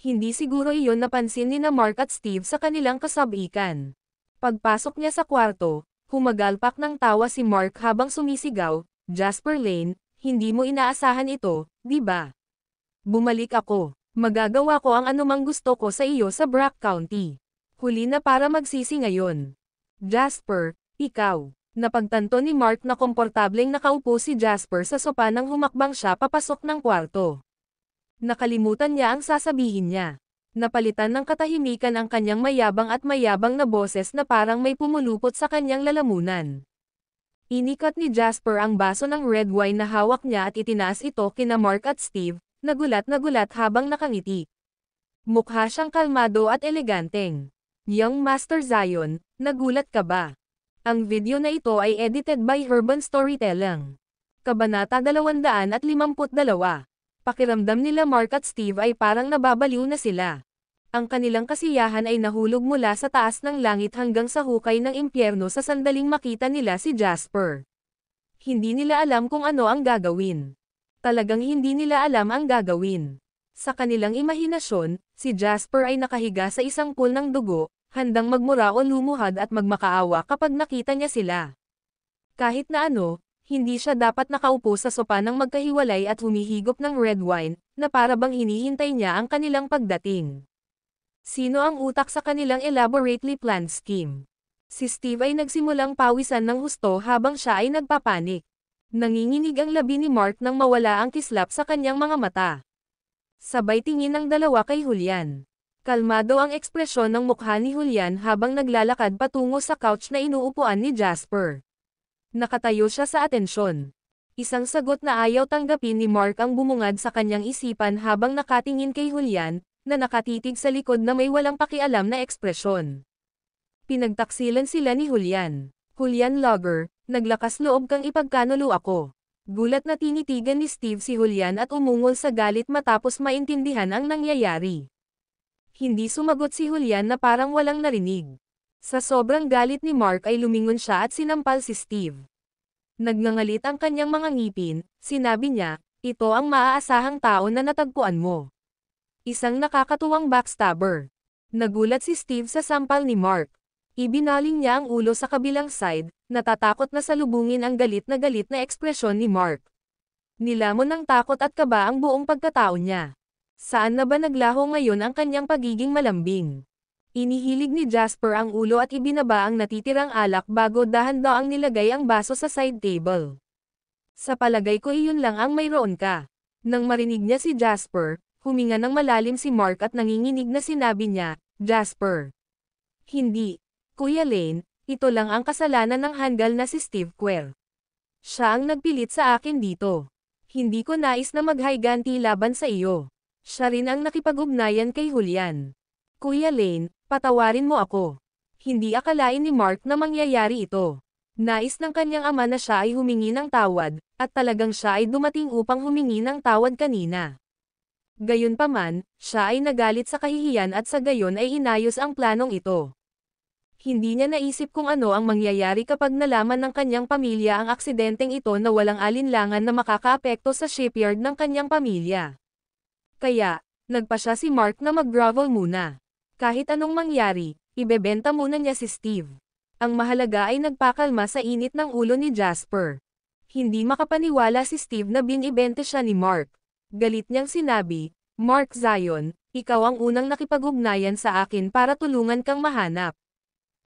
Hindi siguro iyon napansin ni na Mark at Steve sa kanilang kasabikan. Pagpasok niya sa kwarto, humagalpak ng tawa si Mark habang sumisigaw, Jasper Lane, hindi mo inaasahan ito, di ba? Bumalik ako. Magagawa ko ang anumang gusto ko sa iyo sa Brack County. Huli na para magsisi ngayon. Jasper, ikaw. Napagtanto ni Mark na komportableng nakaupo si Jasper sa sopa nang humakbang siya papasok ng kwarto. Nakalimutan niya ang sasabihin niya. Napalitan ng katahimikan ang kanyang mayabang na boses na parang may pumulupot sa kanyang lalamunan. Inikat ni Jasper ang baso ng red wine na hawak niya at itinaas ito kina Mark at Steve. Nagulat habang nakangiti. Mukha siyang kalmado at eleganteng. Young Master Zion, nagulat ka ba? Ang video na ito ay edited by Urban Storytelling. Kabanata 252. Pakiramdam nila Mark at Steve ay parang nababaliw na sila. Ang kanilang kasiyahan ay nahulog mula sa taas ng langit hanggang sa hukay ng impyerno sa sandaling makita nila si Jasper. Hindi nila alam kung ano ang gagawin. Talagang hindi nila alam ang gagawin. Sa kanilang imahinasyon, si Jasper ay nakahiga sa isang pool ng dugo, handang magmura o lumuhad at magmakaawa kapag nakita niya sila. Kahit na ano, hindi siya dapat nakaupo sa sopa ng magkahiwalay at humihigop ng red wine, na para bang hinihintay niya ang kanilang pagdating. Sino ang utak sa kanilang elaborately planned scheme? Si Steve ay nagsimulang pawisan ng husto habang siya ay nagpapanik. Nanginginig ang labi ni Mark nang mawala ang kislap sa kanyang mga mata. Sabay tingin ng dalawa kay Julian. Kalmado ang ekspresyon ng mukha ni Julian habang naglalakad patungo sa couch na inuupuan ni Jasper. Nakatayo siya sa atensyon. Isang sagot na ayaw tanggapin ni Mark ang bumungad sa kanyang isipan habang nakatingin kay Julian, na nakatitig sa likod na may walang pakialam na ekspresyon. Pinagtaksilan sila ni Julian. Julian Logger, naglakas loob kang ipagkanulo ako. Gulat na tinitigan ni Steve si Julian at umungol sa galit matapos maintindihan ang nangyayari. Hindi sumagot si Julian na parang walang narinig. Sa sobrang galit ni Mark ay lumingon siya at sinampal si Steve. Nagngangalit ang kanyang mga ngipin, sinabi niya, ito ang maaasahang tao na natagpuan mo. Isang nakakatuwang backstabber. Nagulat si Steve sa sampal ni Mark. Ibinaling niya ang ulo sa kabilang side, natatakot na salubungin ang galit na ekspresyon ni Mark. Nilamon ng takot at kaba ang buong pagkatao niya. Saan na ba naglaho ngayon ang kanyang pagiging malambing? Inihilig ni Jasper ang ulo at ibinaba ang natitirang alak bago dahan-daang nilagay ang baso sa side table. Sa palagay ko iyon lang ang mayroon ka. Nang marinig niya si Jasper, huminga ng malalim si Mark at nanginginig na sinabi niya, Jasper. Hindi, Kuya Lane, ito lang ang kasalanan ng handgal na si Steve Quer. Siya ang nagpilit sa akin dito. Hindi ko nais na maghiganti laban sa iyo. Siya rin ang nakipag-ugnayan kay Julian. Kuya Lane, patawarin mo ako. Hindi akalain ni Mark na mangyayari ito. Nais ng kanyang ama na siya ay humingi ng tawad, at talagang siya ay dumating upang humingi ng tawad kanina. Gayunpaman, siya ay nagalit sa kahihiyan at sa gayon ay inayos ang planong ito. Hindi niya naisip kung ano ang mangyayari kapag nalaman ng kanyang pamilya ang aksidenteng ito na walang alinlangan na makakaapekto sa shipyard ng kanyang pamilya. Kaya, nagpa siya si Mark na mag-grovel muna. Kahit anong mangyari, ibebenta muna niya si Steve. Ang mahalaga ay nagpakalma sa init ng ulo ni Jasper. Hindi makapaniwala si Steve na binibente siya ni Mark. Galit niyang sinabi, Mark Zion, ikaw ang unang nakipag-ugnayan sa akin para tulungan kang mahanap.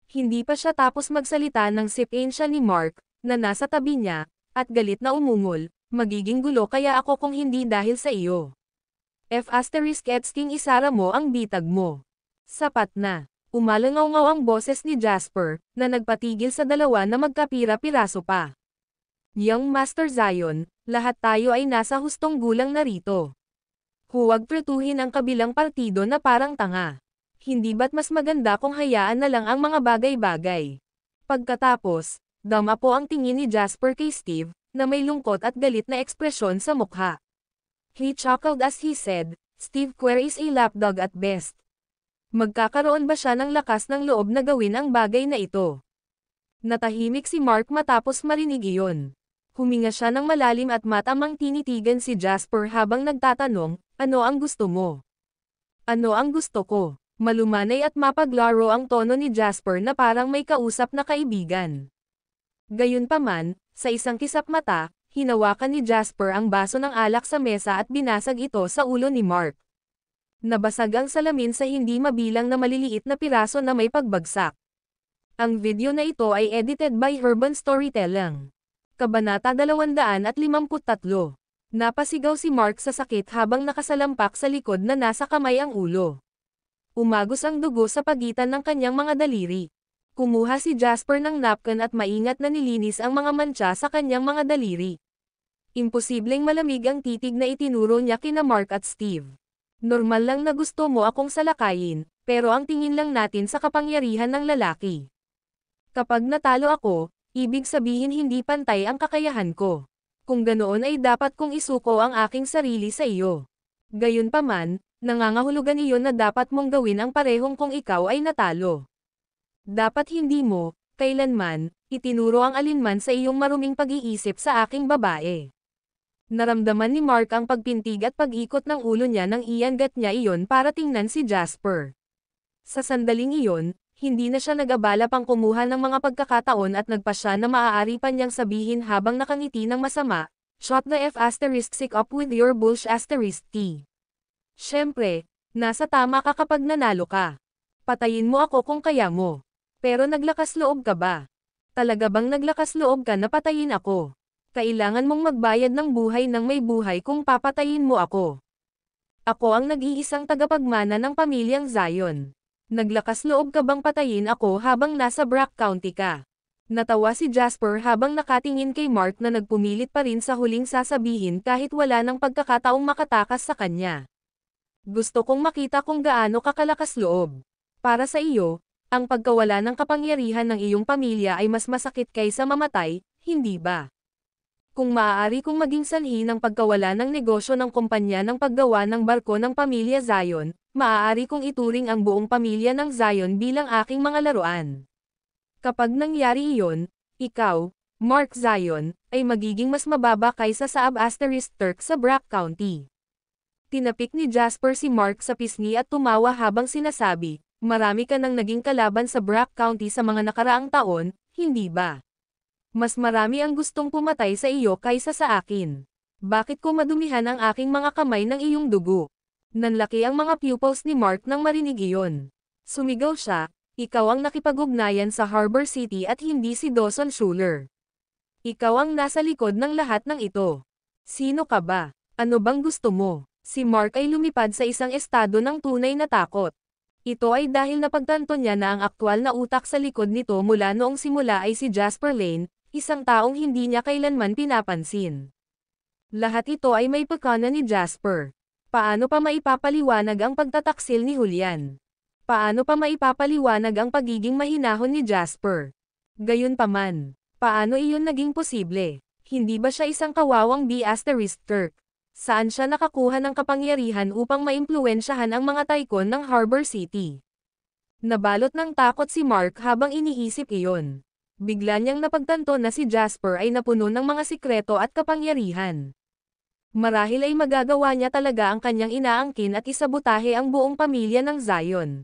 Hindi pa siya tapos magsalita nang sipin siya ni Mark, na nasa tabi niya, at galit na umungol, magiging gulo kaya ako kung hindi dahil sa iyo. F***ing isara mo ang bitag mo. Sapat na. Umalangaw-ngaw ang boses ni Jasper, na nagpatigil sa dalawa na magkapira-piraso pa. Young Master Zion, lahat tayo ay nasa hustong gulang na rito. Huwag pretuhin ang kabilang partido na parang tanga. Hindi ba't mas maganda kung hayaan na lang ang mga bagay-bagay? Pagkatapos, dama po ang tingin ni Jasper kay Steve, na may lungkot at galit na ekspresyon sa mukha. He chuckled as he said, Steve Quer is a lapdog at best. Magkakaroon ba siya ng lakas ng loob na gawin ang bagay na ito? Natahimik si Mark matapos marinig iyon. Huminga siya ng malalim at matamang tinitigan si Jasper habang nagtatanong, ano ang gusto mo? Ano ang gusto ko? Malumanay at mapaglaro ang tono ni Jasper na parang may kausap na kaibigan. Gayunpaman, sa isang kisap mata, hinawakan ni Jasper ang baso ng alak sa mesa at binasag ito sa ulo ni Mark. Nabasag ang salamin sa hindi mabilang na maliliit na piraso na may pagbagsak. Ang video na ito ay edited by Urban Storytelling. Kabanata 253. Napasigaw si Mark sa sakit habang nakasalampak sa likod na nasa kamay ang ulo. Umagos ang dugo sa pagitan ng kanyang mga daliri. Kumuha si Jasper ng napkin at maingat na nilinis ang mga mantsa sa kanyang mga daliri. Imposibleng malamig ang titig na itinuro niya kina Mark at Steve. Normal lang na gusto mo akong salakayin, pero ang tingin lang natin sa kapangyarihan ng lalaki. Kapag natalo ako, ibig sabihin hindi pantay ang kakayahan ko. Kung ganoon ay dapat kong isuko ang aking sarili sa iyo. Gayunpaman, nangangahulugan iyon na dapat mong gawin ang parehong kung ikaw ay natalo. Dapat hindi mo, kailanman, itinuro ang alinman sa iyong maruming pag-iisip sa aking babae. Naramdaman ni Mark ang pagpintig at pag-ikot ng ulo niya nang iangat niya iyon para tingnan si Jasper. Sa sandaling iyon, hindi na siya nag-abala pang kumuha ng mga pagkakataon at nagpa siya na maaari pa niyang sabihin habang nakangiti ng masama, shut the F***sick up with your bullsh**t. Siyempre, nasa tama ka kapag nanalo ka. Patayin mo ako kung kaya mo. Pero naglakas loob ka ba? Talaga bang naglakas loob ka na patayin ako? Kailangan mong magbayad ng buhay ng may buhay kung papatayin mo ako. Ako ang nag-iisang tagapagmana ng pamilyang Zion. Naglakas loob ka bang patayin ako habang nasa Brack County ka? Natawa si Jasper habang nakatingin kay Mark na nagpumilit pa rin sa huling sasabihin kahit wala ng pagkakataong makatakas sa kanya. Gusto kong makita kung gaano kakalakas loob. Para sa iyo, ang pagkawala ng kapangyarihan ng iyong pamilya ay mas masakit kaysa mamatay, hindi ba? Kung maaari kong maging sanhi ng pagkawala ng negosyo ng kumpanya ng paggawa ng barko ng pamilya Zion, maaari kong ituring ang buong pamilya ng Zion bilang aking mga laruan. Kapag nangyari iyon, ikaw, Mark Zion, ay magiging mas mababa kaysa sa Turk sa Brack County. Tinapik ni Jasper si Mark sa pisngi at tumawa habang sinasabi, marami ka nang naging kalaban sa Brack County sa mga nakaraang taon, hindi ba? Mas marami ang gustong pumatay sa iyo kaysa sa akin. Bakit ko madumihan ang aking mga kamay ng iyong dugo? Nanlaki ang mga pupils ni Mark nang marinig iyon. Sumigaw siya, ikaw ang nakipag-ugnayan sa Harbor City at hindi si Dawson Schuler. Ikaw ang nasa likod ng lahat ng ito. Sino ka ba? Ano bang gusto mo? Si Mark ay lumipad sa isang estado ng tunay na takot. Ito ay dahil napagtanto niya na ang aktwal na utak sa likod nito mula noong simula ay si Jasper Lane, isang taong hindi niya kailanman pinapansin. Lahat ito ay may pagkana ni Jasper. Paano pa maipapaliwanag ang pagtataksil ni Julian? Paano pa maipapaliwanag ang pagiging mahinahon ni Jasper? Gayunpaman, paano iyon naging posible? Hindi ba siya isang kawawang B*Kirk? Saan siya nakakuha ng kapangyarihan upang maimpluwensyahan ang mga tycoon ng Harbor City? Nabalot ng takot si Mark habang iniisip iyon. Bigla niyang napagtanto na si Jasper ay napuno ng mga sikreto at kapangyarihan. Marahil ay magagawa niya talaga ang kanyang inaangkin at isabotahe ang buong pamilya ng Zion.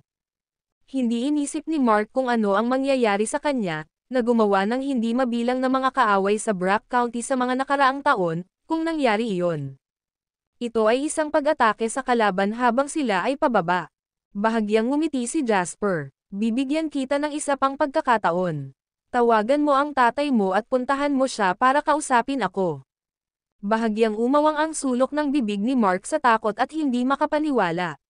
Hindi inisip ni Mark kung ano ang mangyayari sa kanya, na gumawa ng hindi mabilang na mga kaaway sa Brock County sa mga nakaraang taon, kung nangyari iyon. Ito ay isang pag-atake sa kalaban habang sila ay pababa. Bahagyang ngumiti si Jasper. Bibigyan kita ng isa pang pagkakataon. Tawagan mo ang tatay mo at puntahan mo siya para kausapin ako. Bahagyang umawang ang sulok ng bibig ni Mark sa takot at hindi makapaniwala.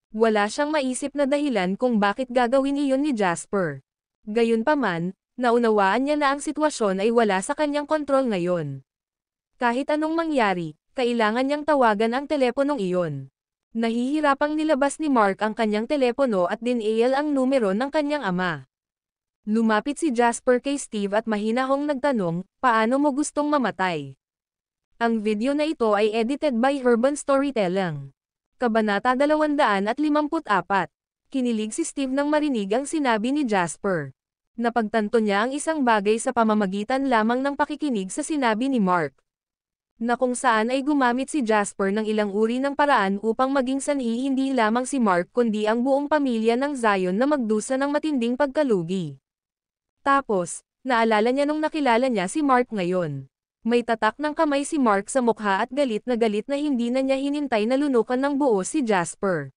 Wala siyang maisip na dahilan kung bakit gagawin iyon ni Jasper. Gayunpaman, naunawaan niya na ang sitwasyon ay wala sa kanyang kontrol ngayon. Kahit anong mangyari, kailangan niyang tawagan ang teleponong iyon. Nahihirapang nilabas ni Mark ang kanyang telepono at dinial ang numero ng kanyang ama. Lumapit si Jasper kay Steve at mahinahong nagtanong, paano mo gustong mamatay? Ang video na ito ay edited by Urban Storytelling. Kabanata 254. Kinilig si Steve nang marinig ang sinabi ni Jasper. Napagtanto niya ang isang bagay sa pamamagitan lamang ng pakikinig sa sinabi ni Mark. Na kung saan ay gumamit si Jasper ng ilang uri ng paraan upang maging sanhi hindi lamang si Mark kundi ang buong pamilya ng Zion na magdusa ng matinding pagkalugi. Tapos, naalala niya nung nakilala niya si Mark ngayon. May tatak ng kamay si Mark sa mukha at galit na hindi na niya hinintay na lunukan ng buo si Jasper.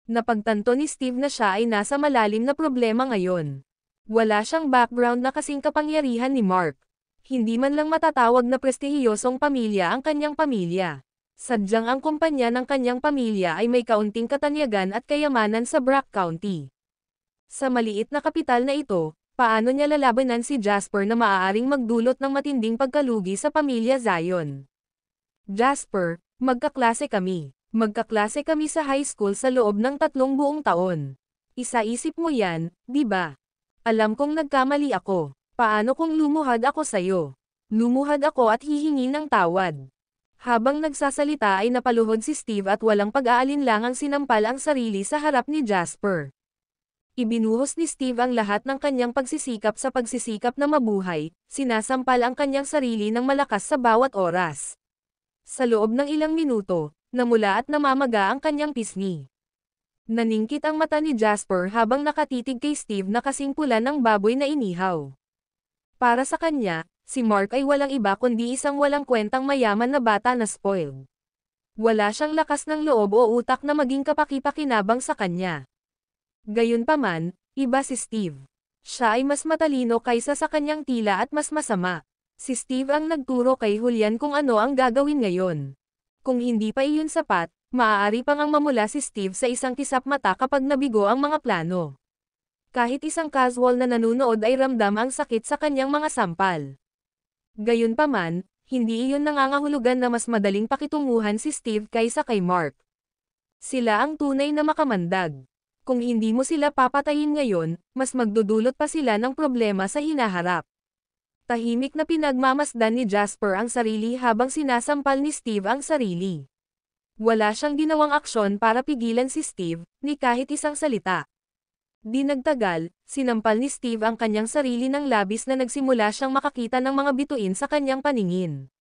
Napagtanto ni Steve na siya ay nasa malalim na problema ngayon. Wala siyang background na kasing kapangyarihan ni Mark. Hindi man lang matatawag na prestihiyosong pamilya ang kanyang pamilya. Sadyang ang kumpanya ng kanyang pamilya ay may kaunting katanyagan at kayamanan sa Brock County. Sa maliit na kapital na ito, paano niya lalabanan si Jasper na maaaring magdulot ng matinding pagkalugi sa pamilya Zion? Jasper, magkaklase kami. Magkaklase kami sa high school sa loob ng 3 buong taon. Isaisip mo yan, di ba? Alam kong nagkamali ako. Paano kung lumuhad ako sa'yo? Lumuhad ako at hihingi ng tawad. Habang nagsasalita ay napaluhod si Steve at walang pag-aalinlangang sinampal ang sarili sa harap ni Jasper. Ibinuhos ni Steve ang lahat ng kanyang pagsisikap sa pagsisikap na mabuhay, sinasampal ang kanyang sarili ng malakas sa bawat oras. Sa loob ng ilang minuto, namula at namamaga ang kanyang pisngi. Naningkit ang mata ni Jasper habang nakatitig kay Steve na kasing pula ng baboy na inihaw. Para sa kanya, si Mark ay walang iba kundi isang walang kwentang mayaman na bata na spoiled. Wala siyang lakas ng loob o utak na maging kapaki-pakinabang sa kanya. Gayunpaman, iba si Steve. Siya ay mas matalino kaysa sa kanyang tila at mas masama. Si Steve ang nagturo kay Julian kung ano ang gagawin ngayon. Kung hindi pa iyon sapat, maaari pang ang mamula si Steve sa isang kisap mata kapag nabigo ang mga plano. Kahit isang casual na nanunood ay ramdam ang sakit sa kanyang mga sampal. Gayunpaman, hindi iyon nangangahulugan na mas madaling pakitunguhan si Steve kaysa kay Mark. Sila ang tunay na makamandag. Kung hindi mo sila papatayin ngayon, mas magdudulot pa sila ng problema sa hinaharap. Tahimik na pinagmamasdan ni Jasper ang sarili habang sinasampal ni Steve ang sarili. Wala siyang ginawang aksyon para pigilan si Steve, ni kahit isang salita. Di nagtagal, sinampal ni Steve ang kanyang sarili ng labis na nagsimula siyang makakita ng mga bituin sa kanyang paningin.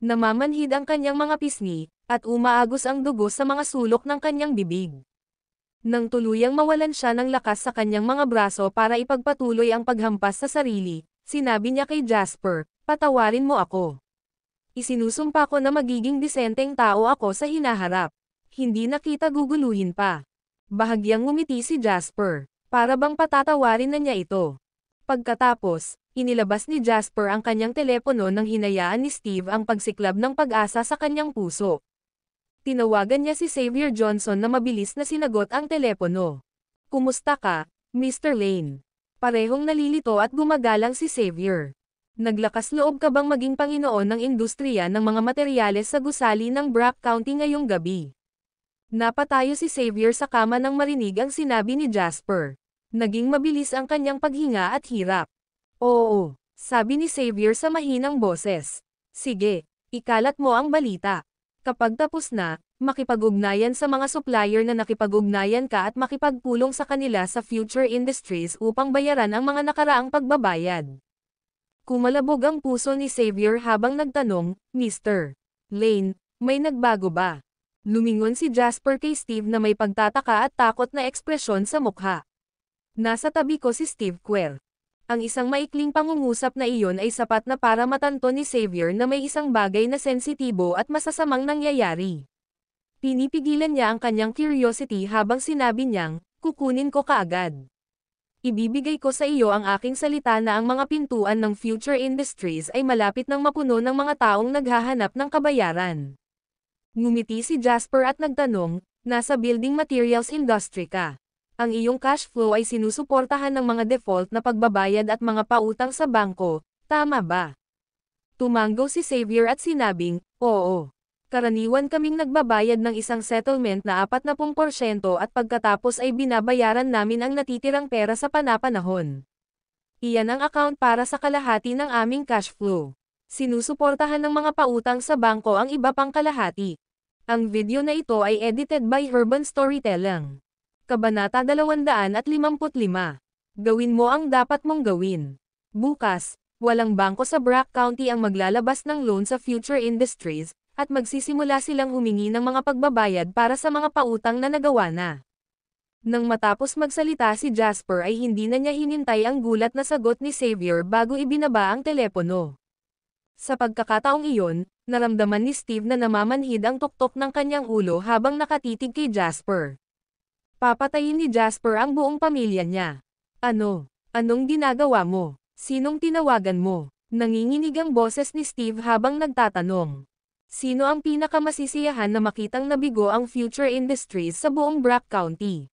Namamanhid ang kanyang mga pisngi, at umaagos ang dugo sa mga sulok ng kanyang bibig. Nang tuluyang mawalan siya ng lakas sa kanyang mga braso para ipagpatuloy ang paghampas sa sarili, sinabi niya kay Jasper, patawarin mo ako. Isinusumpa ko na magiging disenteng tao ako sa hinaharap. Hindi na kita guguluhin pa. Bahagyang ngumiti si Jasper. Para bang patatawarin na niya ito. Pagkatapos, inilabas ni Jasper ang kanyang telepono nang hinayaan ni Steve ang pagsiklab ng pag-asa sa kanyang puso. Tinawagan niya si Xavier Johnson na mabilis na sinagot ang telepono. Kumusta ka, Mr. Lane? Parehong nalilito at gumagalang si Xavier. Naglakas loob ka bang maging Panginoon ng industriya ng mga materyales sa gusali ng Brack County ngayong gabi? Napatayo si Xavier sa kama nang marinig ang sinabi ni Jasper. Naging mabilis ang kanyang paghinga at hirap. Oo, sabi ni Xavier sa mahinang boses. Sige, ikalat mo ang balita. Kapag tapos na, makipag-ugnayan sa mga supplier na nakipag-ugnayan ka at makipagpulong sa kanila sa Future Industries upang bayaran ang mga nakaraang pagbabayad. Kumalabog ang puso ni Xavier habang nagtanong, Mr. Lane, may nagbago ba? Lumingon si Jasper kay Steve na may pagtataka at takot na ekspresyon sa mukha. Nasa tabi ko si Steve Quer. Ang isang maikling pangungusap na iyon ay sapat na para matanto ni Xavier na may isang bagay na sensitibo at masasamang nangyayari. Pinipigilan niya ang kanyang curiosity habang sinabi niyang, kukunin ko kaagad. Ibibigay ko sa iyo ang aking salita na ang mga pintuan ng Future Industries ay malapit nang mapuno ng mga taong naghahanap ng kabayaran. Ngumiti si Jasper at nagtanong, nasa building materials industry ka. Ang iyong cash flow ay sinusuportahan ng mga default na pagbabayad at mga pautang sa bangko, tama ba? Tumanggo si Xavier at sinabing, oo. Karaniwan kaming nagbabayad ng isang settlement na 40% at pagkatapos ay binabayaran namin ang natitirang pera sa panapanahon. Iyan ang account para sa kalahati ng aming cash flow. Sinusuportahan ng mga pautang sa bangko ang iba pang kalahati. Ang video na ito ay edited by Herban Storytelling. Kabanata 255. Gawin mo ang dapat mong gawin. Bukas, walang bangko sa Brack County ang maglalabas ng loan sa Future Industries, at magsisimula silang humingi ng mga pagbabayad para sa mga pautang na nagawa na. Nang matapos magsalita si Jasper ay hindi na niya hinintay ang gulat na sagot ni Xavier bago ibinaba ang telepono. Sa pagkakataong iyon, naramdaman ni Steve na namamanhid ang tuktok ng kanyang ulo habang nakatitig kay Jasper. Papatayin ni Jasper ang buong pamilya niya. Ano? Anong ginagawa mo? Sinong tinawagan mo? Nanginginig ang boses ni Steve habang nagtatanong. Sino ang pinakamasisiyahan na makitang nabigo ang Future Industries sa buong Brack County?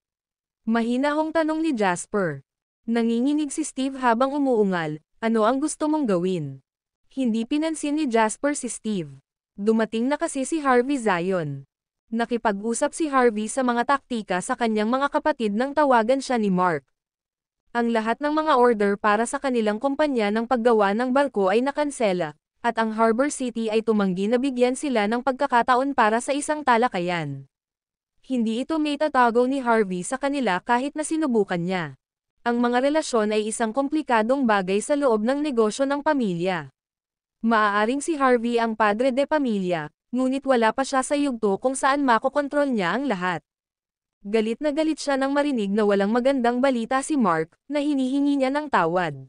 Mahinahong tanong ni Jasper. Nanginginig si Steve habang umuungal, ano ang gusto mong gawin? Hindi pinansin ni Jasper si Steve. Dumating na kasi si Harvey Zion. Nakipag-usap si Harvey sa mga taktika sa kanyang mga kapatid nang tawagan siya ni Mark. Ang lahat ng mga order para sa kanilang kumpanya ng paggawa ng barko ay nakansela, at ang Harbor City ay tumanggi na bigyan sila ng pagkakataon para sa isang talakayan. Hindi ito maitatago ni Harvey sa kanila kahit na sinubukan niya. Ang mga relasyon ay isang komplikadong bagay sa loob ng negosyo ng pamilya. Maaaring si Harvey ang padre de pamilya, ngunit wala pa siya sa yugto kung saan makokontrol niya ang lahat. Galit na galit siya nang marinig na walang magandang balita si Mark, na hinihingi niya ng tawad.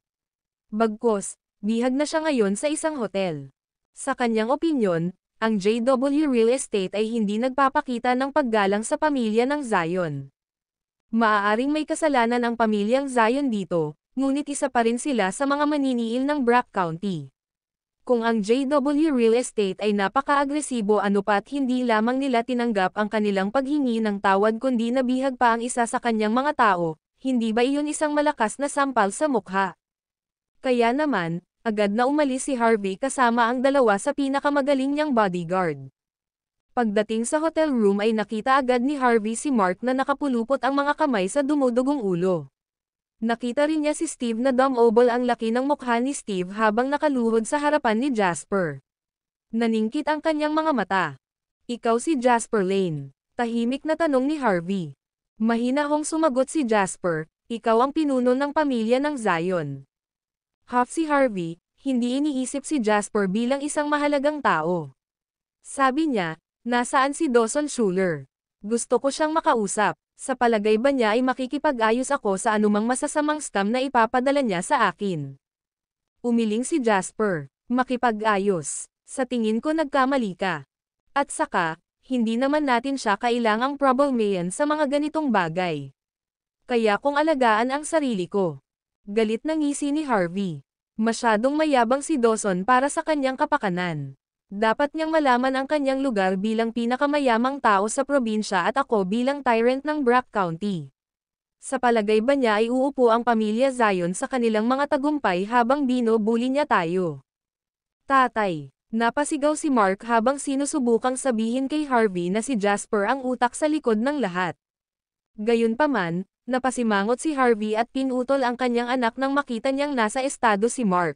Bagkus, bihag na siya ngayon sa isang hotel. Sa kanyang opinyon, ang JW Real Estate ay hindi nagpapakita ng paggalang sa pamilya ng Zion. Maaaring may kasalanan ang pamilyang Zion dito, ngunit isa pa rin sila sa mga maniniil ng Brack County. Kung ang JW Real Estate ay napaka-agresibo ano pa't hindi lamang nila tinanggap ang kanilang paghingi ng tawad kundi nabihag pa ang isa sa kanyang mga tao, hindi ba iyon isang malakas na sampal sa mukha? Kaya naman, agad na umalis si Harvey kasama ang dalawa sa pinakamagaling niyang bodyguard. Pagdating sa hotel room ay nakita agad ni Harvey si Mark na nakapulupot ang mga kamay sa dumudugong ulo. Nakita rin niya si Steve na dumobol ang laki ng mukha ni Steve habang nakaluhod sa harapan ni Jasper. Naningkit ang kanyang mga mata. Ikaw si Jasper Lane. Tahimik na tanong ni Harvey. Mahinahong sumagot si Jasper, ikaw ang pinuno ng pamilya ng Zion. Half si Harvey, hindi iniisip si Jasper bilang isang mahalagang tao. Sabi niya, nasaan si Dawson Schuler? Gusto ko siyang makausap. Sa palagay ba niya ay makikipag-ayos ako sa anumang masasamang scam na ipapadala niya sa akin? Umiling si Jasper. Makipag-ayos. Sa tingin ko nagkamali ka. At saka, Hindi naman natin siya kailangang problemayan sa mga ganitong bagay. Kaya kung alagaan ang sarili ko. Galit na ngisi ni Harvey. Masyadong mayabang si Dawson para sa kanyang kapakanan. Dapat niyang malaman ang kanyang lugar bilang pinakamayamang tao sa probinsya at ako bilang tyrant ng Brack County. Sa palagay ba niya ay uupo ang pamilya Zion sa kanilang mga tagumpay habang binubuli niya tayo? Tatay, napasigaw si Mark habang sinusubukang sabihin kay Harvey na si Jasper ang utak sa likod ng lahat. Gayunpaman, napasimangot si Harvey at pinutol ang kanyang anak nang makita niyang nasa estado si Mark.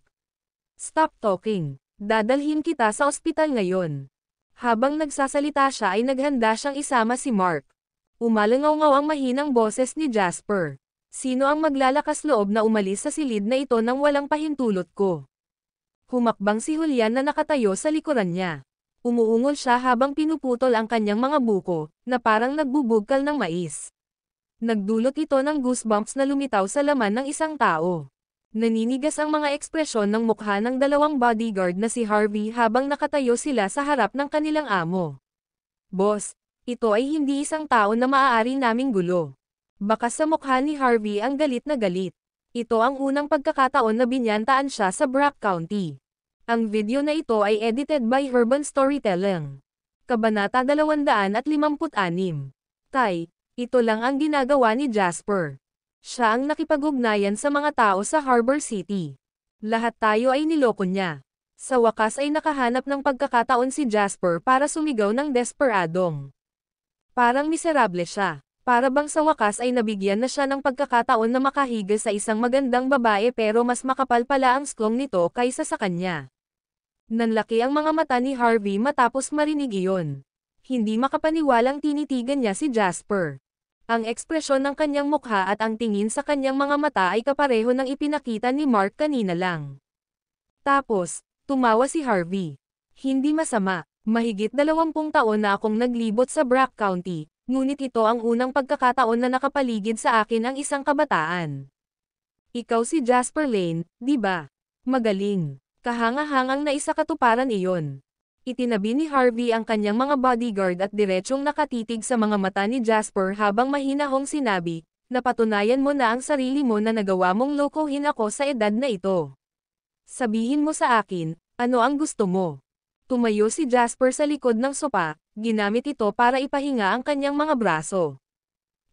Stop talking. Dadalhin kita sa ospital ngayon. Habang nagsasalita siya ay naghanda siyang isama si Mark. Umalangaw-ngaw ang mahinang boses ni Jasper. Sino ang maglalakas loob na umalis sa silid na ito nang walang pahintulot ko? Humakbang si Julian na nakatayo sa likuran niya. Umuungol siya habang pinuputol ang kanyang mga buko, na parang nagbubugkal ng mais. Nagdulot ito ng goosebumps na lumitaw sa laman ng isang tao. Naninigas ang mga ekspresyon ng mukha ng dalawang bodyguard na si Harvey habang nakatayo sila sa harap ng kanilang amo. Boss, ito ay hindi isang tao na maaari naming gulo. Bakas sa mukha ni Harvey ang galit na galit. Ito ang unang pagkakataon na binyantaan siya sa Brack County. Ang video na ito ay edited by Urban Storytelling. Kabanata 256. Tay, ito lang ang ginagawa ni Jasper. Siya ang nakipag-ugnayan sa mga tao sa Harbor City. Lahat tayo ay niloko niya. Sa wakas ay nakahanap ng pagkakataon si Jasper para sumigaw ng desperadong. Parang miserable siya. Para bang sa wakas ay nabigyan na siya ng pagkakataon na makahiga sa isang magandang babae pero mas makapal pala ang sklong nito kaysa sa kanya. Nanlaki ang mga mata ni Harvey matapos marinig iyon. Hindi makapaniwalang tinitigan niya si Jasper. Ang ekspresyon ng kanyang mukha at ang tingin sa kanyang mga mata ay kapareho ng ipinakita ni Mark kanina lang. Tapos, tumawa si Harvey. Hindi masama. Mahigit 20 taon na akong naglibot sa Brack County, ngunit ito ang unang pagkakataon na nakapaligid sa akin ang isang kabataan. Ikaw si Jasper Lane, di ba? Magaling. Kahanga-hangang naisakatuparan iyon. Itinabi ni Harvey ang kanyang mga bodyguard at diretsyong nakatitig sa mga mata ni Jasper habang mahinahong sinabi, napatunayan mo na ang sarili mo na nagawa mong lokohin ako sa edad na ito. Sabihin mo sa akin, ano ang gusto mo? Tumayo si Jasper sa likod ng sopa, ginamit ito para ipahinga ang kanyang mga braso.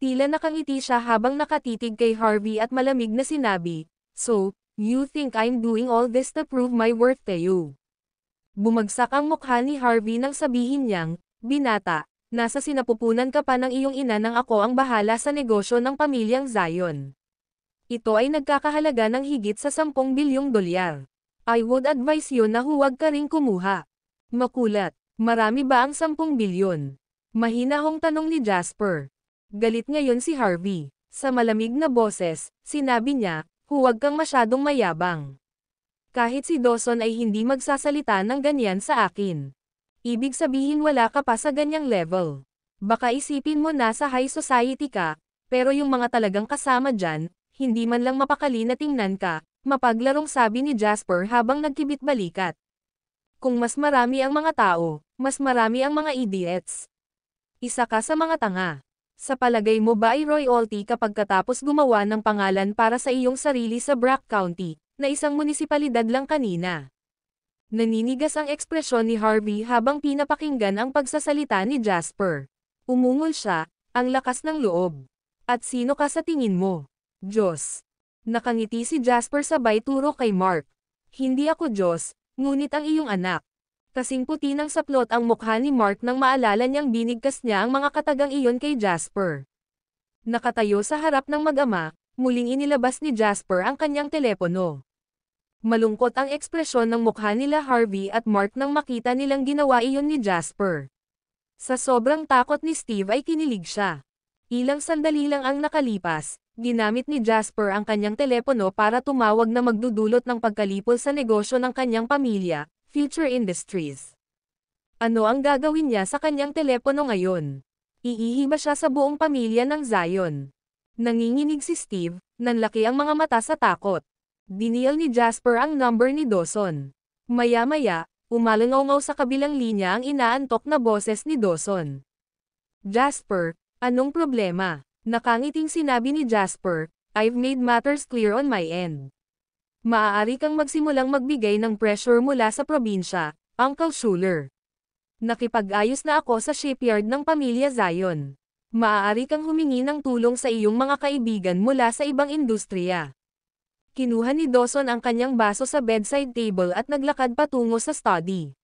Tila nakangiti siya habang nakatitig kay Harvey at malamig na sinabi, so, you think I'm doing all this to prove my worth to you? Bumagsak ang mukha ni Harvey nang sabihin niyang, binata, nasa sinapupunan ka pa ng iyong ina nang ako ang bahala sa negosyo ng pamilyang Zion. Ito ay nagkakahalaga ng higit sa 10 bilyong dolyar. I would advise you na huwag ka ring kumuha. Makulat, marami ba ang 10 bilyon? Mahinahong tanong ni Jasper. Galit ngayon si Harvey. Sa malamig na boses, sinabi niya, huwag kang masyadong mayabang. Kahit si Dawson ay hindi magsasalita ng ganyan sa akin. Ibig sabihin wala ka pa sa ganyang level. Baka isipin mo na sa high society ka, pero yung mga talagang kasama dyan, hindi man lang mapakali na tingnan ka, mapaglarong sabi ni Jasper habang nagkibit balikat. Kung mas marami ang mga tao, mas marami ang mga idiots. Isa ka sa mga tanga. Sa palagay mo ba ay royalty kapag katapos gumawa ng pangalan para sa iyong sarili sa Brack County, na isang munisipalidad lang kanina? Naninigas ang ekspresyon ni Harvey habang pinapakinggan ang pagsasalita ni Jasper. Umungol siya, ang lakas ng loob. At sino ka sa tingin mo? Diyos. Nakangiti si Jasper sabay turo kay Mark. Hindi ako Diyos, ngunit ang iyong anak. Kasing puti ng saplot ang mukha ni Mark nang maalala niyang binigkas niya ang mga katagang iyon kay Jasper. Nakatayo sa harap ng mag-ama, muling inilabas ni Jasper ang kanyang telepono. Malungkot ang ekspresyon ng mukha nila Harvey at Mark nang makita nilang ginawa iyon ni Jasper. Sa sobrang takot ni Steve ay kinilig siya. Ilang sandali lang ang nakalipas, ginamit ni Jasper ang kanyang telepono para tumawag na magdudulot ng pagkalipol sa negosyo ng kanyang pamilya, Future Industries. Ano ang gagawin niya sa kanyang telepono ngayon? Iihiba siya sa buong pamilya ng Zion. Nanginginig si Steve, nanlaki ang mga mata sa takot. Dinial ni Jasper ang number ni Dawson. Maya-maya, Umalangaw sa kabilang linya ang inaantok na boses ni Dawson. Jasper, anong problema? Nakangiting sinabi ni Jasper, I've made matters clear on my end. Maaari kang magsimulang magbigay ng pressure mula sa probinsya, Uncle Schuler. Nakipag-ayos na ako sa shipyard ng pamilya Zion. Maaari kang humingi ng tulong sa iyong mga kaibigan mula sa ibang industriya. Kinuha ni Dawson ang kanyang baso sa bedside table at naglakad patungo sa study.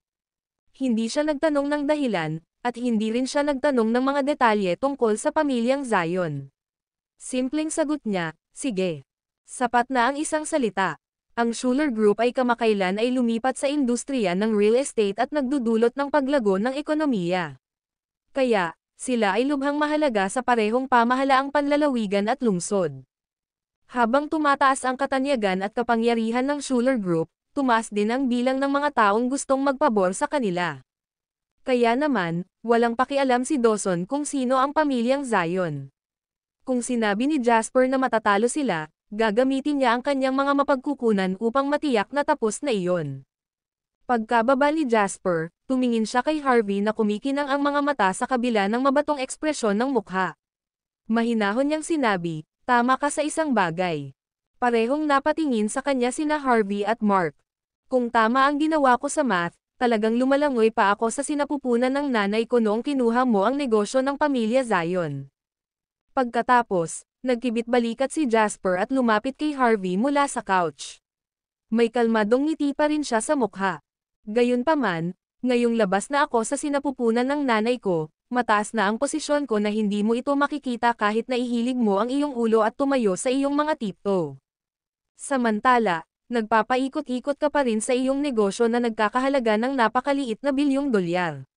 Hindi siya nagtanong ng dahilan, at hindi rin siya nagtanong ng mga detalye tungkol sa pamilyang Zion. Simpleng sagot niya, sige. Sapat na ang isang salita. Ang Schuler Group ay kamakailan ay lumipat sa industriya ng real estate at nagdudulot ng paglago ng ekonomiya. Kaya, sila ay lubhang mahalaga sa parehong pamahalaang panlalawigan at lungsod. Habang tumataas ang katanyagan at kapangyarihan ng Schuler Group, tumaas din ang bilang ng mga taong gustong magpabor sa kanila. Kaya naman, walang pakialam si Dawson kung sino ang pamilyang Zion. Kung sinabi ni Jasper na matatalo sila, gagamitin niya ang kanyang mga mapagkukunan upang matiyak na tapos na iyon. Pagkababa ni Jasper, tumingin siya kay Harvey na kumikinang ang mga mata sa kabila ng mabatong ekspresyon ng mukha. Mahinahon niyang sinabi, tama ka sa isang bagay. Parehong napatingin sa kanya sina Harvey at Mark. Kung tama ang ginawa ko sa math, talagang lumalangoy pa ako sa sinapupunan ng nanay ko noong kinuha mo ang negosyo ng pamilya Zion. Pagkatapos, nagkibit-balikat si Jasper at lumapit kay Harvey mula sa couch. May kalmadong ngiti pa rin siya sa mukha. Gayunpaman, ngayong labas na ako sa sinapupunan ng nanay ko, mataas na ang posisyon ko na hindi mo ito makikita kahit na ihilig mo ang iyong ulo at tumayo sa iyong mga tiptoe. Samantala, nagpapaikot-ikot ka pa rin sa iyong negosyo na nagkakahalaga ng napakaliit na bilyong dolyar.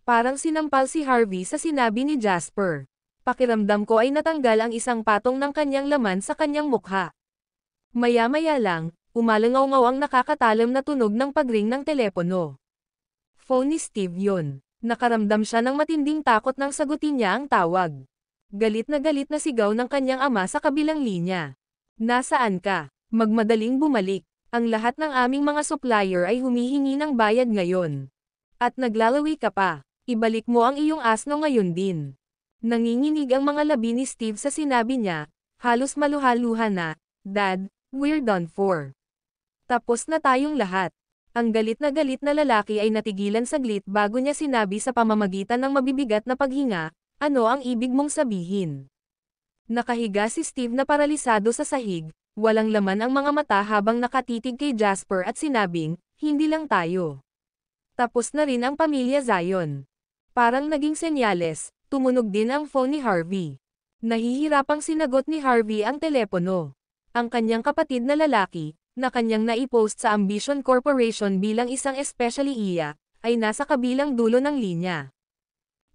Parang sinampal si Harvey sa sinabi ni Jasper. Pakiramdam ko ay natanggal ang isang patong ng kanyang laman sa kanyang mukha. Maya-maya lang, umalangaw-ngaw ang nakakatalam na tunog ng pagring ng telepono. Phone ni Steve yun. Nakaramdam siya ng matinding takot nang sagutin niya ang tawag. Galit na sigaw ng kanyang ama sa kabilang linya. Nasaan ka? Magmadaling bumalik. Ang lahat ng aming mga supplier ay humihingi ng bayad ngayon. At naglalawi ka pa. Ibalik mo ang iyong asno ngayon din. Nanginginig ang mga labi ni Steve sa sinabi niya, halos maluhaluhan na, Dad, we're done for. Tapos na tayong lahat. Ang galit na lalaki ay natigilan saglit bago niya sinabi sa pamamagitan ng mabibigat na paghinga, ano ang ibig mong sabihin? Nakahiga si Steve na paralisado sa sahig, walang laman ang mga mata habang nakatitig kay Jasper at sinabing, hindi lang tayo. Tapos na rin ang pamilya Zion. Parang naging senyales, tumunog din ang phone ni Harvey. Nahihirapang sinagot ni Harvey ang telepono. Ang kanyang kapatid na lalaki, na kanyang naipost sa Ambition Corporation bilang isang especially iya, ay nasa kabilang dulo ng linya.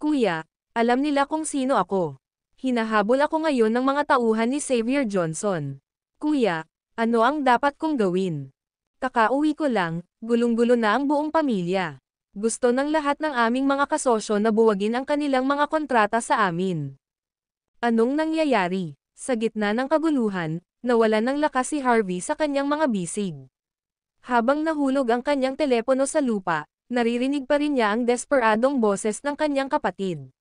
Kuya, alam nila kung sino ako. Hinahabol ako ngayon ng mga tauhan ni Xavier Johnson. Kuya, ano ang dapat kong gawin? Kakauwi ko lang, gulong-gulo na ang buong pamilya. Gusto ng lahat ng aming mga kasosyo na buwagin ang kanilang mga kontrata sa amin. Anong nangyayari? Sa gitna ng kaguluhan, nawalan ng lakas si Harvey sa kanyang mga bisig. Habang nahulog ang kanyang telepono sa lupa, naririnig pa rin niya ang desperadong boses ng kanyang kapatid.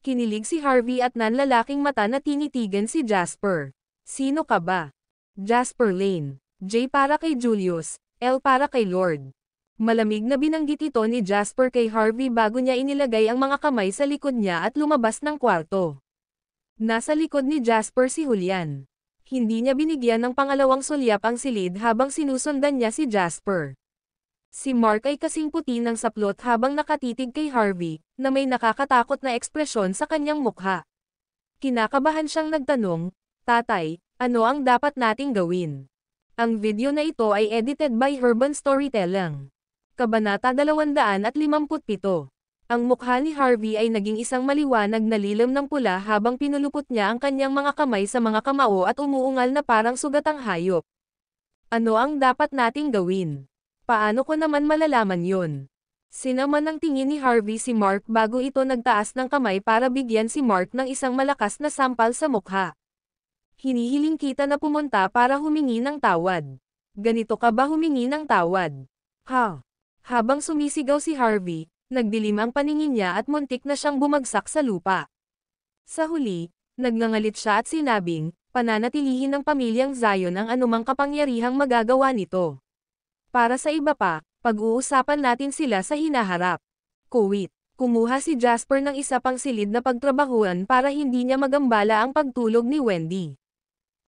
Kinilig si Harvey at nanlalaking mata na tinitigan si Jasper. Sino ka ba? Jasper Lane. J para kay Julius, L para kay Lord. Malamig na binanggit ito ni Jasper kay Harvey bago niya inilagay ang mga kamay sa likod niya at lumabas ng kwarto. Nasa likod ni Jasper si Julian. Hindi niya binigyan ng pangalawang sulyap ang silid habang sinusundan niya si Jasper. Si Mark ay kasing puti ng saplot habang nakatitig kay Harvey, na may nakakatakot na ekspresyon sa kanyang mukha. Kinakabahan siyang nagtanong, Tatay, ano ang dapat nating gawin? Ang video na ito ay edited by Urban Storytelling. Kabanata 257. Ang mukha ni Harvey ay naging isang maliwanag na lilam ng pula habang pinulupot niya ang kanyang mga kamay sa mga kamao at umuungal na parang sugatang hayop. Ano ang dapat nating gawin? Paano ko naman malalaman yon? Sinaman ng tingin ni Harvey si Mark bago ito nagtaas ng kamay para bigyan si Mark ng isang malakas na sampal sa mukha. Hinihiling kita na pumunta para humingi ng tawad. Ganito ka ba humingi ng tawad? Ha? Habang sumisigaw si Harvey, nagdilim ang paningin niya at muntik na siyang bumagsak sa lupa. Sa huli, nagngangalit siya at sinabing, pananatilihin ng pamilyang Zion ang anumang kapangyarihang magagawa nito. Para sa iba pa, pag-uusapan natin sila sa hinaharap. Kuwit. Kumuha si Jasper ng isa pang silid na pagtrabahuan para hindi niya magambala ang pagtulog ni Wendy.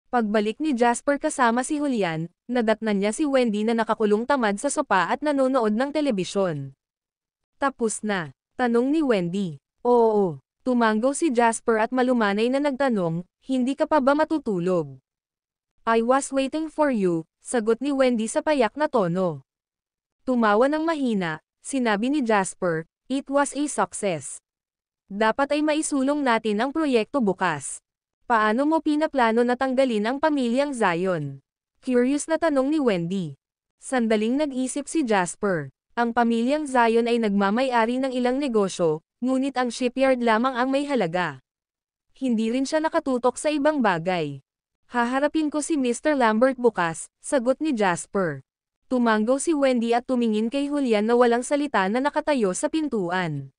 Pagbalik ni Jasper kasama si Julian, nadatnan niya si Wendy na nakakulong tamad sa sopa at nanonood ng telebisyon. Tapos na? Tanong ni Wendy. Oo. Tumanggaw si Jasper at malumanay na nagtanong, hindi ka pa ba matutulog? I was waiting for you, sagot ni Wendy sa payak na tono. Tumawa ng mahina, sinabi ni Jasper, it was a success. Dapat ay maisulong natin ang proyekto bukas. Paano mo pinaplano na tanggalin ang pamilyang Zion? Curious na tanong ni Wendy. Sandaling nag-isip si Jasper. Ang pamilyang Zion ay nagmamay-ari ng ilang negosyo, ngunit ang shipyard lamang ang may halaga. Hindi rin siya nakatutok sa ibang bagay. Haharapin ko si Mr. Lambert bukas, sagot ni Jasper. Tumanggaw si Wendy at tumingin kay Julian na walang salita na nakatayo sa pintuan.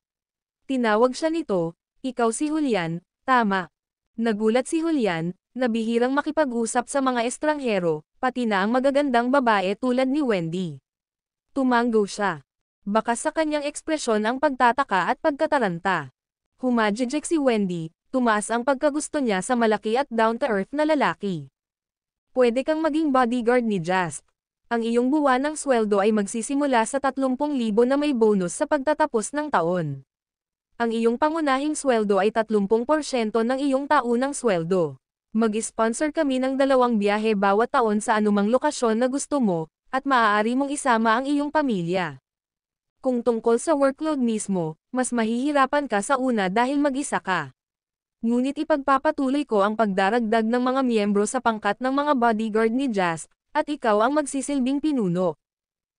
Tinawag siya nito, ikaw si Julian, tama. Nagulat si Julian, na bihirang makipag-usap sa mga estranghero, pati na ang magagandang babae tulad ni Wendy. Tumanggaw siya. Baka sa kanyang ekspresyon ang pagtataka at pagkataranta. Humajijek si Wendy, tumaas ang pagkagusto niya sa malaki at down-to-earth na lalaki. Pwede kang maging bodyguard ni Jasp. Ang iyong buwan ng sweldo ay magsisimula sa 30,000 na may bonus sa pagtatapos ng taon. Ang iyong pangunahing sweldo ay 30% ng iyong taunang sweldo. Mag-sponsor kami ng 2 biyahe bawat taon sa anumang lokasyon na gusto mo, at maaari mong isama ang iyong pamilya. Kung tungkol sa workload mismo, mas mahihirapan ka sa una dahil mag-isa ka. Ngunit ipagpapatuloy ko ang pagdaragdag ng mga miyembro sa pangkat ng mga bodyguard ni Jasp, at ikaw ang magsisilbing pinuno.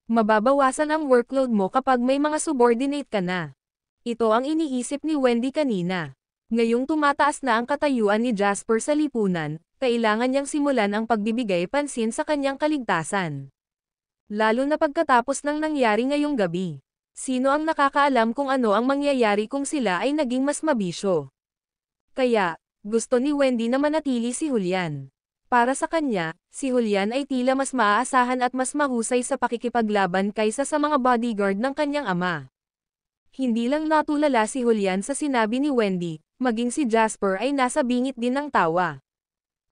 Mababawasan ang workload mo kapag may mga subordinate ka na. Ito ang iniisip ni Wendy kanina. Ngayong tumataas na ang katayuan ni Jasper sa lipunan, kailangan niyang simulan ang pagbibigay pansin sa kanyang kaligtasan. Lalo na pagkatapos ng nangyari ngayong gabi. Sino ang nakakaalam kung ano ang mangyayari kung sila ay naging mas mabisyo? Kaya, gusto ni Wendy na manatili si Julian. Para sa kanya, si Julian ay tila mas maaasahan at mas mahusay sa pakikipaglaban kaysa sa mga bodyguard ng kanyang ama. Hindi lang natulala si Julian sa sinabi ni Wendy, maging si Jasper ay nasa bingit din ng tawa.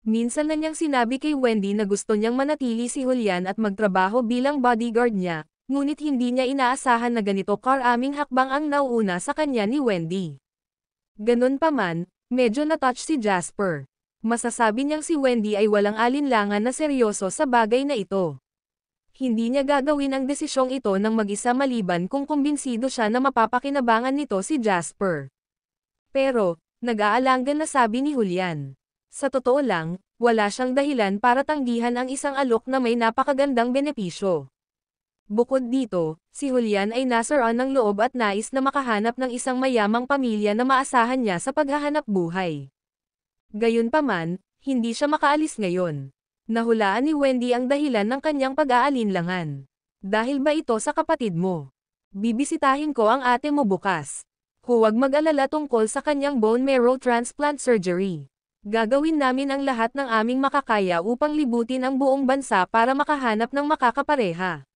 Minsan na niyang sinabi kay Wendy na gusto niyang manatili si Julian at magtrabaho bilang bodyguard niya, ngunit hindi niya inaasahan na ganito karaming hakbang ang nauuna sa kanya ni Wendy. Ganun pa man, medyo na-touch si Jasper. Masasabi niyang si Wendy ay walang alinlangan na seryoso sa bagay na ito. Hindi niya gagawin ang desisyong ito ng mag-isa maliban kung kumbinsido siya na mapapakinabangan nito si Jasper. Pero, nag-aalanggan na sabi ni Julian. Sa totoo lang, wala siyang dahilan para tanggihan ang isang alok na may napakagandang benepisyo. Bukod dito, si Julian ay nasaraan ng loob at nais na makahanap ng isang mayamang pamilya na maasahan niya sa paghahanap buhay. Gayunpaman, hindi siya makaalis ngayon. Nahulaan ni Wendy ang dahilan ng kanyang pag-aalinlangan. Dahil ba ito sa kapatid mo? Bibisitahin ko ang ate mo bukas. Huwag mag-alala tungkol sa kanyang bone marrow transplant surgery. Gagawin namin ang lahat ng aming makakaya upang libutin ang buong bansa para makahanap ng makakapareha.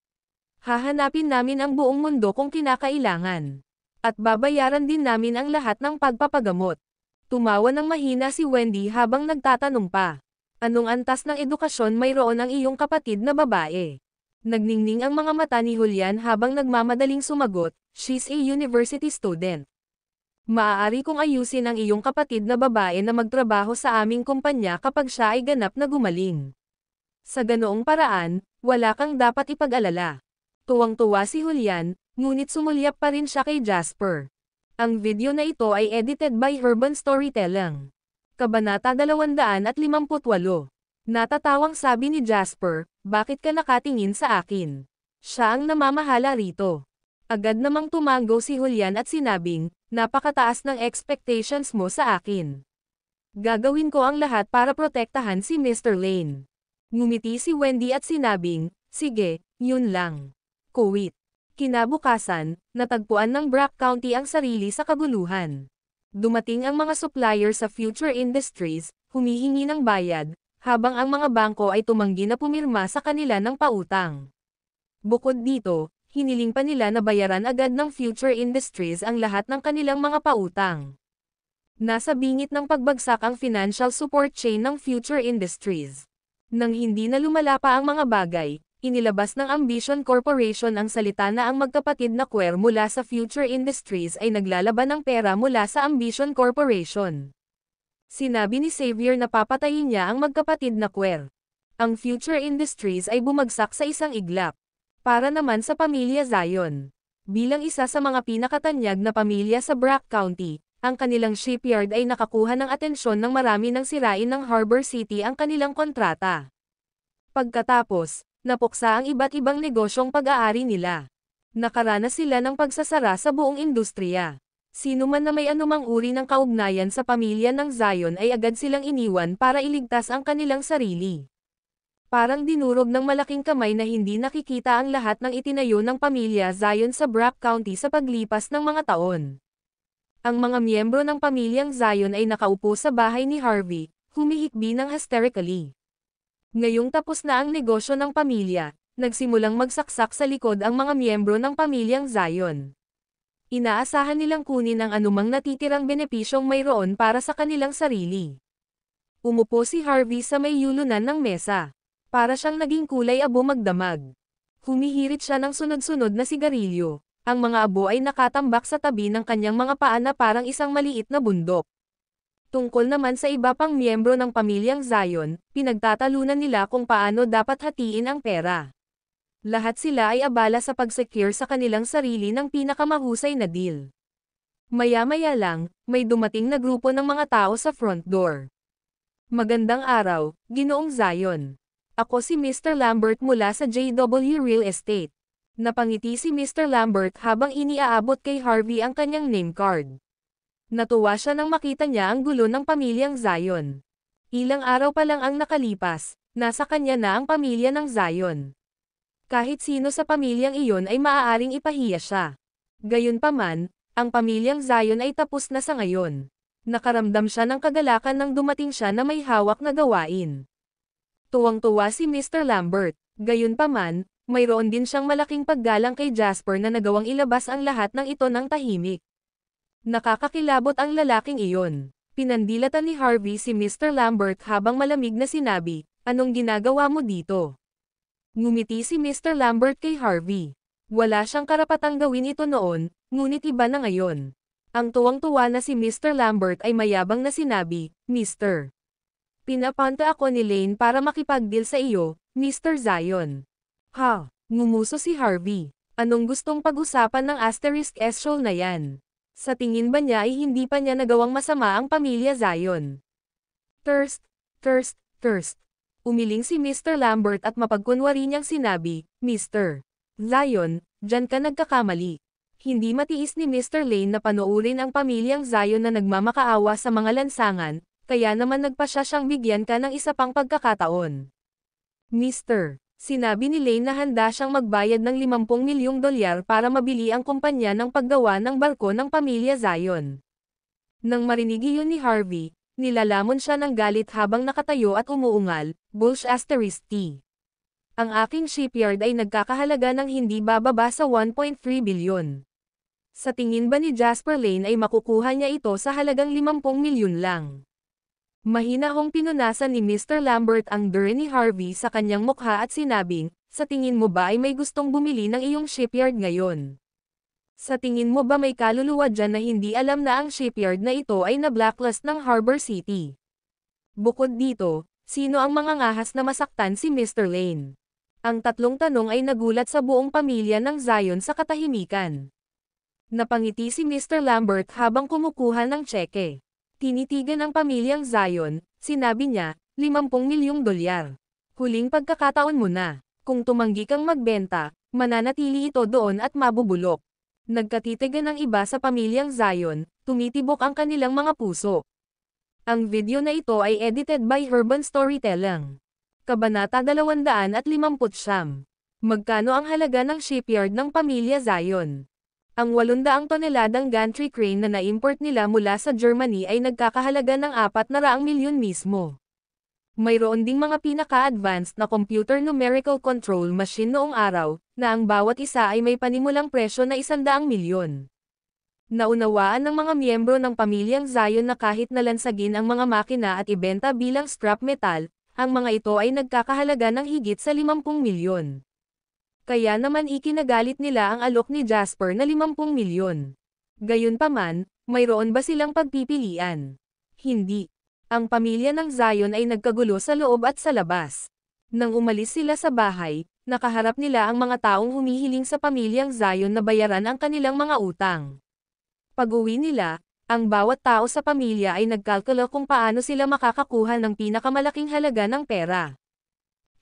Hahanapin namin ang buong mundo kung kinakailangan. At babayaran din namin ang lahat ng pagpapagamot. Tumawa ng mahina si Wendy habang nagtatanong pa. Anong antas ng edukasyon mayroon ang iyong kapatid na babae? Nagningning ang mga mata ni Julian habang nagmamadaling sumagot, she's a university student. Maaari kong ayusin ang iyong kapatid na babae na magtrabaho sa aming kumpanya kapag siya ay ganap na gumaling. Sa ganoong paraan, wala kang dapat ipag-alala. Tuwang-tuwa si Julian, ngunit sumulyap pa rin siya kay Jasper. Ang video na ito ay edited by Urban Storytelling. Kabanata 258. Natatawang sabi ni Jasper, bakit ka nakatingin sa akin? Siya ang namamahala rito. Agad namang tumanggo si Julian at sinabing, napakataas ng expectations mo sa akin. Gagawin ko ang lahat para protektahan si Mr. Lane. Ngumiti si Wendy at sinabing, sige, yun lang. Kuwit. Kinabukasan, natagpuan ng Brack County ang sarili sa kaguluhan. Dumating ang mga supplier sa Future Industries, humihingi ng bayad, habang ang mga bangko ay tumanggi na pumirma sa kanila ng pautang. Bukod dito, hiniling pa nila na bayaran agad ng Future Industries ang lahat ng kanilang mga pautang. Nasa bingit ng pagbagsak ang financial support chain ng Future Industries. Nang hindi na lumala pa ang mga bagay, inilabas ng Ambition Corporation ang salita na ang magkapatid na Kwer mula sa Future Industries ay naglalaban ng pera mula sa Ambition Corporation. Sinabi ni Xavier na papatayin niya ang magkapatid na Kwer. Ang Future Industries ay bumagsak sa isang iglap. Para naman sa pamilya Zion. Bilang isa sa mga pinakatanyag na pamilya sa Brack County, ang kanilang shipyard ay nakakuha ng atensyon ng marami nang sirain ng Harbor City ang kanilang kontrata. Pagkatapos, napuksa ang iba't ibang negosyong pag-aari nila. Nakaranas sila ng pagsasara sa buong industriya. Sino man na may anumang uri ng kaugnayan sa pamilya ng Zion ay agad silang iniwan para iligtas ang kanilang sarili. Parang dinurog ng malaking kamay na hindi nakikita ang lahat ng itinayo ng pamilya Zion sa Brack County sa paglipas ng mga taon. Ang mga miyembro ng pamilyang Zion ay nakaupo sa bahay ni Harvey, humihikbi ng hysterically. Ngayong tapos na ang negosyo ng pamilya, nagsimulang magsaksak sa likod ang mga miyembro ng pamilyang Zion. Inaasahan nilang kunin ang anumang natitirang benepisyong mayroon para sa kanilang sarili. Umupo si Harvey sa may yulunan ng mesa. Para siyang naging kulay abo magdamag. Humihirit siya ng sunod-sunod na sigarilyo. Ang mga abo ay nakatambak sa tabi ng kanyang mga paa na parang isang maliit na bundok. Tungkol naman sa iba pang miyembro ng pamilyang Zion, pinagtatalunan nila kung paano dapat hatiin ang pera. Lahat sila ay abala sa pag-secure sa kanilang sarili ng pinakamahusay na deal. Maya-maya lang, may dumating na grupo ng mga tao sa front door. Magandang araw, Ginoong Zion. Ako si Mr. Lambert mula sa JW Real Estate. Napangiti si Mr. Lambert habang iniaabot kay Harvey ang kanyang name card. Natuwa siya nang makita niya ang gulo ng pamilyang Zion. Ilang araw pa lang ang nakalipas, nasa kanya na ang pamilya ng Zion. Kahit sino sa pamilyang iyon ay maaaring ipahiya siya. Gayunpaman, ang pamilyang Zion ay tapos na sa ngayon. Nakaramdam siya ng kagalakan nang dumating siya na may hawak na gawain. Tuwang-tuwa si Mr. Lambert, gayunpaman, mayroon din siyang malaking paggalang kay Jasper na nagawang ilabas ang lahat ng ito ng tahimik. Nakakakilabot ang lalaking iyon. Pinandilatan ni Harvey si Mr. Lambert habang malamig na sinabi, "Anong ginagawa mo dito?" Ngumiti si Mr. Lambert kay Harvey. Wala siyang karapatang gawin ito noon, ngunit iba na ngayon. Ang tuwang-tuwa na si Mr. Lambert ay mayabang na sinabi, "Mr. Pinapunta ako ni Lane para makipag-deal sa iyo, Mr. Zion." Ha? Ngumuso si Harvey. Anong gustong pag-usapan ng asterisk S-show na yan? Sa tingin ba niya ay hindi pa niya nagawang masama ang pamilya Zion? Thirst. Umiling si Mr. Lambert at mapagkunwari niyang sinabi, "Mr. Zion, dyan ka nagkakamali." Hindi matiis ni Mr. Lane na panoorin ang pamilyang Zion na nagmamakaawa sa mga lansangan, kaya naman nagpasya siyang bigyan ka ng isa pang pagkakataon. "Mr. Sinabi ni Lane na handa siyang magbayad ng $50 milyong para mabili ang kumpanya ng paggawa ng barko ng pamilya Zion. Nang marinig iyon ni Harvey, nilalamon siya ng galit habang nakatayo at umuungal, "Bullsh asterisk T. Ang aking shipyard ay nagkakahalaga ng hindi bababa sa 1.3 bilyon. Sa tingin ba ni Jasper Lane ay makukuha niya ito sa halagang 50 milyon lang?" Mahinahong pinunasan ni Mr. Lambert ang dure ni Harvey sa kanyang mukha at sinabing, "Sa tingin mo ba ay may gustong bumili ng iyong shipyard ngayon? Sa tingin mo ba may kaluluwa dyan na hindi alam na ang shipyard na ito ay na-blacklist ng Harbor City? Bukod dito, sino ang mga ngahas na masaktan si Mr. Lane?" Ang tatlong tanong ay nagulat sa buong pamilya ng Zion sa katahimikan. Napangiti si Mr. Lambert habang kumukuha ng tseke. Tinitigan ang pamilyang Zion, sinabi niya, $50 milyong. Huling pagkakataon mo na. Kung tumanggi kang magbenta, mananatili ito doon at mabubulok. Nagkatitigan ang iba sa pamilyang Zion, tumitibok ang kanilang mga puso. Ang video na ito ay edited by Urban Storytelling. Kabanata 250. Magkano ang halaga ng shipyard ng pamilya Zion? Ang 800 toneladang gantry crane na na-import nila mula sa Germany ay nagkakahalaga ng 400 milyon mismo. Mayroon ding mga pinaka-advanced na computer numerical control machine noong araw, na ang bawat isa ay may panimulang presyo na 100 milyon. Naunawaan ng mga miyembro ng pamilyang Zion na kahit nalansagin ang mga makina at ibenta bilang scrap metal, ang mga ito ay nagkakahalaga ng higit sa 50 milyon. Kaya naman ikinagalit nila ang alok ni Jasper na 50 milyon. Gayunpaman, mayroon ba silang pagpipilian? Hindi. Ang pamilya ng Zion ay nagkagulo sa loob at sa labas. Nang umalis sila sa bahay, nakaharap nila ang mga taong humihiling sa pamilyang Zion na bayaran ang kanilang mga utang. Pag-uwi nila, ang bawat tao sa pamilya ay nagkalkulo kung paano sila makakakuha ng pinakamalaking halaga ng pera.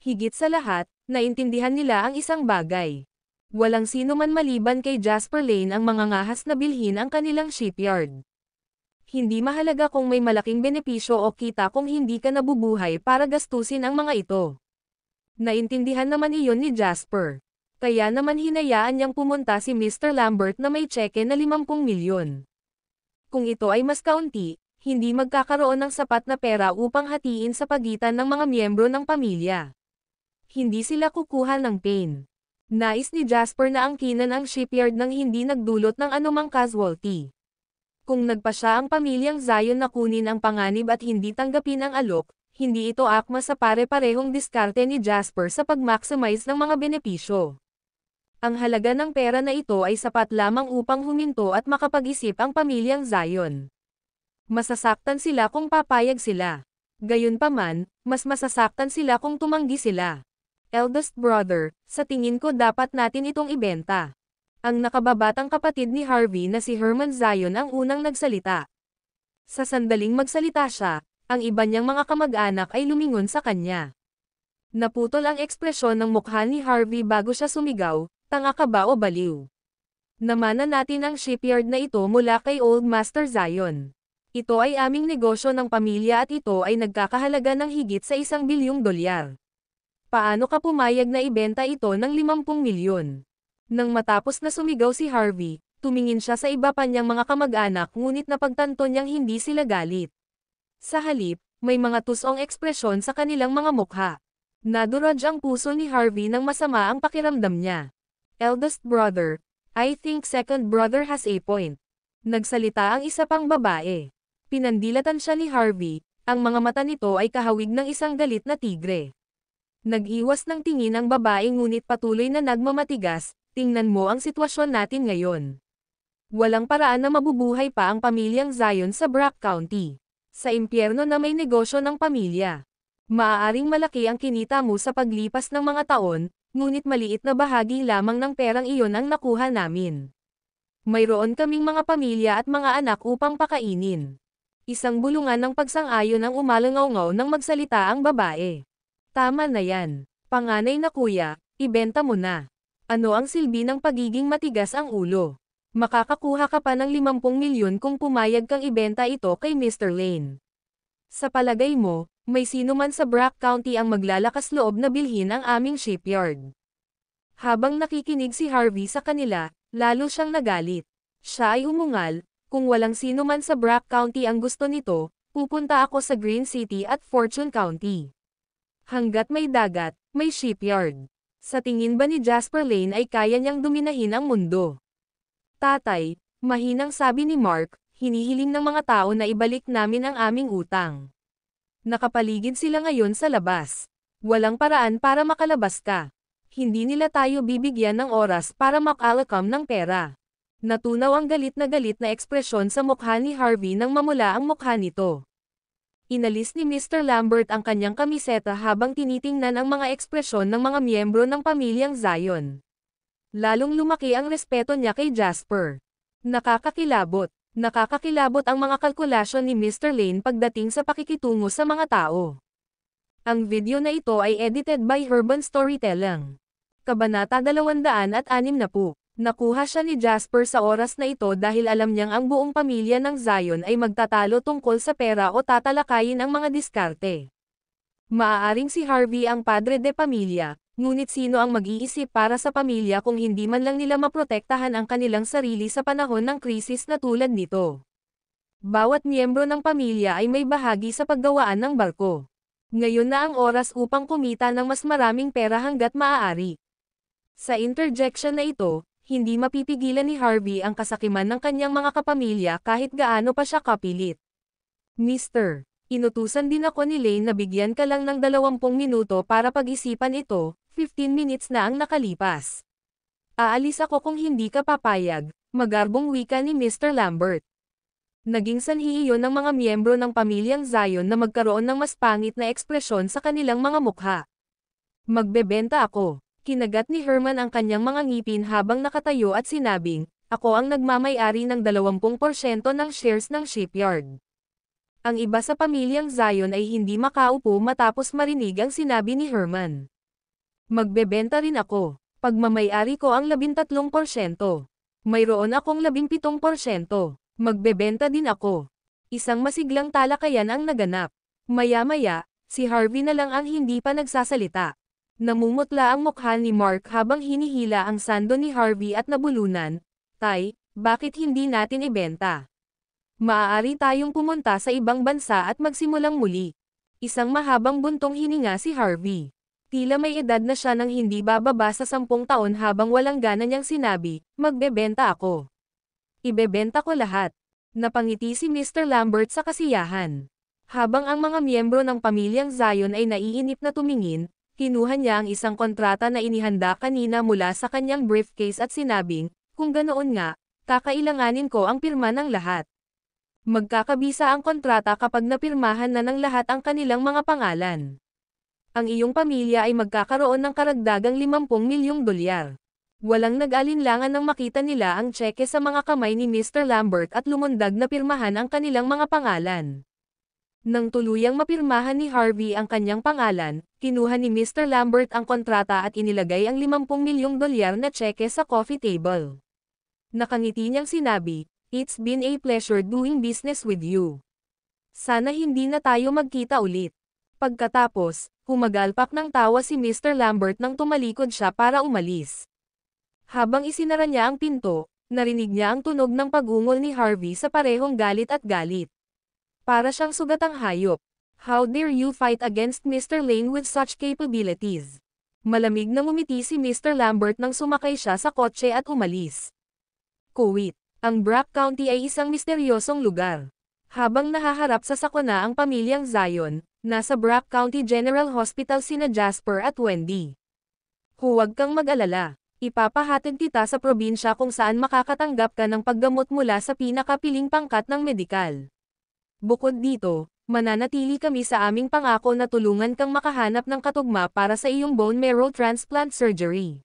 Higit sa lahat, naintindihan nila ang isang bagay. Walang sino man maliban kay Jasper Lane ang mangangahas na bilhin ang kanilang shipyard. Hindi mahalaga kung may malaking benepisyo o kita kung hindi ka nabubuhay para gastusin ang mga ito. Naintindihan naman iyon ni Jasper. Kaya naman hinayaan niyang pumunta si Mr. Lambert na may tseke na 50 milyon. Kung ito ay mas kaunti, hindi magkakaroon ng sapat na pera upang hatiin sa pagitan ng mga miyembro ng pamilya. Hindi sila kukuha ng pain. Nais ni Jasper na angkinan ang shipyard nang hindi nagdulot ng anumang casualty. Kung nagpasya ang pamilyang Zion na kunin ang panganib at hindi tanggapin ang alok, hindi ito akma sa pare-parehong diskarte ni Jasper sa pag-maximize ng mga benepisyo. Ang halaga ng pera na ito ay sapat lamang upang huminto at makapag-isip ang pamilyang Zion. Masasaktan sila kung papayag sila. Gayunpaman, mas masasaktan sila kung tumanggi sila. Eldest brother, sa tingin ko dapat natin itong ibenta. Ang nakababatang kapatid ni Harvey na si Herman Zion ang unang nagsalita. Sa sandaling magsalita siya, ang iba niyang mga kamag-anak ay lumingon sa kanya. Naputol ang ekspresyon ng mukha ni Harvey bago siya sumigaw, tanga ka ba o baliw? Namana natin ang shipyard na ito mula kay Old Master Zion. Ito ay aming negosyo ng pamilya at ito ay nagkakahalaga ng higit sa $1 bilyong. Paano ka pumayag na ibenta ito ng 50 milyon? Nang matapos na sumigaw si Harvey, tumingin siya sa iba pa niyang mga kamag-anak ngunit napagtanto niyang hindi sila galit. Sa halip, may mga tusong ekspresyon sa kanilang mga mukha. Naduraj ang puso ni Harvey nang masama ang pakiramdam niya. Eldest brother, I think second brother has a point. Nagsalita ang isa pang babae. Pinandilatan siya ni Harvey, ang mga mata nito ay kahawig ng isang galit na tigre. Nag-iwas ng tingin ang babae ngunit patuloy na nagmamatigas, tingnan mo ang sitwasyon natin ngayon. Walang paraan na mabubuhay pa ang pamilyang Zion sa Brock County. Sa impyerno na may negosyo ng pamilya. Maaaring malaki ang kinita mo sa paglipas ng mga taon, ngunit maliit na bahagi lamang ng perang iyon ang nakuha namin. Mayroon kaming mga pamilya at mga anak upang pakainin. Isang bulungan ng pagsang-ayon ang umalangaw-ngaw nang magsalita ang babae. Tama na yan. Panganay na kuya, ibenta mo na. Ano ang silbi ng pagiging matigas ang ulo? Makakakuha ka pa ng 50 milyon kung pumayag kang ibenta ito kay Mr. Lane. Sa palagay mo, may sino man sa Brock County ang maglalakas loob na bilhin ang aming shipyard. Habang nakikinig si Harvey sa kanila, lalo siyang nagalit. Siya ay umungal, kung walang sino man sa Brock County ang gusto nito, pupunta ako sa Green City at Fortune County. Hanggat may dagat, may shipyard. Sa tingin ba ni Jasper Lane ay kaya niyang dominahin ang mundo? Tatay, mahinang sabi ni Mark, hinihiling ng mga tao na ibalik namin ang aming utang. Nakapaligid sila ngayon sa labas. Walang paraan para makalabas ka. Hindi nila tayo bibigyan ng oras para makalakam ng pera. Natunaw ang galit na ekspresyon sa mukha ni Harvey nang mamula ang mukha nito. Inalis ni Mr. Lambert ang kanyang kamiseta habang tinitingnan ang mga ekspresyon ng mga miyembro ng pamilyang Zion. Lalong lumaki ang respeto niya kay Jasper. Nakakakilabot ang mga kalkulasyon ni Mr. Lane pagdating sa pakikitungo sa mga tao. Ang video na ito ay edited by Urban Storytelling. Kabanata 260. Nakuha siya ni Jasper sa oras na ito dahil alam niyang ang buong pamilya ng Zion ay magtatalo tungkol sa pera o tatalakayin ang mga diskarte. Maaaring si Harvey ang padre de pamilya, Ngunit sino ang mag-iisip para sa pamilya kung hindi man lang nila maprotektahan ang kanilang sarili sa panahon ng krisis na tulad nito? Bawat miyembro ng pamilya ay may bahagi sa paggawaan ng barko. Ngayon na ang oras upang kumita ng mas maraming pera hanggat maaari. Sa interjection na ito, hindi mapipigilan ni Harvey ang kasakiman ng kanyang mga kapamilya kahit gaano pa siya kapilit. Mr. Inutusan din ako ni Lane na bigyan ka lang ng 20 minuto para pag-isipan ito, 15 minutes na ang nakalipas. Aalis ako kung hindi ka papayag, magarbong wika ni Mr. Lambert. Naging sanhi iyon ng mga miyembro ng pamilyang Zion na magkaroon ng mas pangit na ekspresyon sa kanilang mga mukha. Magbebenta ako. Kinagat ni Herman ang kanyang mga ngipin habang nakatayo at sinabing, ako ang nagmamay-ari ng 20% ng shares ng shipyard. Ang iba sa pamilyang Zion ay hindi makaupo matapos marinig ang sinabi ni Herman. Magbebenta rin ako. Pagmamay-ari ko ang 13%. Mayroon akong 17%. Magbebenta din ako. Isang masiglang talakayan ang naganap. Maya-maya, si Harvey na lang ang hindi pa nagsasalita. Namumutla ang mukha ni Mark habang hinihila ang sando ni Harvey at nabulunan. Tay, bakit hindi natin ibenta? Maaari tayong pumunta sa ibang bansa at magsimulang muli. Isang mahabang buntong hininga si Harvey. Tila may edad na siya nang hindi bababa sa 10 taon habang walang gana niyang sinabi, magbebenta ako. Ibebenta ko lahat. Napangiti si Mr. Lambert sa kasiyahan. Habang ang mga miyembro ng pamilyang Zion ay naiinip na tumingin, kinuha niya ang isang kontrata na inihanda kanina mula sa kanyang briefcase at sinabing, kung ganoon nga, kakailanganin ko ang pirma ng lahat. Magkakabisa ang kontrata kapag napirmahan na ng lahat ang kanilang mga pangalan. Ang iyong pamilya ay magkakaroon ng karagdagang 50 milyong dolyar. Walang nag-alinlangan nang makita nila ang tseke sa mga kamay ni Mr. Lambert at lumundag na pirmahan ang kanilang mga pangalan. Nang tuluyang mapirmahan ni Harvey ang kanyang pangalan, kinuha ni Mr. Lambert ang kontrata at inilagay ang 50 milyong dolyar na tseke sa coffee table. Nakangiti niyang sinabi, "It's been a pleasure doing business with you. Sana hindi na tayo magkita ulit." Pagkatapos, humagalpak ng tawa si Mr. Lambert nang tumalikod siya para umalis. Habang isinara niya ang pinto, narinig niya ang tunog ng pag-ungol ni Harvey sa parehong galit at galit. Para siyang sugatang hayop. How dare you fight against Mr. Lane with such capabilities? Malamig na ngumiti si Mr. Lambert nang sumakay siya sa kotse at umalis. Kuwait. Ang Brack County ay isang misteryosong lugar. Habang nahaharap sa sakuna ang pamilyang Zion, nasa Brack County General Hospital sina Jasper at Wendy. Huwag kang mag-alala. Ipapahatid kita sa probinsya kung saan makakatanggap ka ng paggamot mula sa pinakapiling pangkat ng medikal. Bukod dito, mananatili kami sa aming pangako na tulungan kang makahanap ng katugma para sa iyong bone marrow transplant surgery.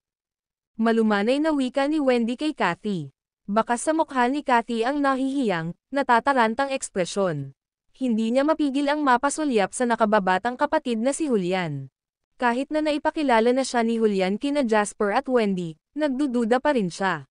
Malumanay na wika ni Wendy kay Kathy. Bakas sa mukha ni Kathy ang nahihiyang, natatarantang ekspresyon. Hindi niya mapigil ang mapasulyap sa nakababatang kapatid na si Julian. Kahit na naipakilala na siya ni Julian kina Jasper at Wendy, nagdududa pa rin siya.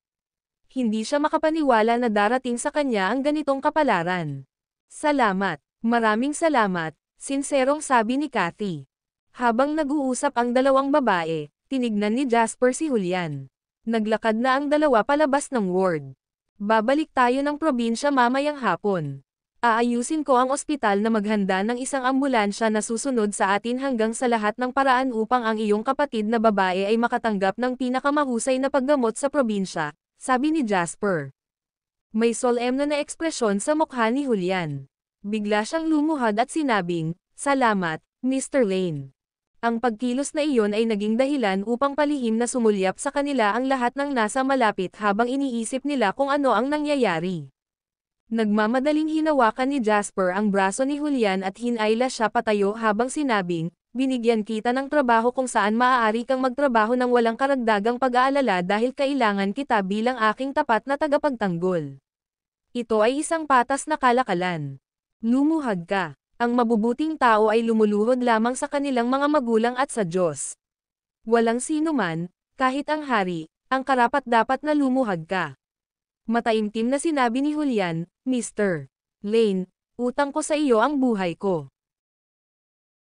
Hindi siya makapaniwala na darating sa kanya ang ganitong kapalaran. Salamat. Maraming salamat, sinserong sabi ni Kathy. Habang nag-uusap ang dalawang babae, tinignan ni Jasper si Julian. Naglakad na ang dalawa palabas ng ward. Babalik tayo ng probinsya mamayang hapon. Aayusin ko ang ospital na maghanda ng isang ambulansya na susunod sa atin hanggang sa lahat ng paraan upang ang iyong kapatid na babae ay makatanggap ng pinakamahusay na paggamot sa probinsya, sabi ni Jasper. May solemne na ekspresyon sa mukha ni Julian. Bigla siyang lumuhad at sinabing, "Salamat, Mr. Lane." Ang pagkilos na iyon ay naging dahilan upang palihim na sumulyap sa kanila ang lahat ng nasa malapit habang iniisip nila kung ano ang nangyayari. Nagmamadaling hinawakan ni Jasper ang braso ni Julian at hinayla siya patayo habang sinabing, "Binigyan kita ng trabaho kung saan maaari kang magtrabaho ng walang karagdagang pag-aalala dahil kailangan kita bilang aking tapat na tagapagtanggol. Ito ay isang patas na kalakalan. Lumuhad ka. Ang mabubuting tao ay lumuluhod lamang sa kanilang mga magulang at sa Diyos. Walang sino man, kahit ang hari, ang karapat-dapat na lumuhad ka." Mataimtim na sinabi ni Julian, "Mr. Lane, utang ko sa iyo ang buhay ko.